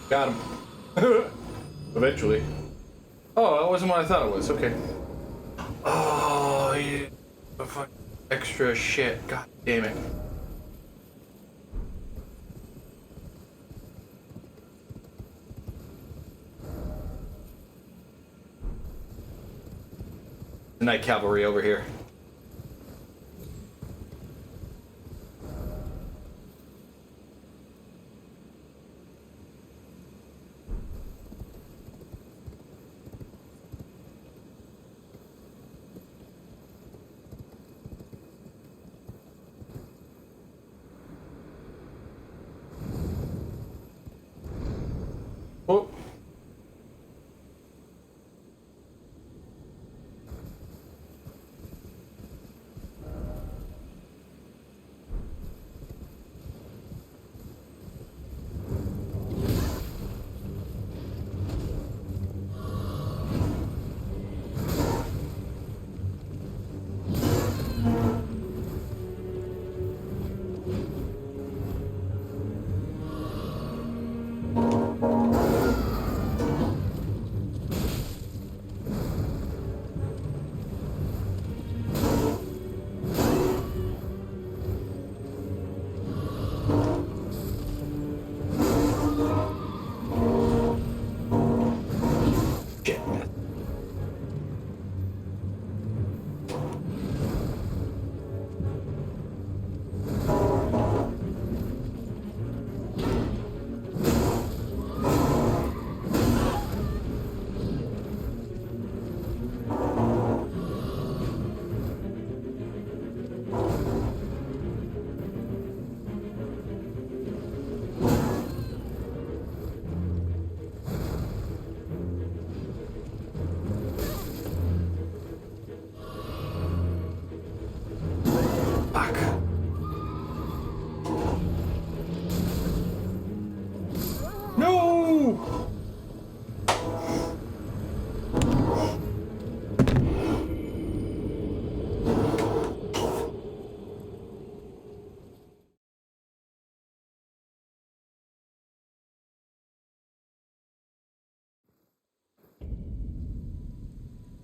Got him. Eventually. Oh, that wasn't what I thought it was. Okay. Oh, yeah. The fuck extra shit. God damn it. The night cavalry over here. Oh.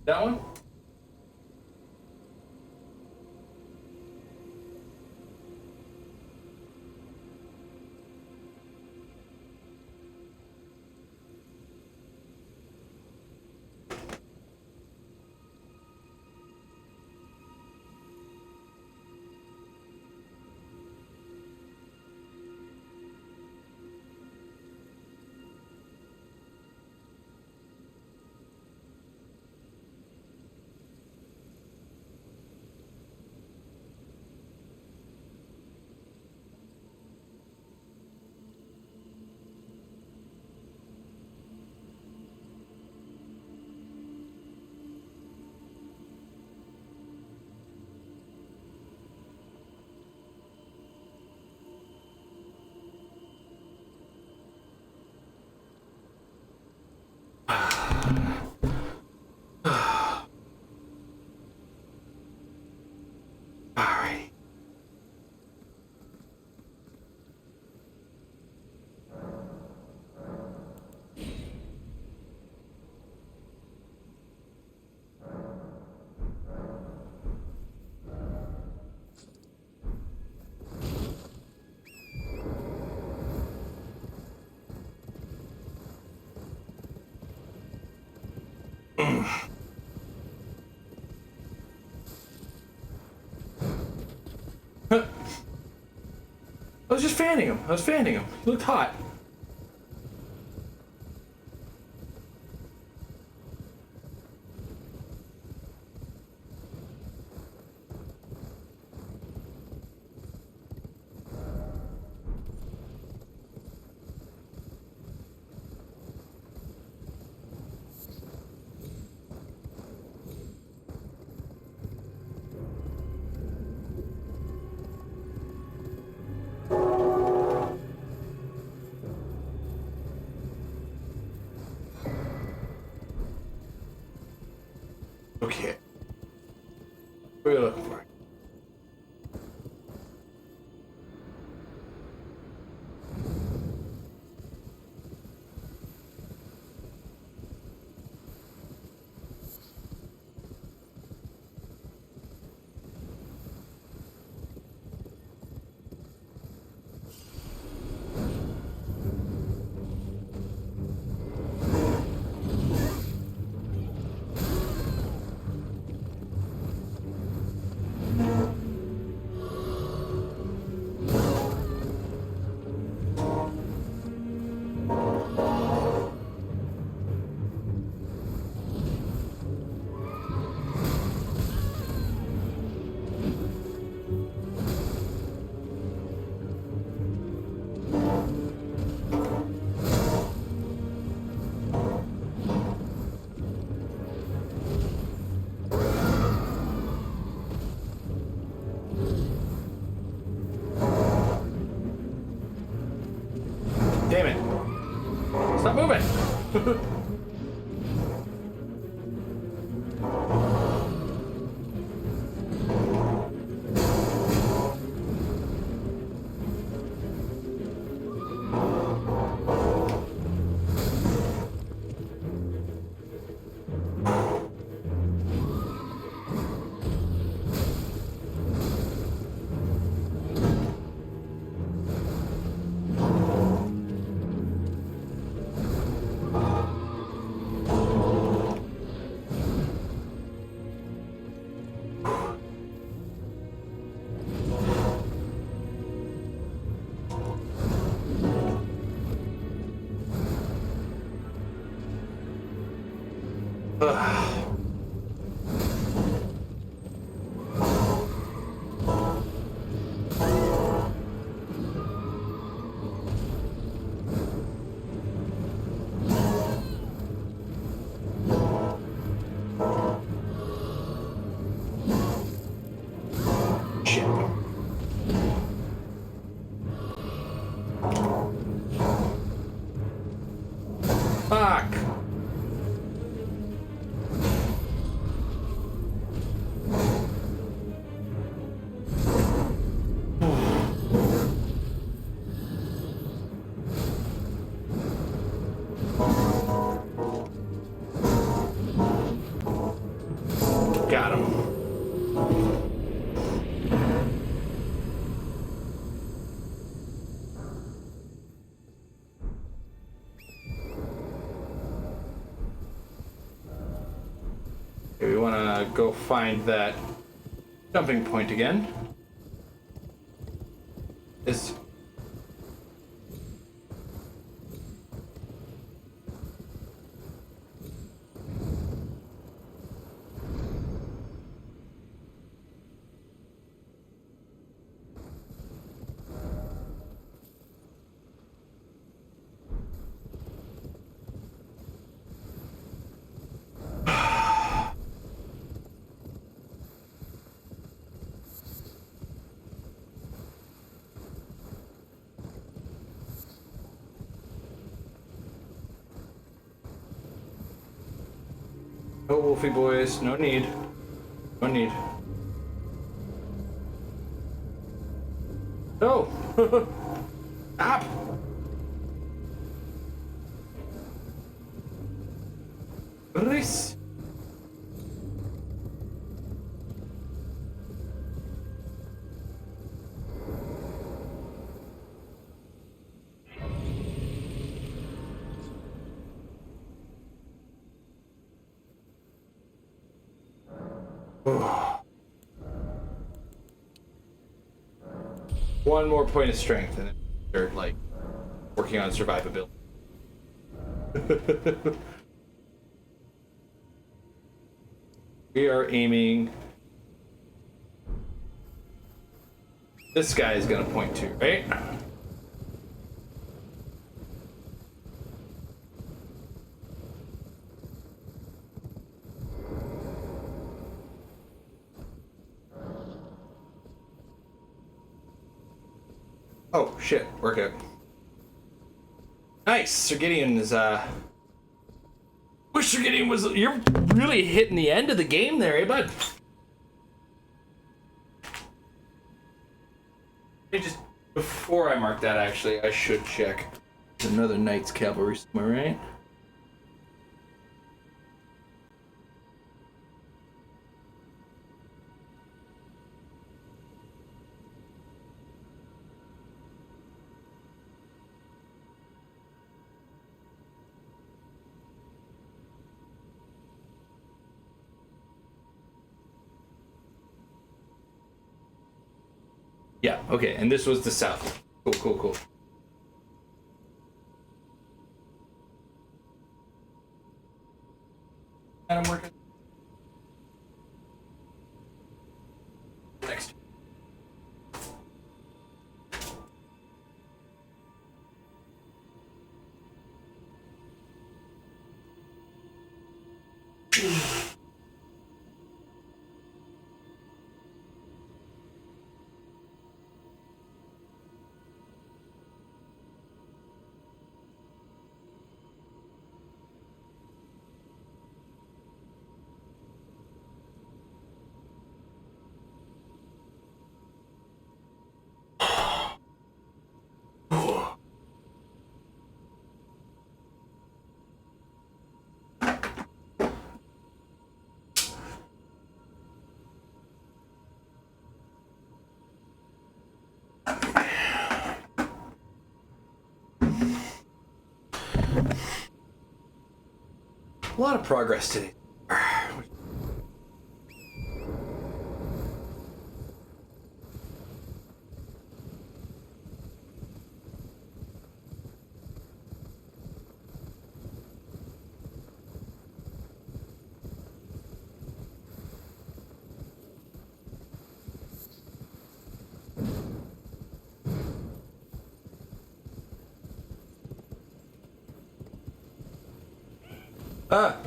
That one? I was just fanning him. I was fanning him. He looked hot. Okay. What are you looking for? Damn it. Stop moving. Fuck. Got him. Okay, we want to go find that jumping point again. This. No Wolfie boys, no need. No need. No! Stop! Chris! One more point of strength, and then start like working on survivability. We are aiming. This guy is gonna point to, right? Oh shit, workout. Nice, Sir Gideon is Wish Sir Gideon was. You're really hitting the end of the game there, eh, bud? Just before I mark that, actually, I should check. There's another Knight's Cavalry somewhere, right? Yeah, okay, and this was the south. Cool, cool, cool. And I'm working. Next. A lot of progress today. Ah.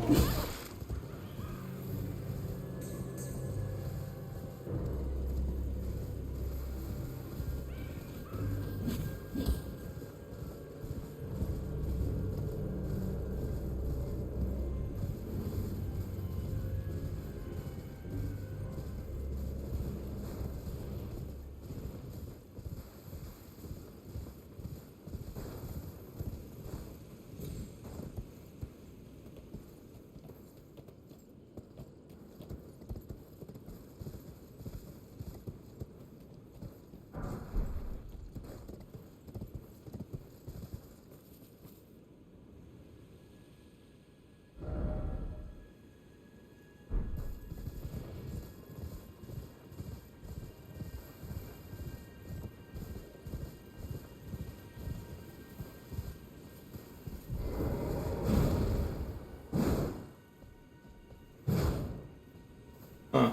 Huh.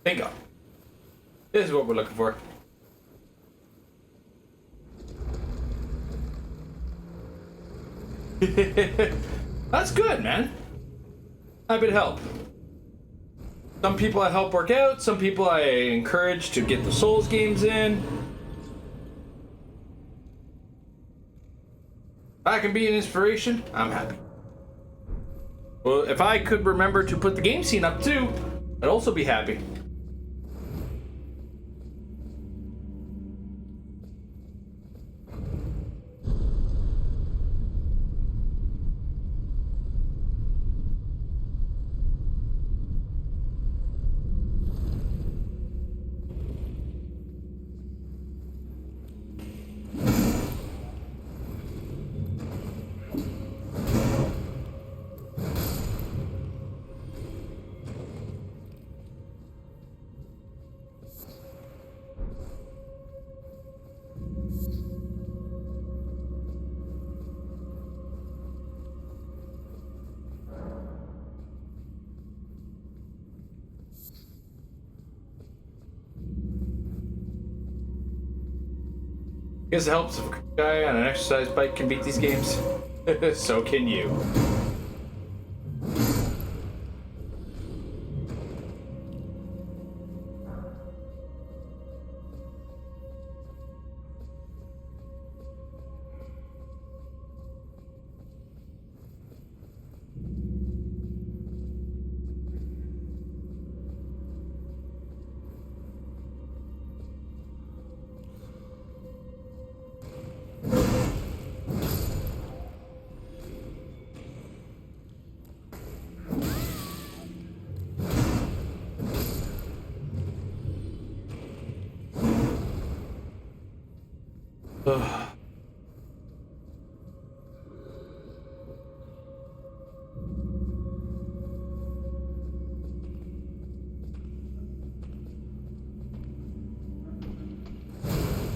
Bingo. This is what we're looking for. That's good, man. I would help. Some people I help work out, some people I encourage to get the Souls games in. If I can be an inspiration, I'm happy. Well, if I could remember to put the game scene up too, I'd also be happy. Guess it helps if a guy on an exercise bike can beat these games. So can you. Ugh.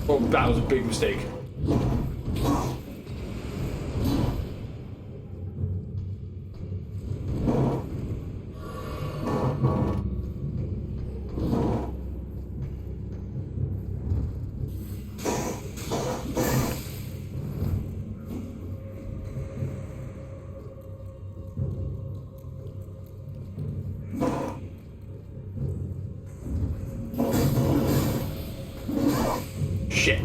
Oh, that was a big mistake. Shit.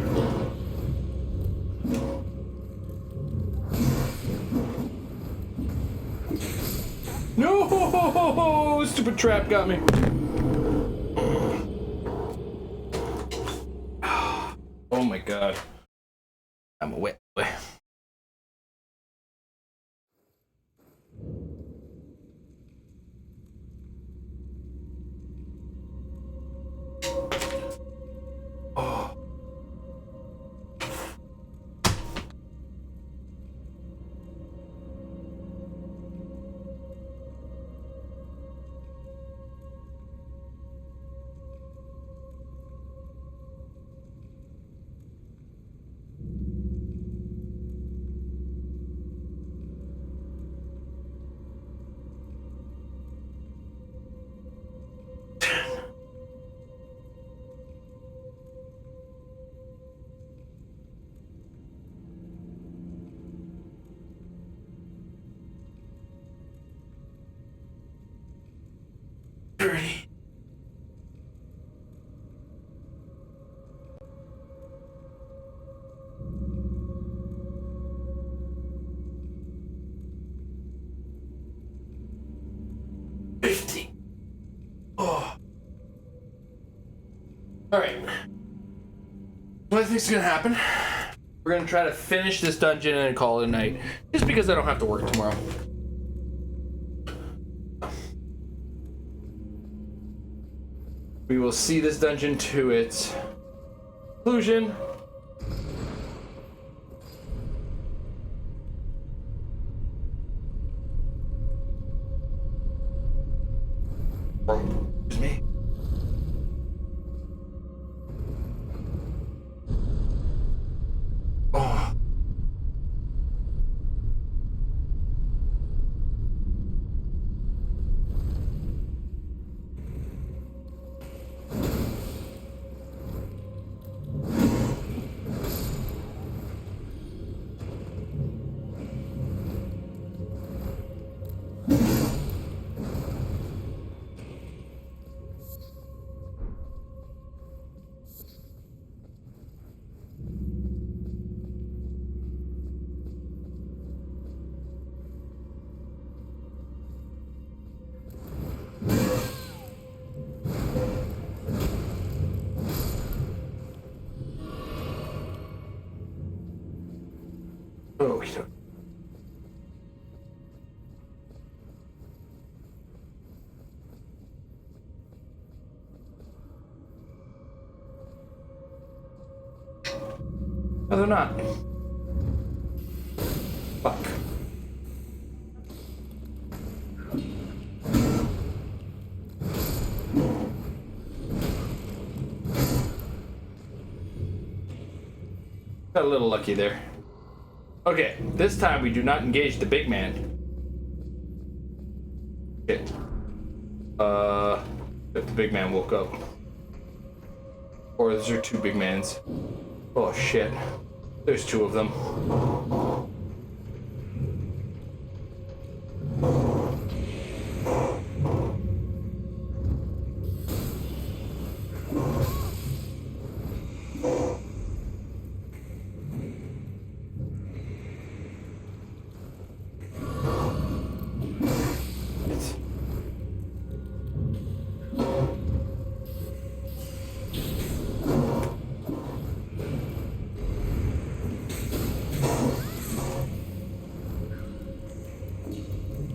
No! Stupid trap got me. Oh my god. I'm a wet boy. Oh. Dirty. Oh. Alright. What I think's gonna happen? We're gonna try to finish this dungeon and call it a night. Just because I don't have to work tomorrow. We will see this dungeon to its conclusion. Excuse me. Oh. Okay. No, they're not. Fuck. Got a little lucky there. Okay, this time we do not engage the big man. Shit. If the big man woke up. Or these are two big mans. Oh shit. There's two of them.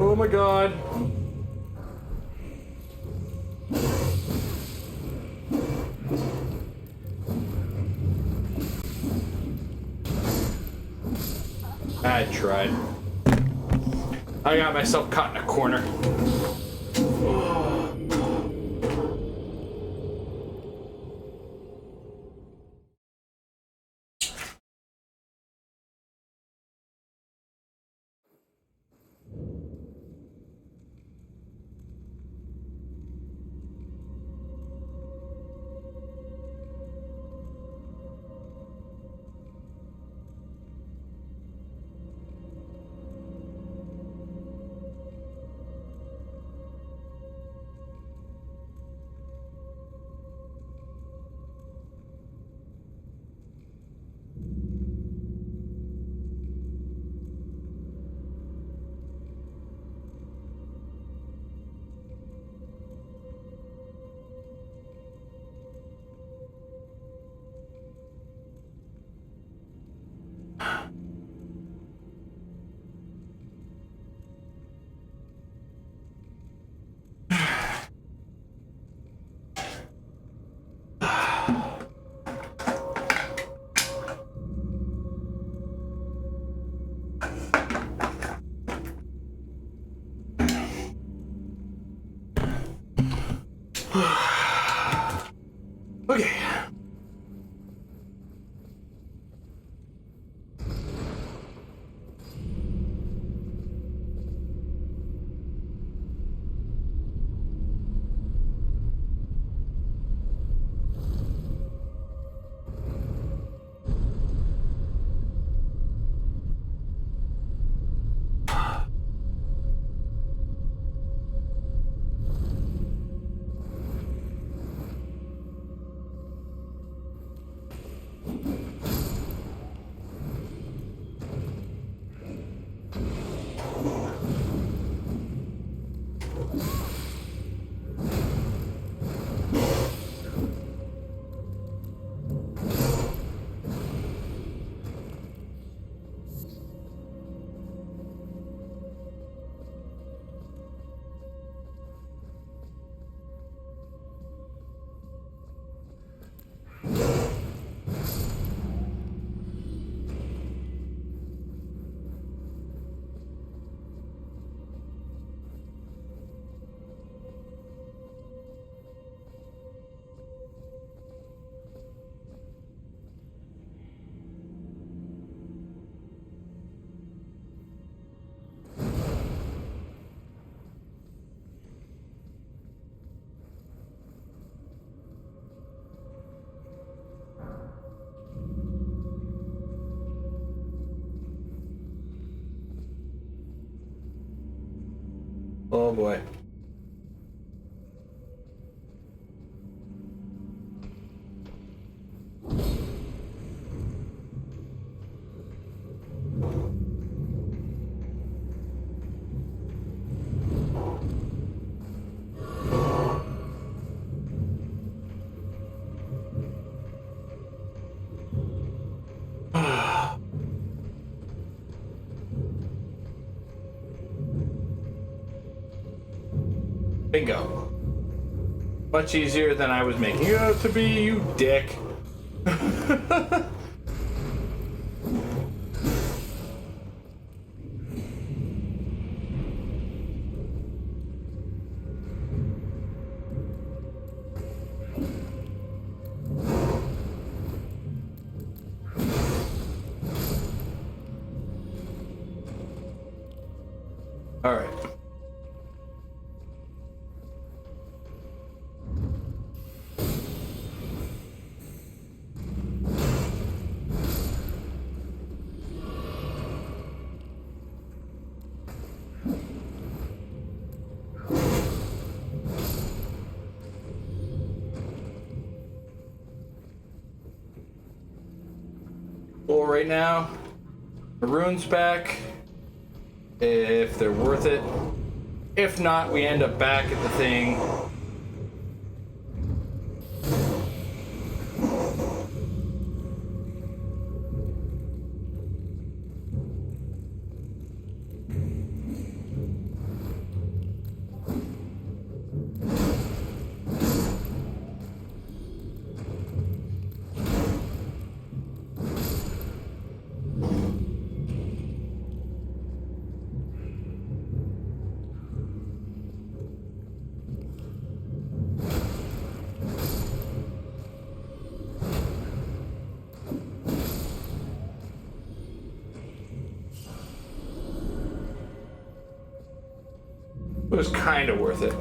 Oh my god. I tried. I got myself caught in a corner. Okay. Oh boy. Bingo. Much easier than I was making it out to be, you dick. All right. right now. The runes back. If they're worth it. If not, we end up back at the thing. It was kind of worth it.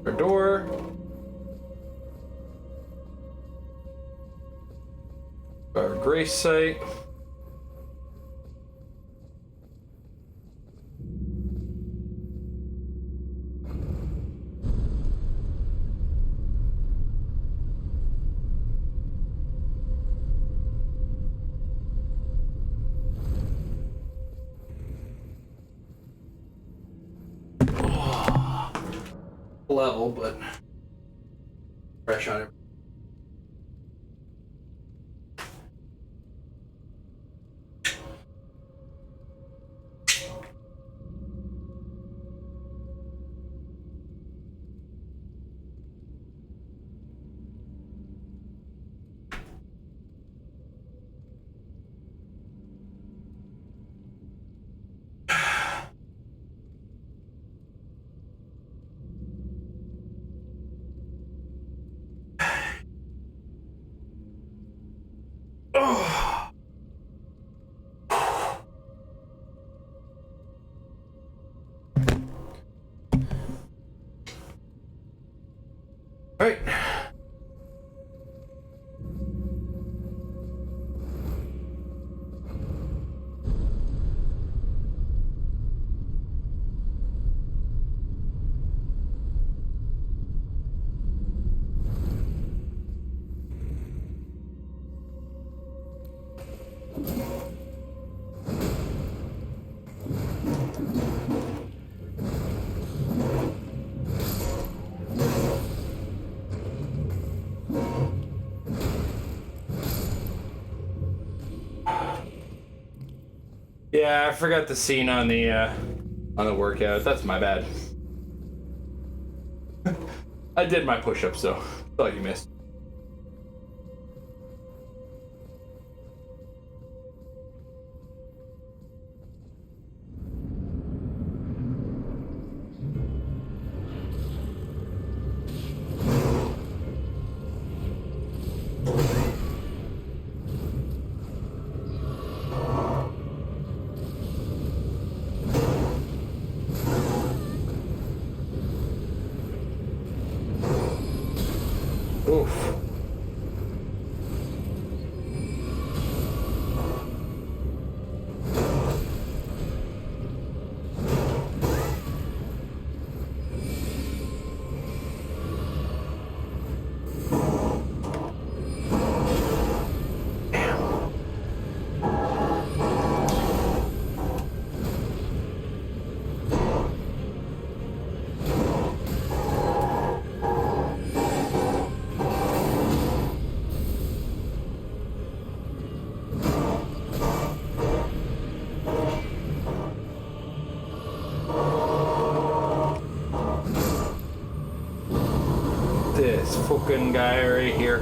Our door. Our grace site. Level, but fresh on it. All right. Yeah, I forgot the scene on the workout. That's my bad. I did my push-ups though. Thought you missed. Oof. This fucking guy right here.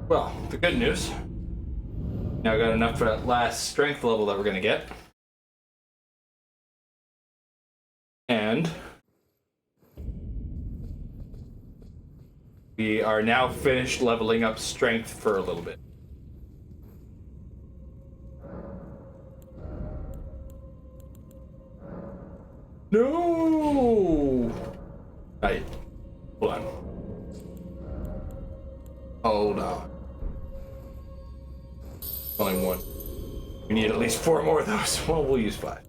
Well, the good news. Now I got enough for that last strength level that we're gonna get. And We are now finished leveling up strength for a little bit. No! Right. Hold on. Hold on. Only one. We need at least 4 more of those. Well, we'll use 5.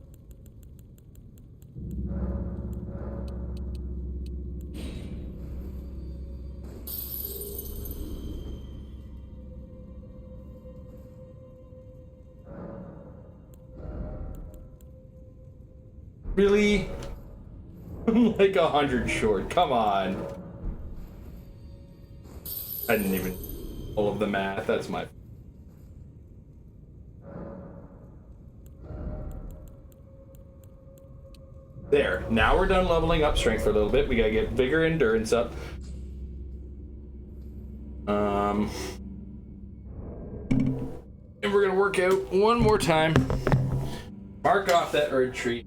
Really? I'm like 100 short. Come on. I didn't even all of the math. That's my. There. Now we're done leveling up strength for a little bit. We gotta get bigger endurance up. And we're gonna work out one more time. Mark off that retreat.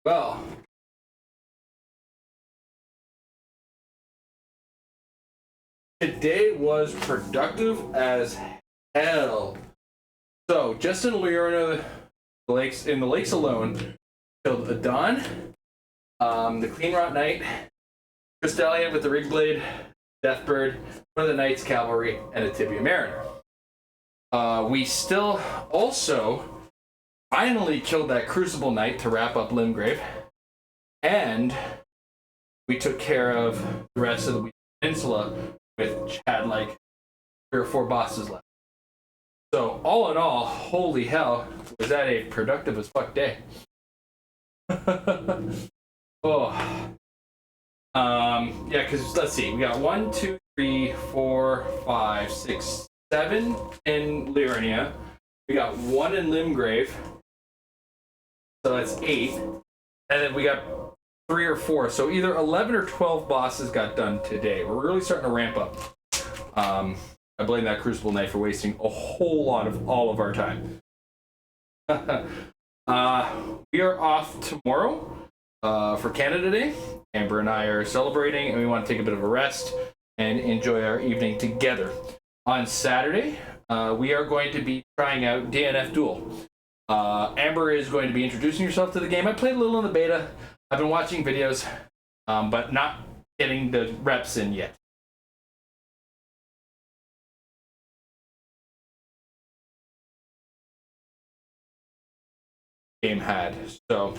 Well, today was productive as hell. So, just in Leona, the lakes alone, killed a Dawn, the Clean Rot Knight, Crystallia with the Rig Blade, Deathbird, one of the Knights Cavalry, and a Tibia Mariner. We still also finally killed that Crucible Knight to wrap up Limgrave, and we took care of the rest of the peninsula, which had like 3 or 4 bosses left. So all in all, holy hell, was that a productive as fuck day. Oh. Yeah, because let's see, we got 1, 2, 3, 4, 5, 6, 7 in Liurnia. We got 1 in Limgrave. So that's 8. And then we got 3 or 4. So either 11 or 12 bosses got done today. We're really starting to ramp up. I blame that Crucible Knight for wasting a whole lot of all of our time. We are off tomorrow for Canada Day. Amber and I are celebrating, and we want to take a bit of a rest and enjoy our evening together. On Saturday, we are going to be trying out DNF Duel. Amber is going to be introducing herself to the game. I played a little in the beta. I've been watching videos, but not getting the reps in yet. Game had. So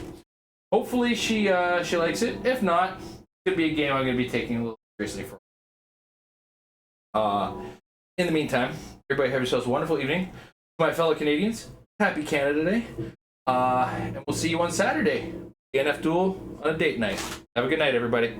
hopefully she likes it. If not, it's gonna be a game I'm gonna be taking a little seriously for. In the meantime, everybody have yourselves a wonderful evening. To my fellow Canadians, happy Canada Day. And we'll see you on Saturday. DNF Duel on a date night. Have a good night, everybody.